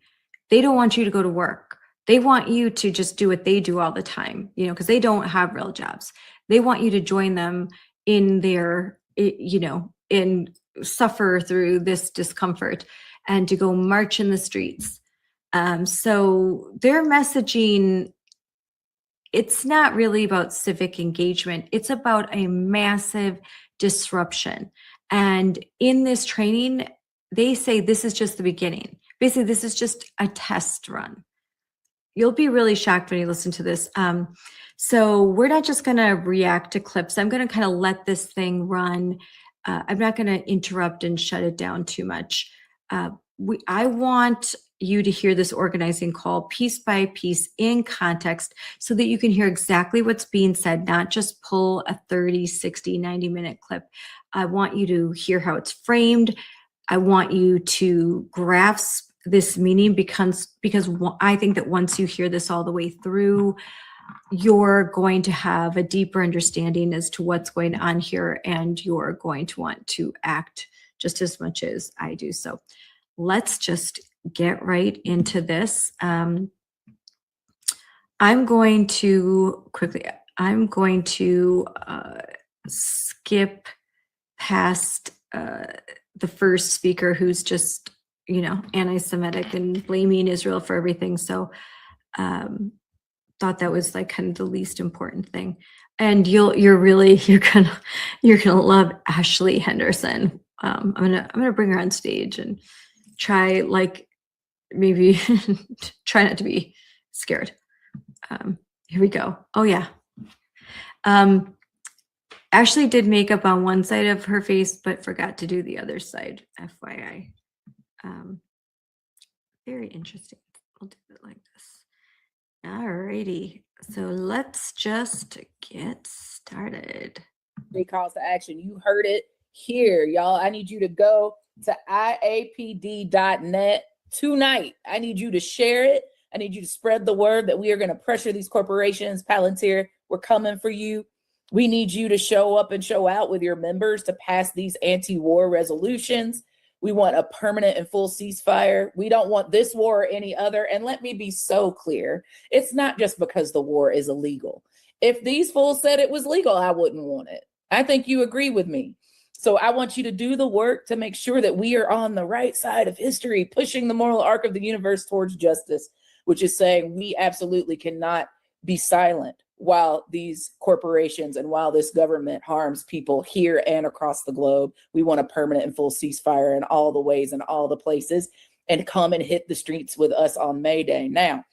They don't want you to go to work. They want you to just do what they do all the time, because they don't have real jobs. They want you to join them in their, and suffer through this discomfort and to go march in the streets. So their messaging, it's not really about civic engagement. It's about a massive disruption. And in this training, they say this is just the beginning. Basically, this is just a test run. You'll be really shocked when you listen to this. So we're not just going to react to clips. I'm going to kind of let this thing run. I'm not going to interrupt and shut it down too much. I want you to hear this organizing call piece by piece in context so that you can hear exactly what's being said, not just pull a 30, 60, 90-minute clip. I want you to hear how it's framed. I want you to grasp this meaning because I think that once you hear this all the way through, you're going to have a deeper understanding as to what's going on here, and you're going to want to act just as much as I do. So let's just get right into this. I'm going to skip past the first speaker, who's just, anti-Semitic and blaming Israel for everything. So thought that was like kind of the least important thing. And you're gonna love Ashley Henderson. I'm gonna bring her on stage and try, like, maybe try not to be scared. Here we go. Oh yeah. Ashley did makeup on one side of her face, but forgot to do the other side, FYI. Very interesting. I'll do it like this. Alrighty, so let's just get started. Big calls to action. You heard it here, y'all. I need you to go to iapd.net tonight. I need you to share it. I need you to spread the word that we are going to pressure these corporations. Palantir, we're coming for you. We need you to show up and show out with your members to pass these anti-war resolutions. We want a permanent and full ceasefire. We don't want this war or any other. And let me be so clear, it's not just because the war is illegal. If these fools said it was legal, I wouldn't want it. I think you agree with me. So I want you to do the work to make sure that we are on the right side of history, pushing the moral arc of the universe towards justice, which is saying we absolutely cannot be silent while these corporations and while this government harms people here and across the globe. We want a permanent and full ceasefire in all the ways and all the places, and come and hit the streets with us on May Day. Now,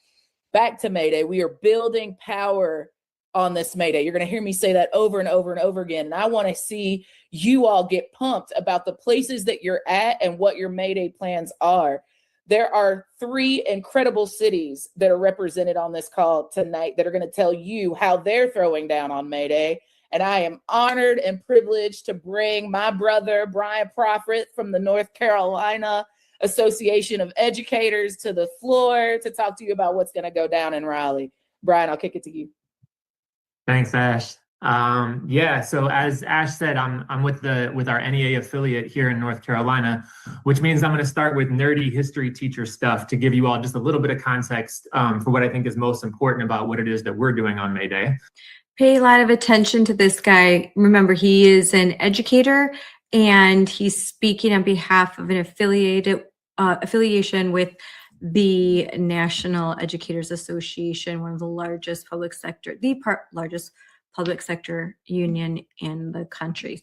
back to May Day. We are building power on this May Day. You're going to hear me say that over and over and over again. And I want to see you all get pumped about the places that you're at and what your May Day plans are. There are 3 incredible cities that are represented on this call tonight that are going to tell you how they're throwing down on May Day. And I am honored and privileged to bring my brother, Brian Profit, from the North Carolina Association of Educators to the floor to talk to you about what's going to go down in Raleigh. Brian, I'll kick it to you. Thanks, Ash. Yeah, so as Ash said, I'm with our NEA affiliate here in North Carolina, which means I'm going to start with nerdy history teacher stuff to give you all just a little bit of context for what I think is most important about what it is that we're doing on May Day. Pay a lot of attention to this guy. Remember, he is an educator and he's speaking on behalf of an affiliation with the National Educators Association, one of the largest public sector, largest public sector union in the country.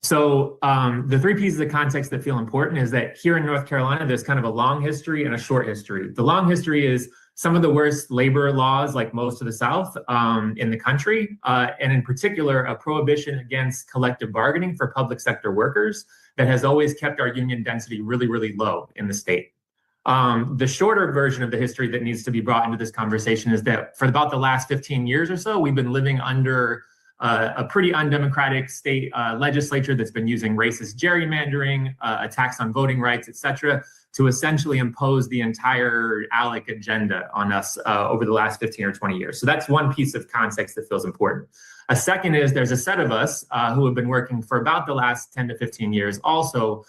So the 3 pieces of context that feel important is that here in North Carolina, there's kind of a long history and a short history. The long history is some of the worst labor laws, like most of the South in the country, and in particular, a prohibition against collective bargaining for public sector workers that has always kept our union density really, really low in the state. The shorter version of the history that needs to be brought into this conversation is that for about the last 15 years or so, we've been living under a pretty undemocratic state legislature that's been using racist gerrymandering, attacks on voting rights, et cetera, to essentially impose the entire ALEC agenda on us over the last 15 or 20 years. So that's one piece of context that feels important. A second is there's a set of us who have been working for about the last 10 to 15 years also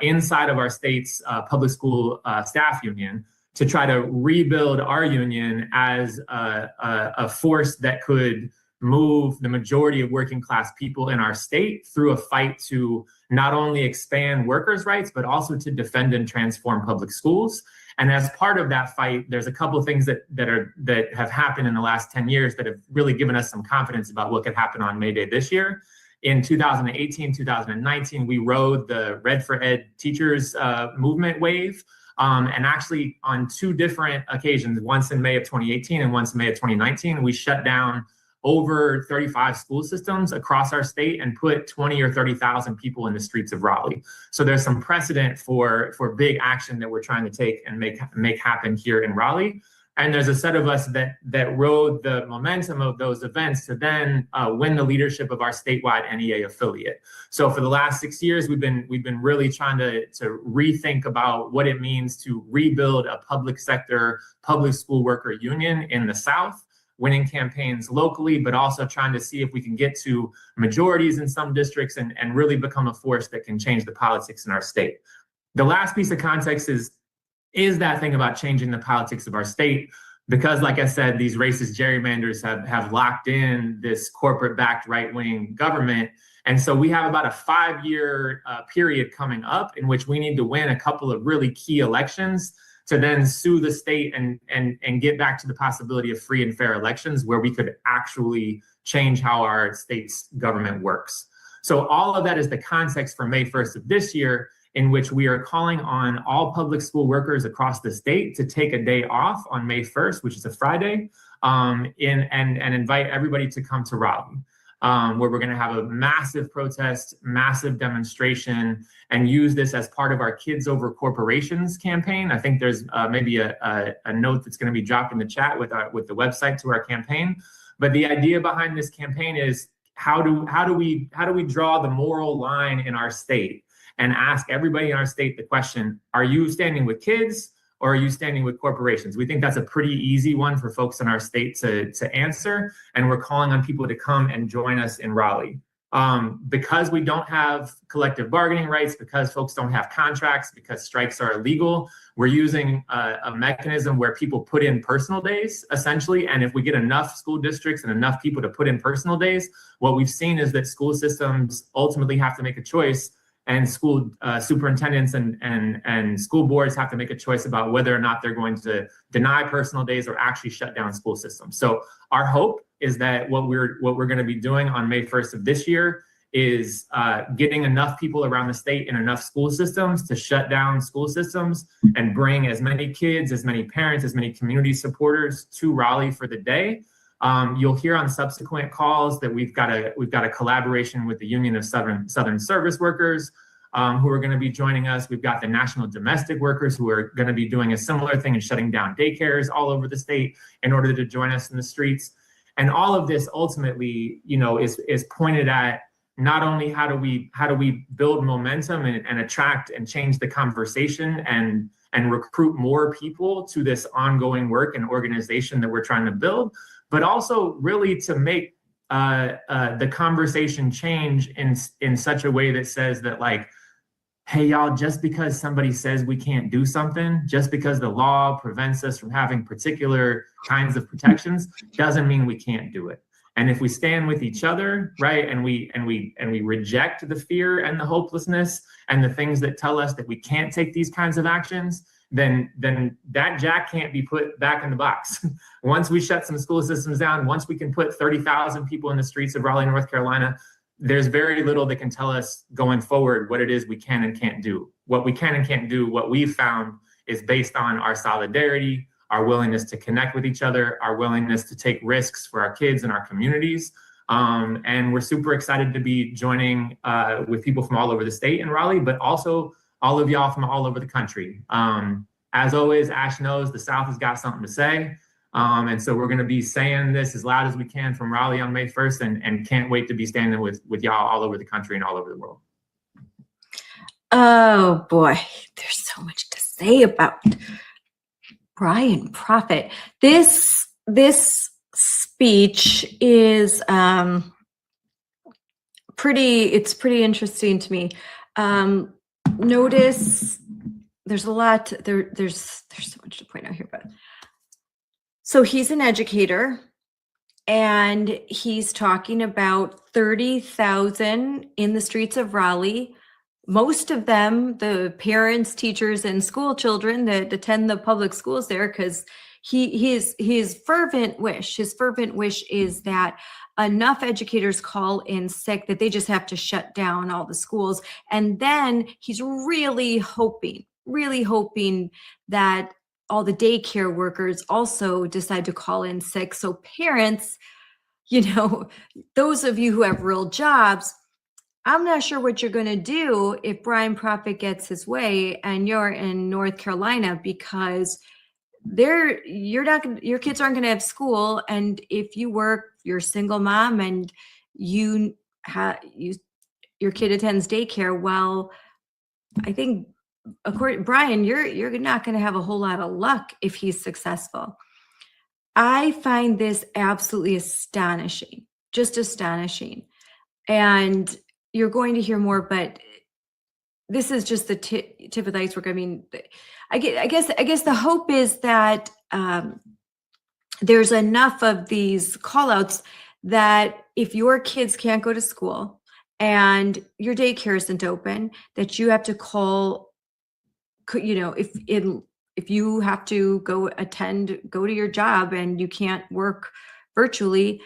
inside of our state's public school staff union to try to rebuild our union as a force that could move the majority of working class people in our state through a fight to not only expand workers' rights, but also to defend and transform public schools. And as part of that fight, there's a couple of things that have happened in the last 10 years that have really given us some confidence about what could happen on May Day this year. In 2018, 2019, we rode the Red for Ed teachers movement wave. And actually on 2 different occasions, once in May of 2018 and once in May of 2019, we shut down over 35 school systems across our state and put 20 or 30,000 people in the streets of Raleigh. So there's some precedent for big action that we're trying to take and make happen here in Raleigh. And there's a set of us that rode the momentum of those events to then win the leadership of our statewide NEA affiliate. So for the last 6 years, we've been really trying to rethink about what it means to rebuild a public sector, public school worker union in the South, winning campaigns locally, but also trying to see if we can get to majorities in some districts and really become a force that can change the politics in our state. The last piece of context is that thing about changing the politics of our state, because like I said, these racist gerrymanders have locked in this corporate-backed right-wing government. And so we have about a 5-year period coming up in which we need to win a couple of really key elections to then sue the state and get back to the possibility of free and fair elections where we could actually change how our state's government works. So all of that is the context for May 1st of this year, in which we are calling on all public school workers across the state to take a day off on May 1st, which is a Friday, and invite everybody to come to Raleigh. where we're going to have a massive protest, massive demonstration, and use this as part of our Kids Over Corporations campaign. I think there's maybe a note that's going to be dropped in the chat with the website to our campaign. But the idea behind this campaign is how do we draw the moral line in our state and ask everybody in our state the question: are you standing with kids, or are you standing with corporations? We think that's a pretty easy one for folks in our state to answer, and we're calling on people to come and join us in Raleigh. Because we don't have collective bargaining rights, because folks don't have contracts, because strikes are illegal, we're using a mechanism where people put in personal days, essentially. And if we get enough school districts and enough people to put in personal days, what we've seen is that school systems ultimately have to make a choice, and school superintendents and school boards have to make a choice about whether or not they're going to deny personal days or actually shut down school systems. So our hope is that what we're going to be doing on May 1st of this year is getting enough people around the state in enough school systems to shut down school systems and bring as many kids, as many parents, as many community supporters to Raleigh for the day. You'll hear on subsequent calls that we've got a collaboration with the Union of Southern Service Workers, who are going to be joining us. We've got the National Domestic Workers who are going to be doing a similar thing and shutting down daycares all over the state in order to join us in the streets. And all of this ultimately, is pointed at not only how do we build momentum and attract and change the conversation and recruit more people to this ongoing work and organization that we're trying to build, but also really to make the conversation change in such a way that says that, like, hey, y'all, just because somebody says we can't do something, just because the law prevents us from having particular kinds of protections, doesn't mean we can't do it. And if we stand with each other, right, and we reject the fear and the hopelessness and the things that tell us that we can't take these kinds of actions, then that jack can't be put back in the box. Once we shut some school systems down, once we can put 30,000 people in the streets of Raleigh, North Carolina, there's very little that can tell us going forward what it is we can and can't do. What we can and can't do, what we've found, is based on our solidarity, our willingness to connect with each other, our willingness to take risks for our kids and our communities. And we're super excited to be joining with people from all over the state in Raleigh, but also all of y'all from all over the country. As always, Ash knows the South has got something to say. And so we're going to be saying this as loud as we can from Raleigh on May 1st, and can't wait to be standing with y'all all over the country and all over the world. Oh boy, there's so much to say about Brian Prophet. This speech is it's pretty interesting to me. Notice there's a lot there's so much to point out here, but so he's an educator and he's talking about 30,000 in the streets of Raleigh. Most of them, the parents, teachers, and school children that attend the public schools there, because his fervent wish is that enough educators call in sick that they just have to shut down all the schools. And then he's really hoping that all the daycare workers also decide to call in sick. So parents, those of you who have real jobs, I'm not sure what you're going to do if Brian Prophet gets his way and you're in North Carolina, because your kids aren't going to have school. And if you work, you're a single mom and your kid attends daycare, well, I think according to Brian, you're not going to have a whole lot of luck if he's successful. I find this absolutely astonishing, just astonishing. And you're going to hear more, but this is just the tip of the iceberg. I mean, I guess the hope is that there's enough of these call outs that if your kids can't go to school and your daycare isn't open, that you have to call, if you have to go to your job and you can't work virtually,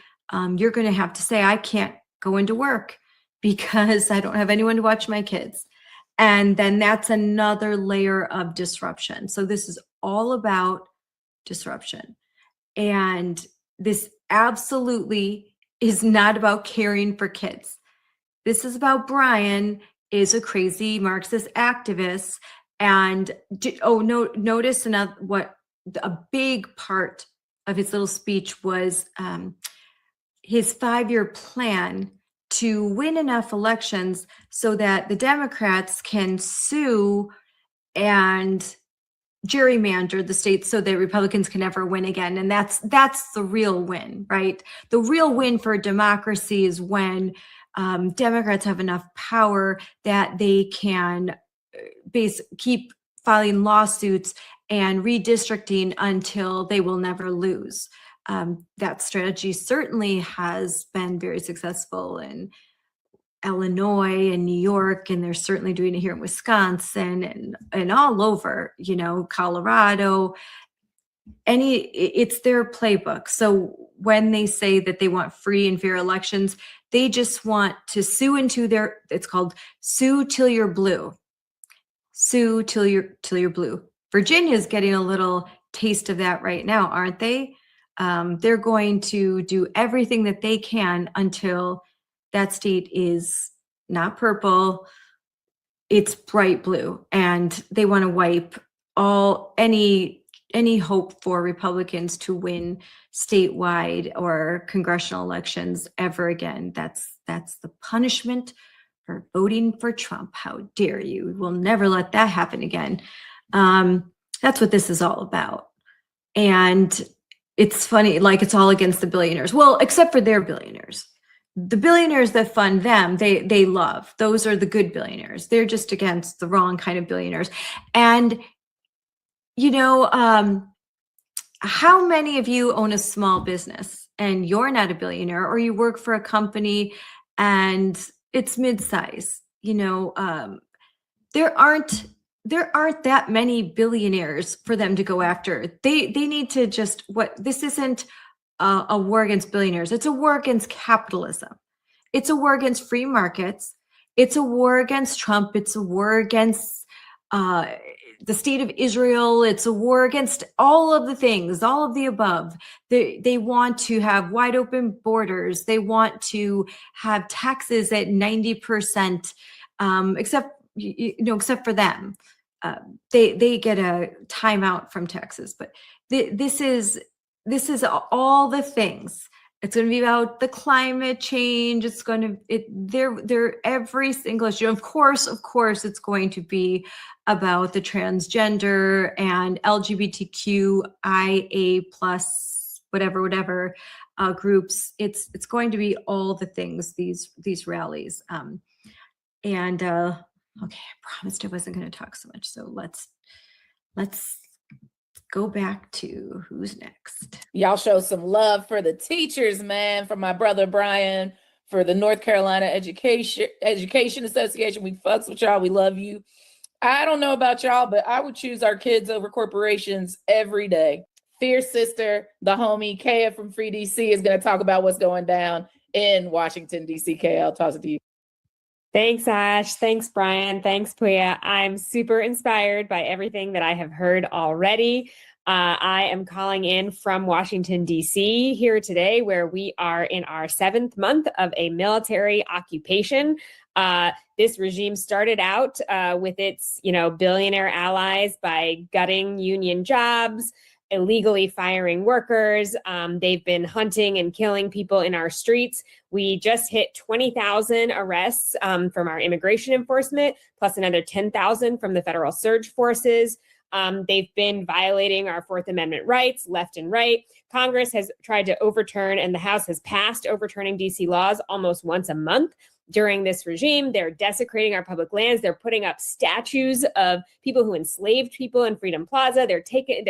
you're going to have to say, I can't go into work because I don't have anyone to watch my kids. And then that's another layer of disruption. So this is all about disruption. And this absolutely is not about caring for kids. This is about Brian is a crazy Marxist activist. And notice what a big part of his little speech was his 5-year plan to win enough elections so that the Democrats can sue and gerrymander the states so that Republicans can never win again. And that's the real win, right? The real win for democracy is when Democrats have enough power that they can keep filing lawsuits and redistricting until they will never lose. That strategy certainly has been very successful in Illinois and New York, and they're certainly doing it here in Wisconsin and all over, Colorado. It's their playbook. So when they say that they want free and fair elections, they just want to sue into it's called sue till you're blue. Sue till you're blue. Virginia's getting a little taste of that right now, aren't they? They're going to do everything that they can until that state is not purple, it's bright blue, and they want to wipe any hope for Republicans to win statewide or congressional elections ever again. That's the punishment for voting for Trump. How dare you? We'll never let that happen again. That's what this is all about. And it's funny, like it's all against the billionaires. Well, except for their billionaires. The billionaires that fund them, they love. Those are the good billionaires. They're just against the wrong kind of billionaires. And, how many of you own a small business and you're not a billionaire, or you work for a company and it's mid-size? There aren't that many billionaires for them to go after. They need to this isn't a war against billionaires. It's a war against capitalism. It's a war against free markets. It's a war against Trump. It's a war against the state of Israel. It's a war against all of the things, all of the above. They want to have wide open borders. They want to have taxes at 90%, except for them. They get a timeout from Texas, but this is all the things. It's going to be about the climate change. It's going to they're every single issue. Of course, it's going to be about the transgender and LGBTQIA plus whatever groups. It's going to be all the things. These rallies. Okay, I promised I wasn't going to talk so much. So let's go back to who's next. Y'all show some love for the teachers, man, for my brother Brian, for the North Carolina Education Association. We fucks with y'all. We love you. I don't know about y'all, but I would choose our kids over corporations every day. Fierce sister, the homie Kaya from Free DC is going to talk about what's going down in Washington, D.C. Kaya, I'll toss it to you. Thanks, Ash. Thanks, Brian. Thanks, Puya. I'm super inspired by everything that I have heard already. I am calling in from Washington, D.C. here today, where we are in our 7th month of a military occupation. This regime started out with its, billionaire allies by gutting union jobs, illegally firing workers. They've been hunting and killing people in our streets. We just hit 20,000 arrests from our immigration enforcement, plus another 10,000 from the federal surge forces. They've been violating our 4th Amendment rights left and right. Congress has tried to overturn, and the House has passed overturning DC laws almost once a month. During this regime, they're desecrating our public lands. They're putting up statues of people who enslaved people in Freedom Plaza. They're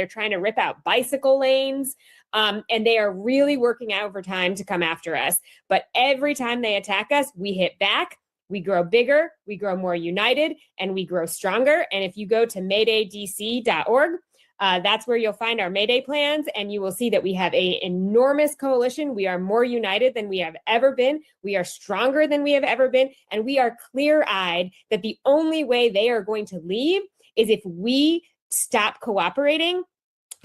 trying to rip out bicycle lanes. And they are really working overtime to come after us. But every time they attack us, we hit back. We grow bigger, we grow more united, and we grow stronger. And if you go to maydaydc.org, that's where you'll find our Mayday plans, and you will see that we have an enormous coalition. We are more united than we have ever been. We are stronger than we have ever been, and we are clear-eyed that the only way they are going to leave is if we stop cooperating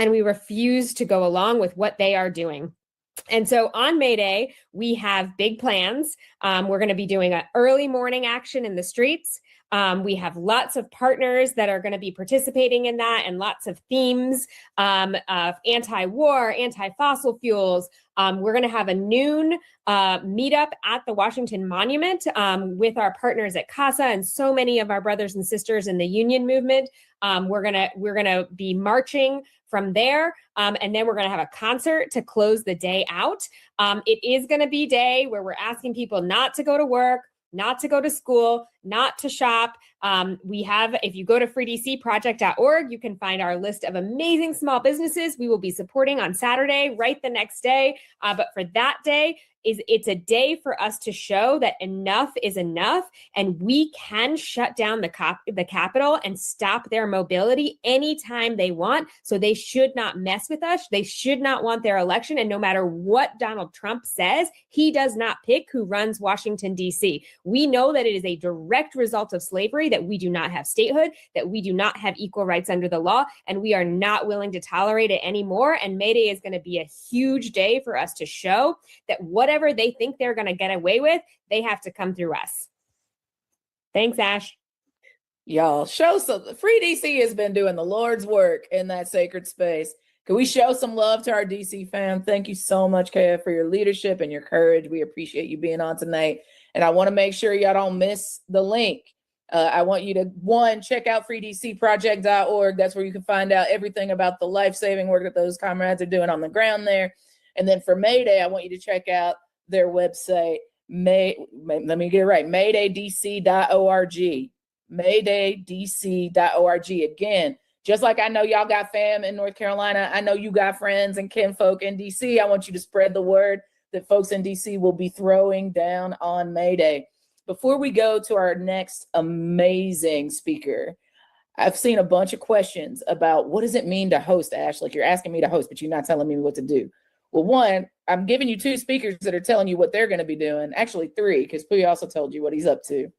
and we refuse to go along with what they are doing. And so on May Day, we have big plans. We're going to be doing an early morning action in the streets. We have lots of partners that are going to be participating in that, and lots of themes of anti-war, anti-fossil fuels. We're going to have a noon meetup at the Washington Monument with our partners at CASA and so many of our brothers and sisters in the union movement. We're gonna be marching from there, and then we're gonna have a concert to close the day out. It is gonna be a day where we're asking people not to go to work, not to go to school, not to shop. If you go to freedcproject.org, you can find our list of amazing small businesses we will be supporting on Saturday, right the next day. But for that day, it's a day for us to show that enough is enough, and we can shut down the Capitol and stop their mobility anytime they want. So they should not mess with us. They should not want their election. And no matter what Donald Trump says, he does not pick who runs Washington, D.C. We know that it is a direct result of slavery, that we do not have statehood, that we do not have equal rights under the law, and we are not willing to tolerate it anymore. And May Day is going to be a huge day for us to show that whatever they think they're going to get away with, they have to come through us. Thanks, Ash. Y'all show some. Free DC has been doing the Lord's work in that sacred space. Can we show some love to our DC fam? Thank you so much, Kev, for your leadership and your courage. We appreciate you being on tonight. And I want to make sure y'all don't miss the link. I want you to, one, check out freedcproject.org. That's where you can find out everything about the life-saving work that those comrades are doing on the ground there. And then for May Day, I want you to check out their website, let me get it right, maydaydc.org. Maydaydc.org. Again, just like I know y'all got fam in North Carolina, I know you got friends and kinfolk in DC. I want you to spread the word that folks in DC will be throwing down on May Day. Before we go to our next amazing speaker, I've seen a bunch of questions about what does it mean to host, Ash? Like, you're asking me to host, but you're not telling me what to do. Well, one, I'm giving you two speakers that are telling you what they're going to be doing. Actually, three, because Puya also told you what he's up to.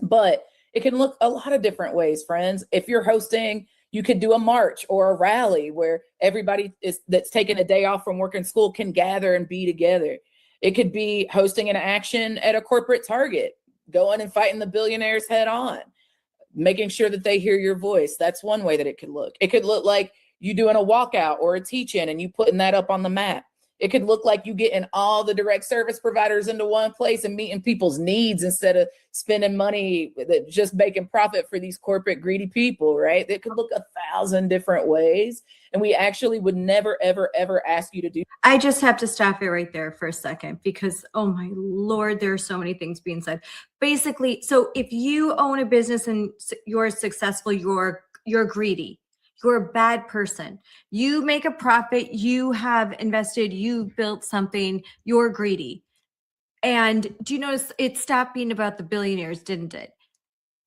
But it can look a lot of different ways, friends. If you're hosting, you could do a march or a rally where everybody that's taking a day off from work and school can gather and be together. It could be hosting an action at a corporate Target, going and fighting the billionaires head on, making sure that they hear your voice. That's one way that it could look. It could look like you doing a walkout or a teach-in and you putting that up on the map. It could look like you getting all the direct service providers into one place and meeting people's needs instead of spending money that just making profit for these corporate greedy people, right? It could look 1,000 different ways. And we actually would never, ever, ever ask you to do. I just have to stop it right there for a second because, oh my Lord, there are so many things being said. Basically, so if you own a business and you're successful, you're greedy. You're a bad person. You make a profit. You have invested. You built something. You're greedy. And do you notice it stopped being about the billionaires, didn't it?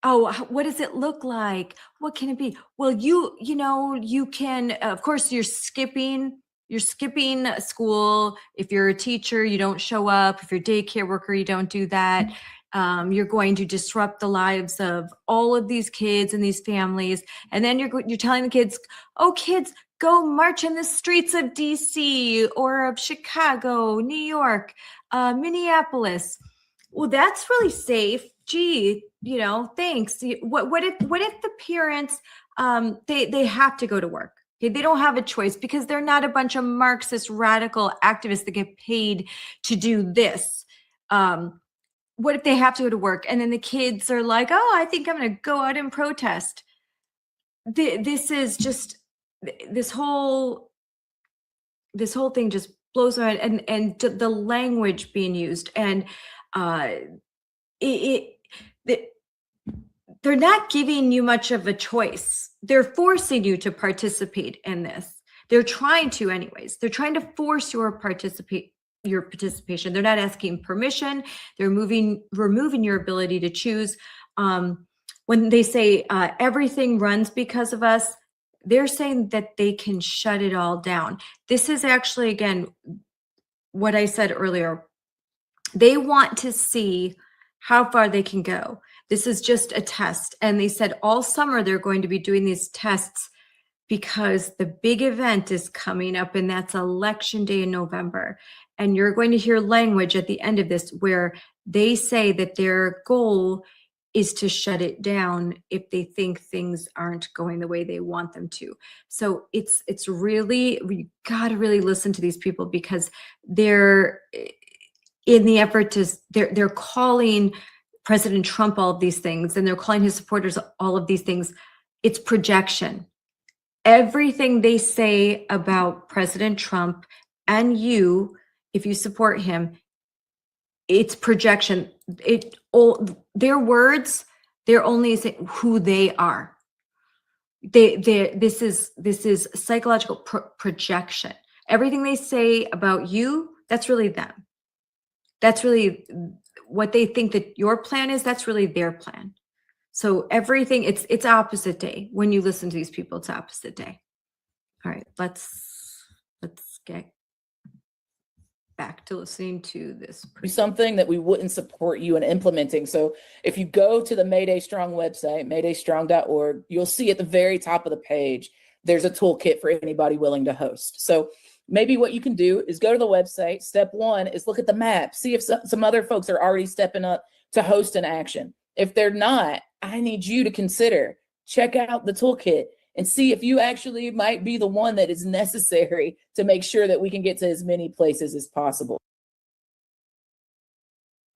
Oh, what does it look like? What can it be? Well, you can, of course, you're skipping school. If you're a teacher, you don't show up. If you're a daycare worker, you don't do that. You're going to disrupt the lives of all of these kids and these families. And then you're telling the kids, oh, kids, go march in the streets of DC or of Chicago, New York, Minneapolis. Well, that's really safe. Gee, thanks. What if the parents, they have to go to work? Okay, they don't have a choice because they're not a bunch of Marxist radical activists that get paid to do this. What if they have to go to work and then the kids are like, oh, I think I'm going to go out and protest. This is just, this whole thing just blows my head. And the language being used and they're not giving you much of a choice. They're forcing you to participate in this. They're trying to anyways. They're trying to force your participation. They're not asking permission. They're removing your ability to choose. When they say everything runs because of us, they're saying that they can shut it all down. This is actually, again, what I said earlier. They want to see how far they can go. This is just a test. And they said all summer they're going to be doing these tests because the big event is coming up, and that's Election Day in November. And you're going to hear language at the end of this where they say that their goal is to shut it down if they think things aren't going the way they want them to. So it's really, we got to really listen to these people, because they're in the effort to, they're calling President Trump all of these things, and they're calling his supporters all of these things. It's projection. Everything they say about President Trump and you, if you support him, it's projection. Their words, they're only saying who they are. This is psychological projection. Everything they say about you, that's really them. That's really what they think that your plan is. That's really their plan. So everything, it's opposite day. When you listen to these people, it's opposite day. All right, let's get back to listening to this. Something that we wouldn't support you in implementing. So if you go to the Mayday Strong website, maydaystrong.org, you'll see at the very top of the page, there's a toolkit for anybody willing to host. So maybe what you can do is go to the website. Step one is look at the map, see if some other folks are already stepping up to host an action. If they're not, I need you to consider, check out the toolkit and see if you actually might be the one that is necessary to make sure that we can get to as many places as possible.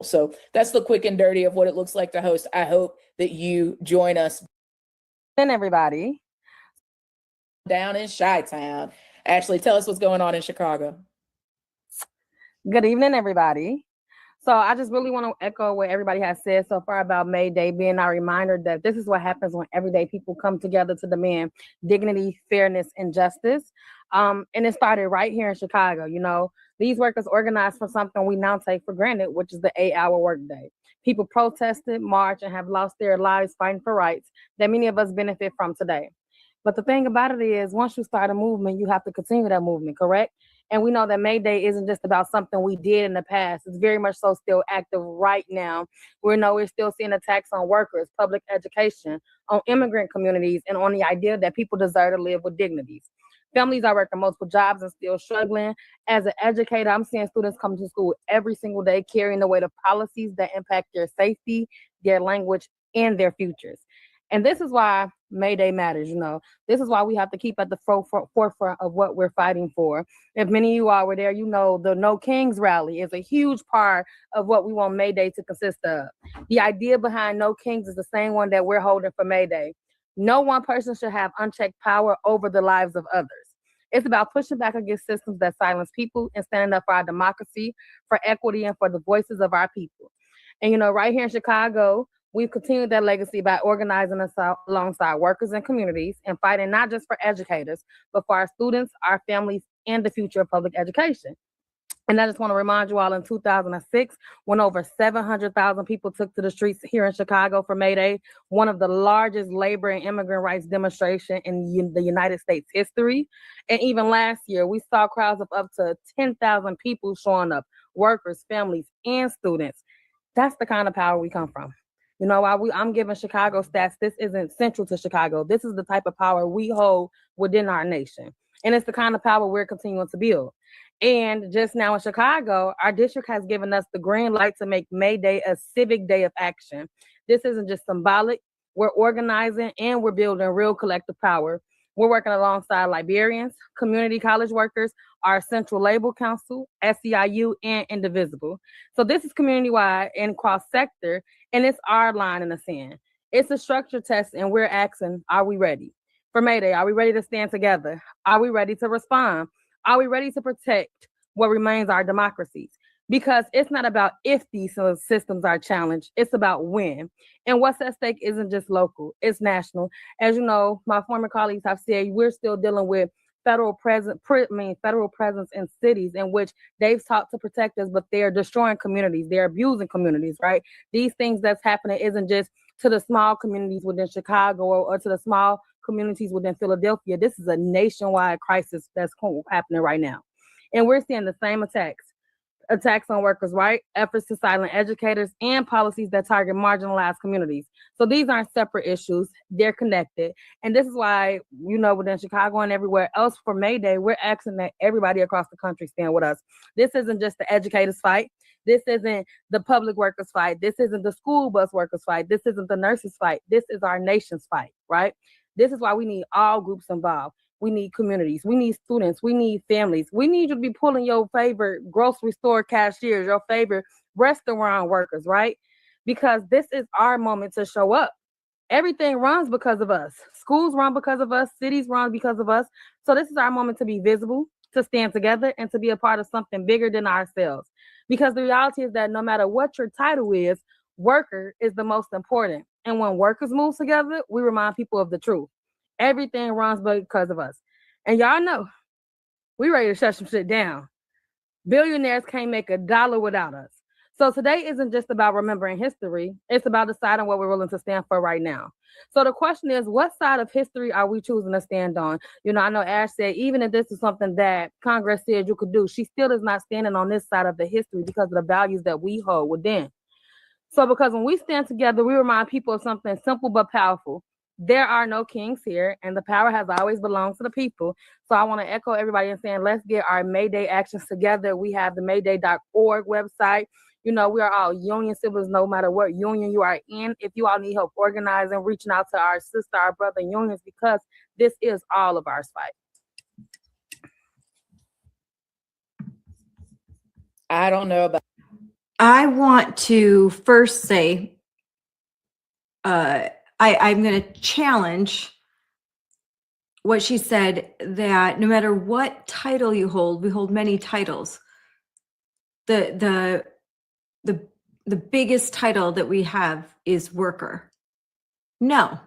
So that's the quick and dirty of what it looks like to host. I hope that you join us. And everybody down in Chi-Town. Ashley, tell us what's going on in Chicago. Good evening, everybody. So I just really want to echo what everybody has said so far about May Day being our reminder that this is what happens when everyday people come together to demand dignity, fairness, and justice. And it started right here in Chicago. You know, these workers organized for something we now take for granted, which is the 8-hour workday. People protested, marched, and have lost their lives fighting for rights that many of us benefit from today. But the thing about it is, once you start a movement, you have to continue that movement, correct? And we know that May Day isn't just about something we did in the past. It's very much so still active right now. We know we're still seeing attacks on workers, public education, on immigrant communities, and on the idea that people deserve to live with dignities. Families are working multiple jobs and still struggling. As an educator, I'm seeing students come to school every single day carrying the weight of policies that impact their safety, their language, and their futures. And this is why May Day matters, you know. This is why we have to keep at the forefront of what we're fighting for. If many of you all were there, you know the No Kings rally is a huge part of what we want May Day to consist of. The idea behind No Kings is the same one that we're holding for May Day. No one person should have unchecked power over the lives of others. It's about pushing back against systems that silence people and standing up for our democracy, for equity, and for the voices of our people. And, you know, right here in Chicago, we've continued that legacy by organizing us alongside workers and communities and fighting not just for educators, but for our students, our families, and the future of public education. And I just want to remind you all, in 2006, when over 700,000 people took to the streets here in Chicago for May Day, one of the largest labor and immigrant rights demonstration in the United States history. And even last year, we saw crowds of up to 10,000 people showing up, workers, families, and students. That's the kind of power we come from. You know, while I'm giving Chicago stats, this isn't central to Chicago. This is the type of power we hold within our nation. And it's the kind of power we're continuing to build. And just now in Chicago, our district has given us the green light to make May Day a civic day of action. This isn't just symbolic. We're organizing and we're building real collective power. We're working alongside librarians, community college workers, our Central Labor Council, SEIU, and Indivisible. So this is community-wide and cross-sector, and it's our line in the sand. It's a structure test, and we're asking, are we ready? For May Day, are we ready to stand together? Are we ready to respond? Are we ready to protect what remains our democracies? Because it's not about if these systems are challenged, it's about when. And what's at stake isn't just local, it's national. As you know, my former colleagues have said, we're still dealing with federal presence in cities in which they've sought to protect us, but they're destroying communities, they're abusing communities, right? These things that's happening isn't just to the small communities within Chicago or to the small communities within Philadelphia. This is a nationwide crisis that's happening right now. And we're seeing the same attacks. attacks on workers' rights, efforts to silence educators, and policies that target marginalized communities. So these aren't separate issues, they're connected. And this is why, within Chicago and everywhere else for May Day, we're asking that everybody across the country stand with us. This isn't just the educators' fight. This isn't the public workers' fight. This isn't the school bus workers' fight. This isn't the nurses' fight. This is our nation's fight, right? This is why we need all groups involved. We need communities. We need students. We need families. We need you to be pulling your favorite grocery store cashiers, your favorite restaurant workers, right? Because this is our moment to show up. Everything runs because of us. Schools run because of us. Cities run because of us. So this is our moment to be visible, to stand together, and to be a part of something bigger than ourselves. Because the reality is that no matter what your title is, worker is the most important. And when workers move together, we remind people of the truth. Everything runs because of us. And y'all know, we ready to shut some shit down. Billionaires can't make a dollar without us. So today isn't just about remembering history. It's about deciding what we're willing to stand for right now. So the question is, what side of history are we choosing to stand on? I know Ash said, even if this is something that Congress said you could do, she still is not standing on this side of the history because of the values that we hold within. So because when we stand together, we remind people of something simple but powerful. There are no kings here, and the power has always belonged to the people. So I want to echo everybody in saying, let's get our May Day actions together. We have the mayday.org website. We are all union siblings, no matter what union you are in. If you all need help organizing, reaching out to our sister, our brother unions, because this is all of our fight. I don't know about. I want to first say, I'm going to challenge what she said, that no matter what title you hold, we hold many titles. The biggest title that we have is worker. No,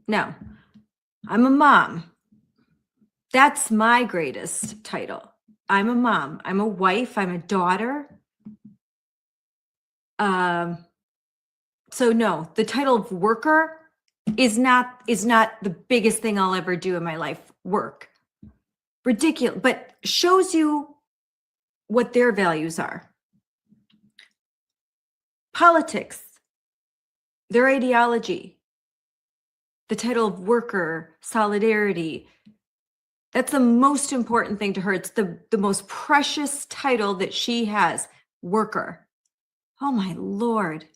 I'm a mom. That's my greatest title. I'm a mom. I'm a wife. I'm a daughter. So no, the title of worker is not the biggest thing I'll ever do in my life. Work. Ridiculous, but shows you what their values are. Politics, their ideology, the title of worker, solidarity. That's the most important thing to her. It's the most precious title that she has, worker. Oh my Lord.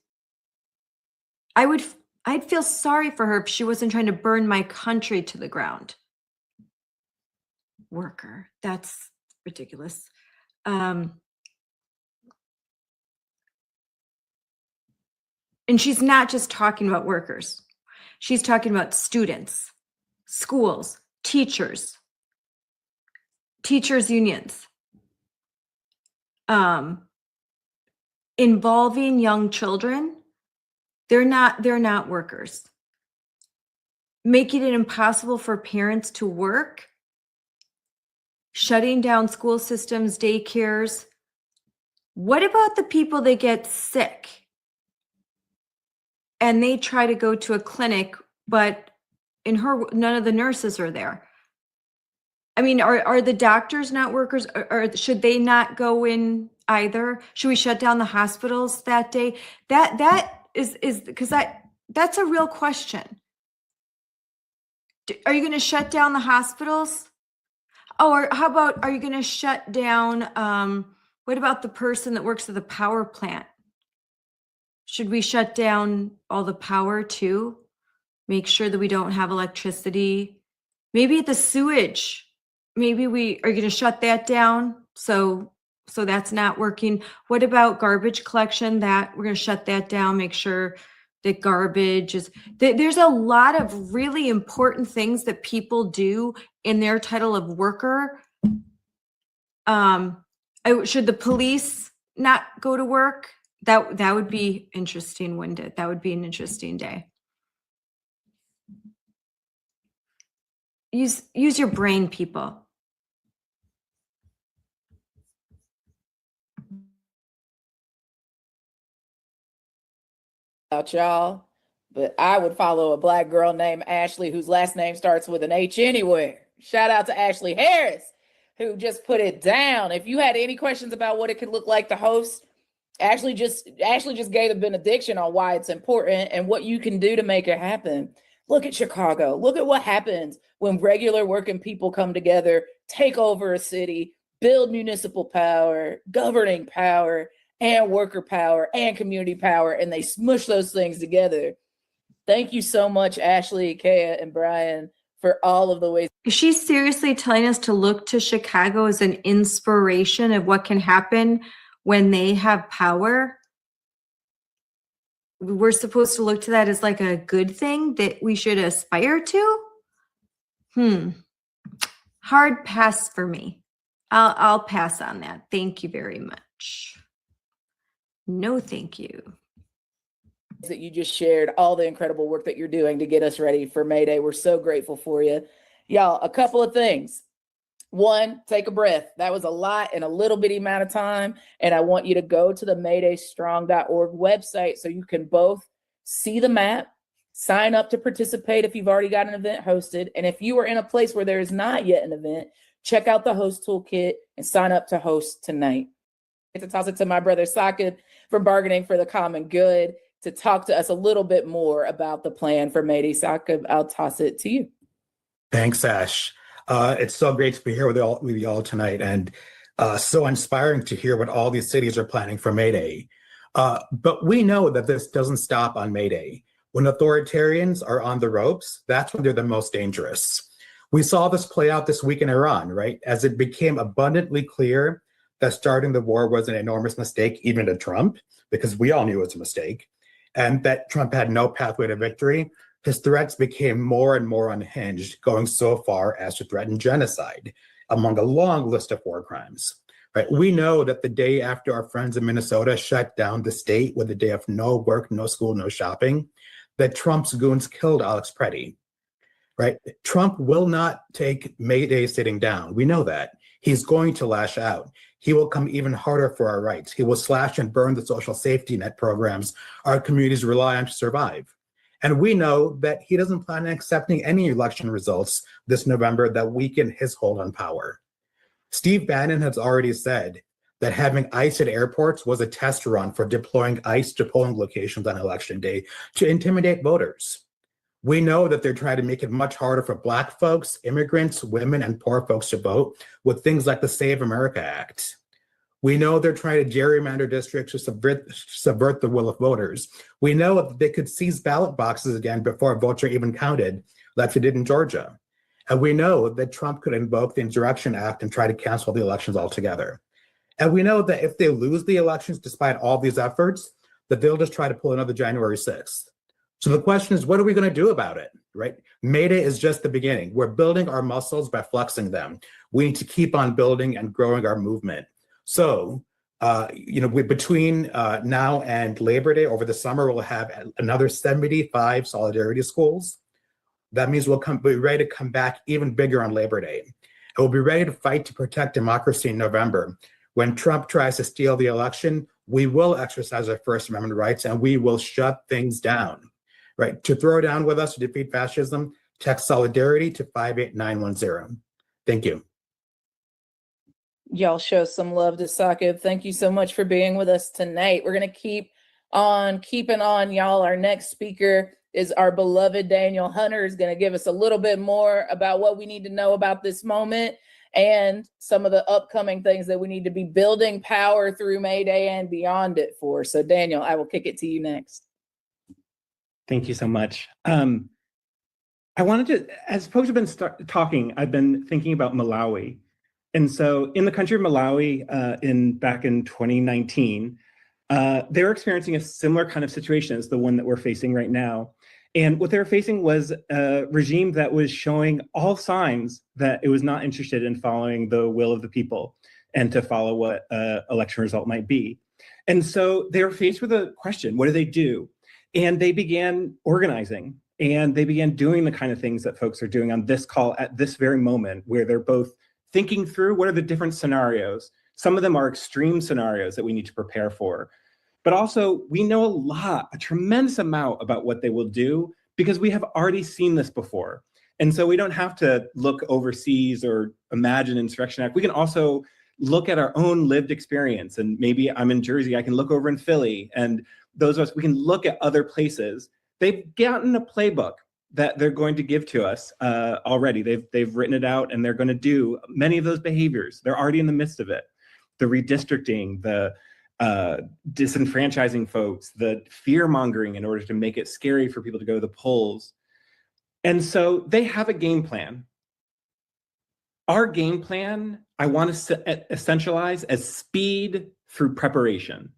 I'd feel sorry for her if she wasn't trying to burn my country to the ground. Worker, that's ridiculous. And she's not just talking about workers. She's talking about students, schools, teachers unions, involving young children. They're not workers. Making it impossible for parents to work, shutting down school systems, daycares. What about the people that get sick and they try to go to a clinic, but none of the nurses are there? I mean, are the doctors not workers, or should they not go in either? Should we shut down the hospitals that day? That is because that's a real question. Are you going to shut down the hospitals? Oh, or how about, are you going to shut down, what about the person that works at the power plant? Should we shut down all the power too? Make sure that we don't have electricity. Maybe the sewage. Maybe we are going to shut that down. So that's not working. What about garbage collection? That we're going to shut that down, make sure that garbage is, there's a lot of really important things that people do in their title of worker. Should the police not go to work? That would be interesting, wouldn't it? That would be an interesting day. Use your brain, people. About y'all, but I would follow a Black girl named Ashley whose last name starts with an H anywhere. Shout out to Ashley Harris. who just put it down. If you had any questions about what it could look like to host, Ashley just gave a benediction on why it's important and what you can do to make it happen. Look at Chicago. Look at what happens when regular working people come together, take over a city, build municipal power, governing power, and worker power and community power, and they smush those things together. Thank you so much, Ashley, Kea, and Brian, for all of the ways. Is she seriously telling us to look to Chicago as an inspiration of what can happen when they have power? We're supposed to look to that as like a good thing that we should aspire to? Hard pass for me. I'll pass on that. Thank you very much. No, thank you. That you just shared, all the incredible work that you're doing to get us ready for May Day. We're so grateful for you. Y'all, a couple of things. One, take a breath. That was a lot in a little bitty amount of time. And I want you to go to the maydaystrong.org website so you can both see the map, sign up to participate if you've already got an event hosted. And if you are in a place where there is not yet an event, check out the host toolkit and sign up to host tonight. I get to toss it to my brother Sakib from Bargaining for the Common Good to talk to us a little bit more about the plan for May Day. Sakib, I'll toss it to you. Thanks, Ash. It's so great to be here with you all tonight, and so inspiring to hear what all these cities are planning for May Day. But we know that this doesn't stop on May Day. When authoritarians are on the ropes, that's when they're the most dangerous. We saw this play out this week in Iran, right? As it became abundantly clear that starting the war was an enormous mistake, even to Trump, because we all knew it was a mistake, and that Trump had no pathway to victory. His threats became more and more unhinged, going so far as to threaten genocide, among a long list of war crimes. Right? We know that the day after our friends in Minnesota shut down the state with a day of no work, no school, no shopping, that Trump's goons killed Alex Preddy. Right? Trump will not take May Day sitting down. We know that. He's going to lash out. He will come even harder for our rights. He will slash and burn the social safety net programs our communities rely on to survive. And we know that he doesn't plan on accepting any election results this November that weaken his hold on power. Steve Bannon has already said that having ICE at airports was a test run for deploying ICE to polling locations on election day to intimidate voters. We know that they're trying to make it much harder for Black folks, immigrants, women, and poor folks to vote with things like the Save America Act. We know they're trying to gerrymander districts to subvert the will of voters. We know that they could seize ballot boxes again before votes are even counted, like they did in Georgia. And we know that Trump could invoke the Insurrection Act and try to cancel the elections altogether. And we know that if they lose the elections, despite all these efforts, that they'll just try to pull another January 6th. So the question is, what are we going to do about it, right? May Day is just the beginning. We're building our muscles by flexing them. We need to keep on building and growing our movement. So, between now and Labor Day over the summer, we'll have another 75 solidarity schools. That means we'll be ready to come back even bigger on Labor Day. And we'll be ready to fight to protect democracy in November. When Trump tries to steal the election, we will exercise our First Amendment rights and we will shut things down. Right? To throw down with us to defeat fascism, text solidarity to 58910. Thank you. Y'all show some love to Sakib. Thank you so much for being with us tonight. We're going to keep on keeping on, y'all. Our next speaker is our beloved Daniel Hunter, is going to give us a little bit more about what we need to know about this moment and some of the upcoming things that we need to be building power through May Day and beyond it for. So Daniel, I will kick it to you next. Thank you so much. I wanted to, as folks have been talking, I've been thinking about Malawi. And so in the country of Malawi, back in 2019, they were experiencing a similar kind of situation as the one that we're facing right now. And what they were facing was a regime that was showing all signs that it was not interested in following the will of the people and to follow what election result might be. And so they were faced with a question: what do they do? And they began organizing, and they began doing the kind of things that folks are doing on this call at this very moment, where they're both thinking through what are the different scenarios. Some of them are extreme scenarios that we need to prepare for. But also, we know a tremendous amount about what they will do, because we have already seen this before. And so we don't have to look overseas or imagine Insurrection Act. We can also look at our own lived experience. And maybe I'm in Jersey, I can look over in Philly, and those of us, we can look at other places. They've gotten a playbook that they're going to give to us already. They've written it out, and they're going to do many of those behaviors. They're already in the midst of it. The redistricting, the disenfranchising folks, the fear mongering in order to make it scary for people to go to the polls. And so they have a game plan. Our game plan, I want to essentialize as speed through preparation.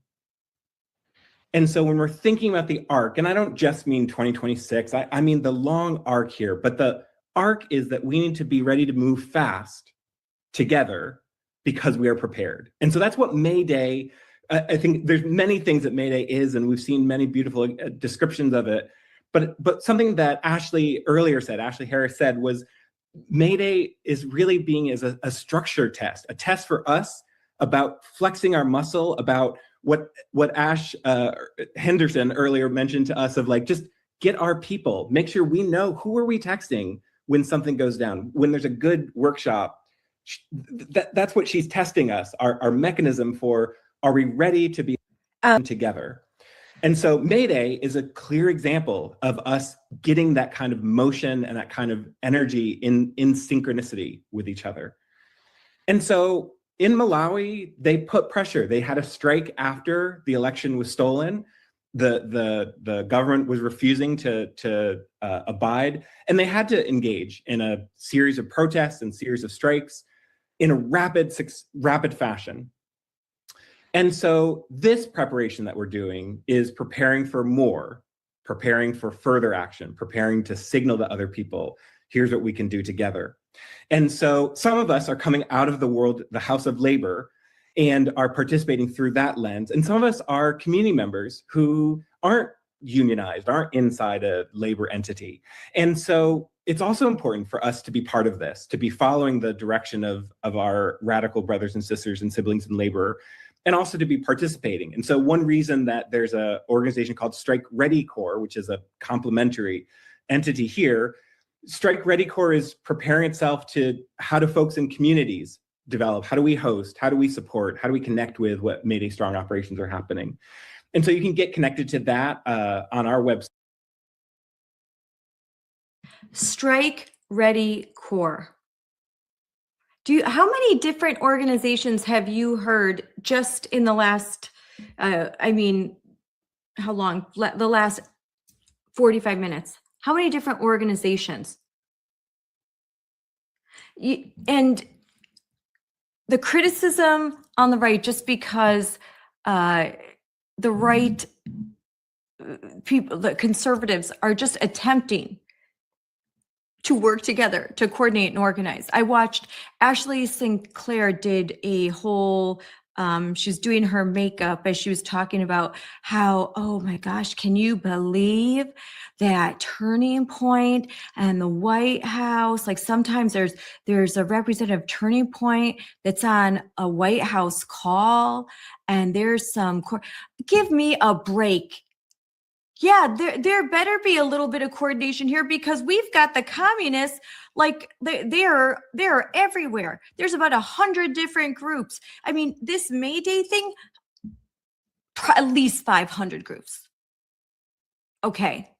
And so when we're thinking about the arc, and I don't just mean 2026, I mean the long arc here, but the arc is that we need to be ready to move fast together because we are prepared. And so that's what May Day, I think there's many things that May Day is, and we've seen many beautiful descriptions of it. But something that Ashley Harris said was May Day is really being as a structure test, a test for us about flexing our muscle, about what Ash Henderson earlier mentioned to us of like, just get our people, make sure we know who are we texting when something goes down, when there's a good workshop. That's what she's testing us, our mechanism for, are we ready to be together? And so May Day is a clear example of us getting that kind of motion and that kind of energy in synchronicity with each other. And so in Malawi, they put pressure. They had a strike after the election was stolen. The government was refusing to abide, and they had to engage in a series of protests and series of strikes in a rapid fashion. And so this preparation that we're doing is preparing for more, preparing for further action, preparing to signal to other people, here's what we can do together. And so some of us are coming out of the House of Labor, and are participating through that lens. And some of us are community members who aren't unionized, aren't inside a labor entity. And so it's also important for us to be part of this, to be following the direction of our radical brothers and sisters and siblings in labor, and also to be participating. And so one reason that there's an organization called Strike Ready Corps, which is a complementary entity here, Strike Ready Corps is preparing itself to how do folks in communities develop, how do we host, how do we support, how do we connect with what May Day Strong operations are happening. And so you can get connected to that on our website. Strike Ready Corps. How many different organizations have you heard just in the last, how long? The last 45 minutes. How many different organizations? And the criticism on the right, just because the right people, the conservatives, are just attempting to work together, to coordinate and organize. I watched Ashley Sinclair did a whole, she's doing her makeup as she was talking about how, oh my gosh, can you believe that Turning Point and the White House? Like sometimes there's a representative Turning Point that's on a White House call, and there's some, give me a break. Yeah, there better be a little bit of coordination here, because we've got the communists, like they're everywhere. There's about 100 different groups. I mean, this May Day thing, at least 500 groups. Okay.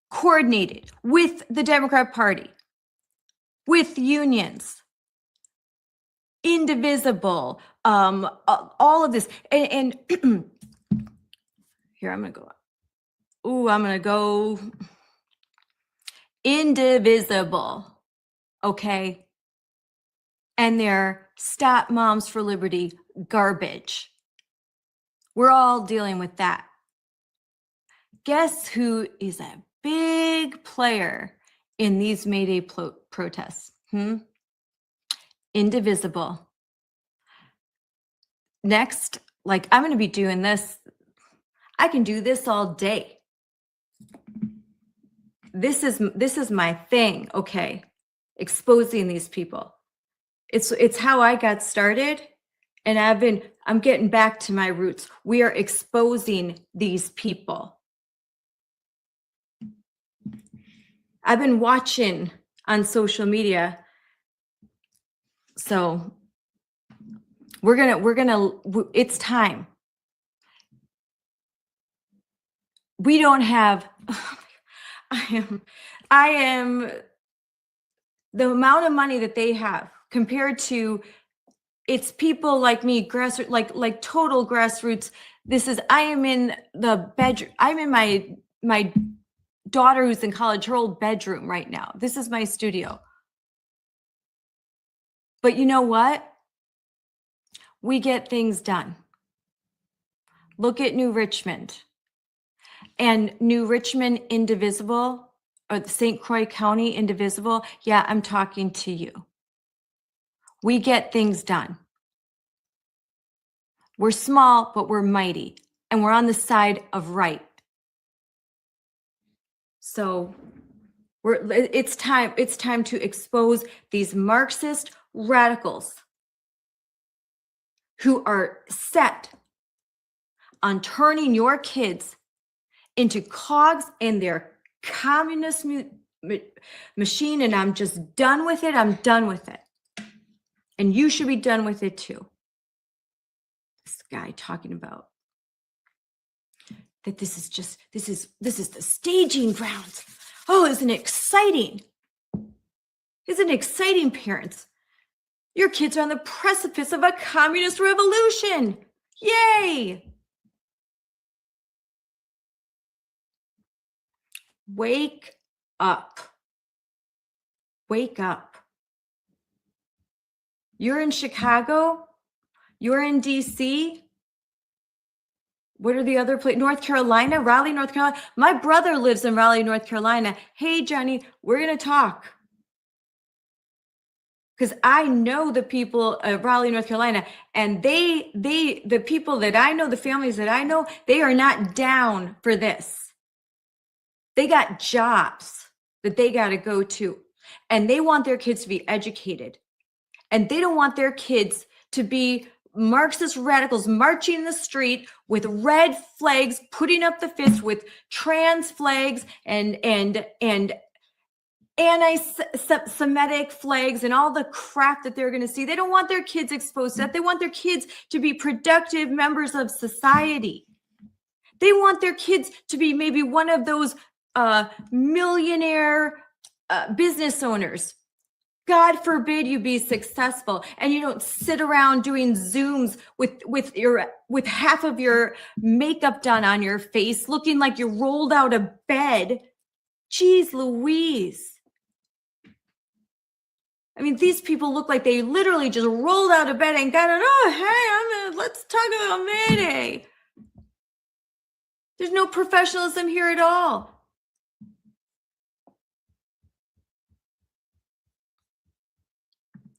Coordinated with the Democrat Party, with unions, indivisible, all of this. And here, I'm going to go indivisible. Okay. And they're Stop Moms for Liberty garbage. We're all dealing with that. Guess who is a big player in these May Day protests? Indivisible. Next, like I'm going to be doing this. I can do this all day. This is my thing, okay? Exposing these people. It's how I got started, and I'm getting back to my roots. We are exposing these people. I've been watching on social media. So it's time. We don't have, I am, the amount of money that they have compared to, it's people like me, grassroots, like total grassroots. I am in the bedroom. I'm in my daughter who's in college, her old bedroom right now. This is my studio. But you know what? We get things done. Look at New Richmond. And New Richmond Indivisible, or the St. Croix County Indivisible. Yeah, I'm talking to you. We get things done. We're small, but we're mighty. And we're on the side of right. So it's time to expose these Marxist radicals who are set on turning your kids into cogs in their communist machine, and I'm just done with it. I'm done with it. And you should be done with it too. This guy talking about that this is the staging grounds. Oh, isn't it exciting? Isn't it exciting, parents? Your kids are on the precipice of a communist revolution. Yay! Wake up. Wake up. You're in Chicago. You're in DC. What are the other places? North Carolina, Raleigh, North Carolina. My brother lives in Raleigh, North Carolina. Hey, Johnny, we're going to talk. Because I know the people of Raleigh, North Carolina, and the people that I know, the families that I know, they are not down for this. They got jobs that they got to go to, and they want their kids to be educated, and they don't want their kids to be Marxist radicals marching in the street with red flags, putting up the fist with trans flags and anti-Semitic flags and all the crap that they're going to see. They don't want their kids exposed to that. They want their kids to be productive members of society. They want their kids to be maybe one of those millionaire business owners. God forbid you be successful and you don't sit around doing Zooms with half of your makeup done on your face, looking like you rolled out of bed. Jeez Louise. I mean, these people look like they literally just rolled out of bed and got it. Oh, hey, let's talk about Mayday. There's no professionalism here at all.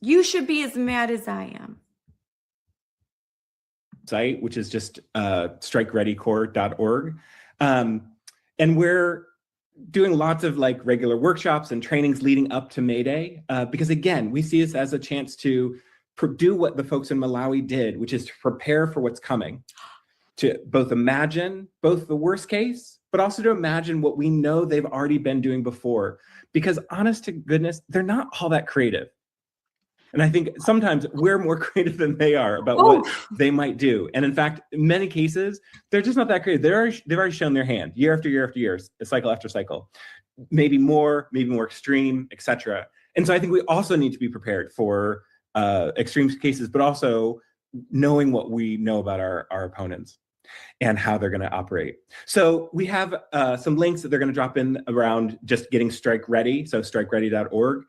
You should be as mad as I am. Site, which is just strikereadycorps.org. And we're doing lots of like regular workshops and trainings leading up to May Day, because again, we see this as a chance to do what the folks in Malawi did, which is to prepare for what's coming, to both imagine both the worst case, but also to imagine what we know they've already been doing before. Because honest to goodness, they're not all that creative. And I think sometimes we're more creative than they are about what they might do. And in fact, in many cases, they're just not that creative. They've already shown their hand year after year after year, cycle after cycle, maybe more extreme, etc. And so I think we also need to be prepared for extreme cases, but also knowing what we know about our opponents and how they're going to operate. So we have some links that they're going to drop in around just getting strike ready. So strikeready.org.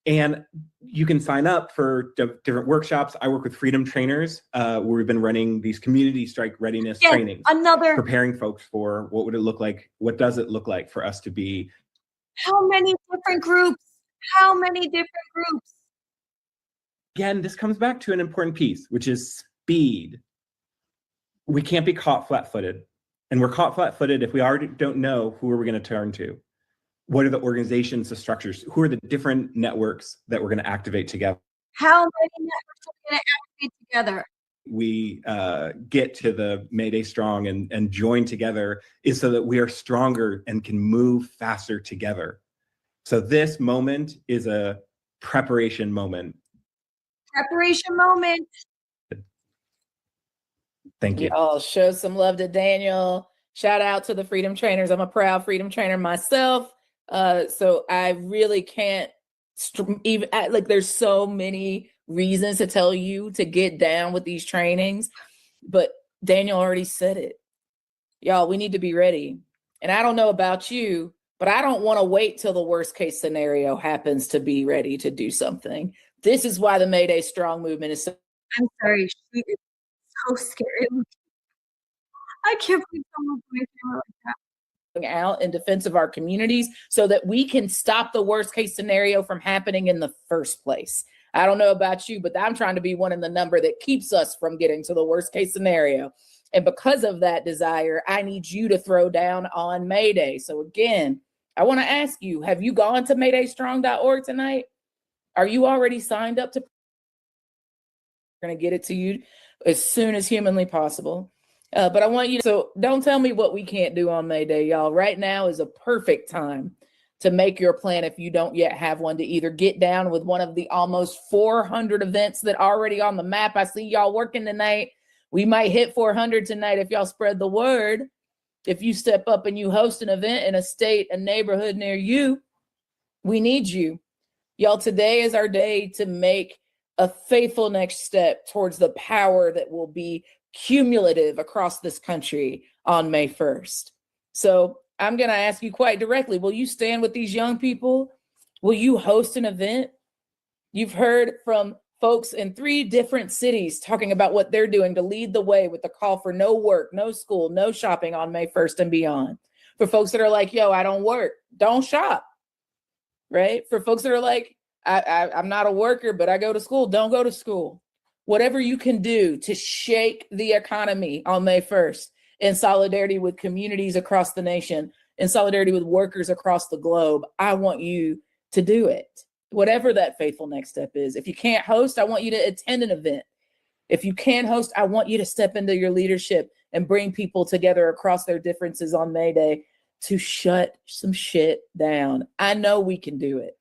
And you can sign up for different workshops. I work with Freedom Trainers, where we've been running these community strike readiness trainings, preparing folks for what would it look like? What does it look like for us to be? How many different groups? How many different groups? Again, this comes back to an important piece, which is speed. We can't be caught flat-footed. And we're caught flat-footed if we already don't know who are we going to turn to. What are the organizations, the structures? Who are the different networks that we're going to activate together? How many networks are we going to activate together? we get to the May Day Strong and join together is so that we are stronger and can move faster together. So this moment is a preparation moment. Preparation moment. Thank you. Y'all show some love to Daniel. Shout out to the Freedom Trainers. I'm a proud Freedom Trainer myself. So I really can't even like, there's so many reasons to tell you to get down with these trainings, but Daniel already said it. Y'all, we need to be ready. And I don't know about you, but I don't want to wait till the worst case scenario happens to be ready to do something. This is why the May Day Strong movement is so— I'm sorry. She is so scary. I can't believe someone's doing camera like that. out in defense of our communities so that we can stop the worst case scenario from happening in the first place. I don't know about you, but I'm trying to be one in the number that keeps us from getting to the worst case scenario. And because of that desire, I need you to throw down on May Day. So again, I want to ask you, have you gone to maydaystrong.org tonight? Are you already signed up to— we're going to get it to you as soon as humanly possible. But I want you to— so don't tell me what we can't do on May Day, y'all. Right now is a perfect time to make your plan if you don't yet have one, to either get down with one of the almost 400 events that are already on the map. I see y'all working tonight. We might hit 400 tonight if y'all spread the word. If you step up and you host an event in a state, a neighborhood near you, we need you. Y'all, today is our day to make a faithful next step towards the power that will be cumulative across this country on May 1st. So I'm going to ask you quite directly, will you stand with these young people? Will you host an event? You've heard from folks in 3 different cities talking about what they're doing to lead the way with the call for no work, no school, no shopping on May 1st and beyond. For folks that are like, yo, I don't work, don't shop, right? For folks that are like, I'm not a worker, but I go to school, don't go to school. Whatever you can do to shake the economy on May 1st in solidarity with communities across the nation, in solidarity with workers across the globe, I want you to do it. Whatever that faithful next step is. If you can't host, I want you to attend an event. If you can host, I want you to step into your leadership and bring people together across their differences on May Day to shut some shit down. I know we can do it.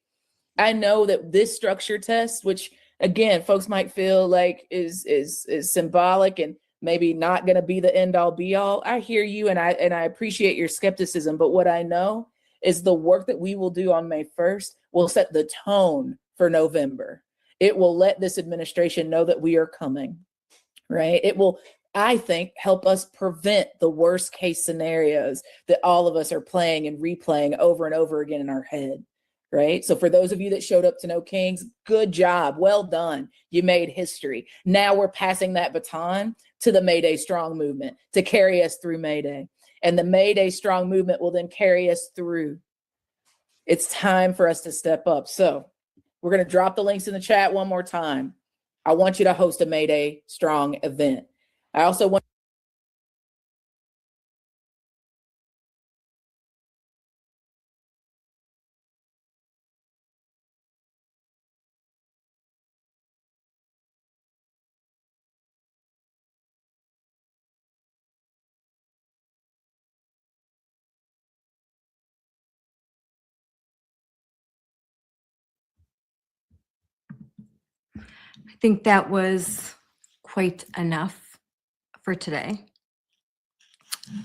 I know that this structure test, which again, folks might feel like is symbolic and maybe not going to be the end all be all. I hear you, and I appreciate your skepticism. But what I know is the work that we will do on May 1st will set the tone for November. It will let this administration know that we are coming, right? It will, I think, help us prevent the worst case scenarios that all of us are playing and replaying over and over again in our head. Right? So for those of you that showed up to No Kings, good job. Well done. You made history. Now we're passing that baton to the May Day Strong movement to carry us through May Day. And the May Day Strong movement will then carry us through. It's time for us to step up. So we're going to drop the links in the chat one more time. I want you to host a May Day Strong event. I also want— I think that was quite enough for today.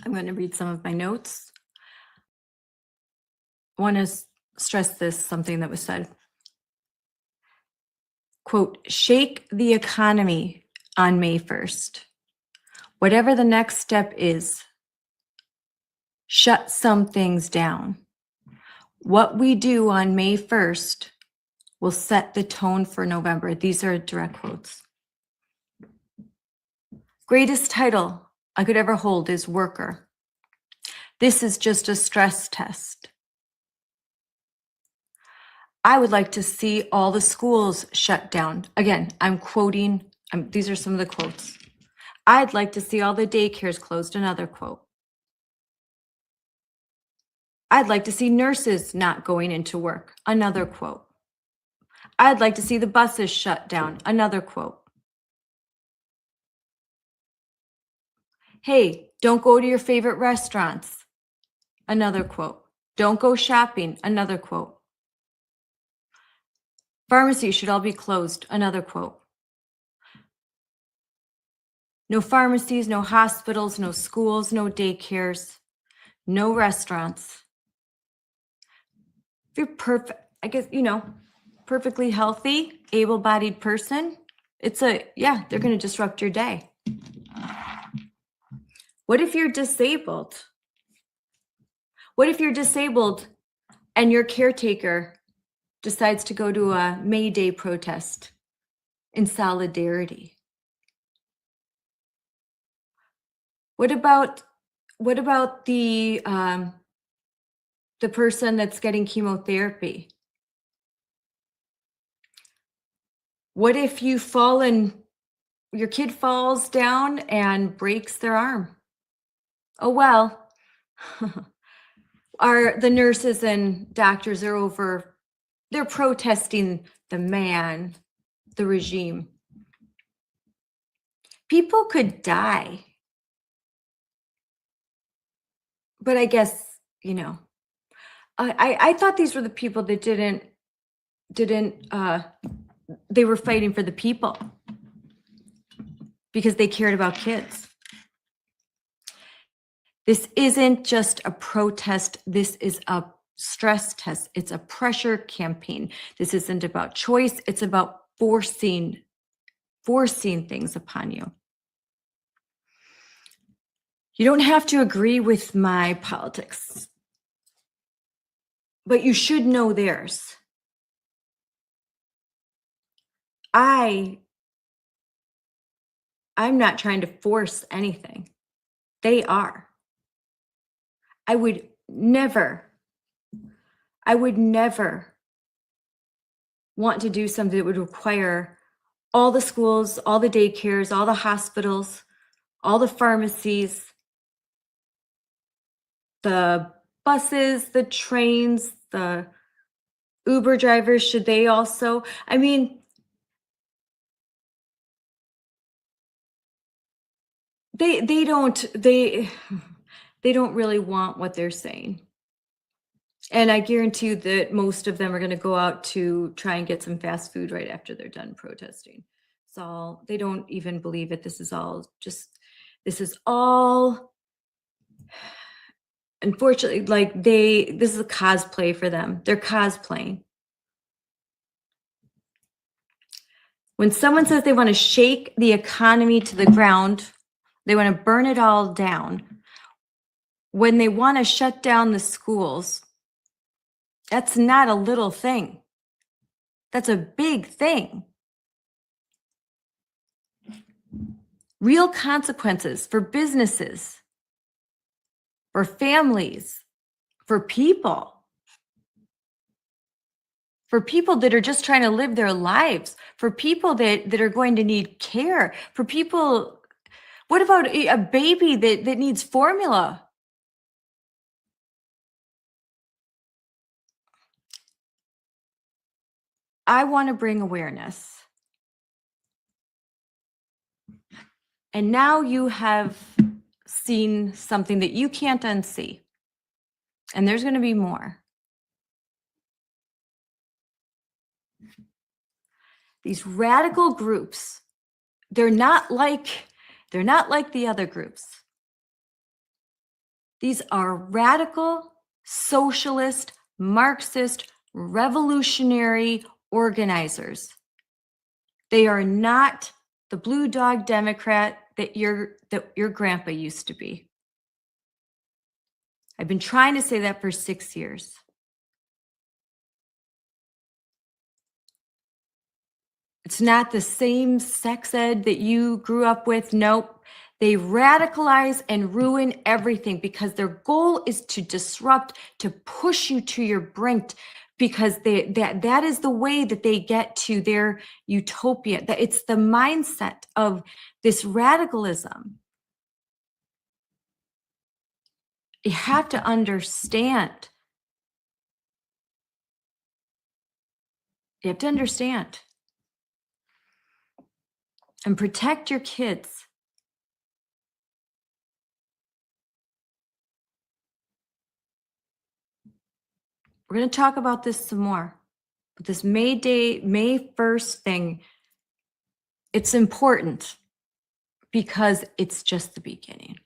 I'm going to read some of my notes. I want to stress this, something that was said. Quote, shake the economy on May 1st. Whatever the next step is, shut some things down. What we do on May 1st will set the tone for November. These are direct quotes. Greatest title I could ever hold is worker. This is just a stress test. I would like to see all the schools shut down. Again, I'm quoting, these are some of the quotes. I'd like to see all the daycares closed, another quote. I'd like to see nurses not going into work, another quote. I'd like to see the buses shut down, another quote. Hey, don't go to your favorite restaurants. Another quote. Don't go shopping. Another quote. Pharmacies should all be closed. Another quote. No pharmacies, no hospitals, no schools, no daycares, no restaurants. If you're perfect, I guess, perfectly healthy, able-bodied person, they're going to disrupt your day. What if you're disabled? What if you're disabled and your caretaker decides to go to a May Day protest in solidarity? What about the person that's getting chemotherapy? What if you fall and your kid falls down and breaks their arm? Oh, well, the nurses and doctors are they're protesting the man, the regime. People could die. But I guess, I thought these were the people that they were fighting for the people because they cared about kids. This isn't just a protest. This is a stress test. It's a pressure campaign. This isn't about choice. It's about forcing things upon you. You don't have to agree with my politics, but you should know theirs. I'm not trying to force anything. They are. I would never want to do something that would require all the schools, all the daycares, all the hospitals, all the pharmacies, the buses, the trains, the Uber drivers, should they also? I mean, they don't really want what they're saying. And I guarantee you that most of them are going to go out to try and get some fast food right after they're done protesting. So they don't even believe it. This is all, unfortunately, this is a cosplay for them. They're cosplaying. When someone says they want to shake the economy to the ground, they want to burn it all down. When they want to shut down the schools, that's not a little thing. That's a big thing. Real consequences for businesses, for families, for people that are just trying to live their lives, for people that are going to need care, for people. What about a baby that needs formula? I want to bring awareness. And now you have seen something that you can't unsee. And there's going to be more. These radical groups, they're not like the other groups. These are radical, socialist, Marxist, revolutionary organizers. They are not the blue dog Democrat that your grandpa used to be. I've been trying to say that for 6 years. It's not the same sex ed that you grew up with. Nope. They radicalize and ruin everything because their goal is to disrupt, to push you to your brink, because that is the way that they get to their utopia. That it's the mindset of this radicalism. You have to understand. You have to understand. And protect your kids. We're going to talk about this some more. But this May 1st thing, it's important because it's just the beginning.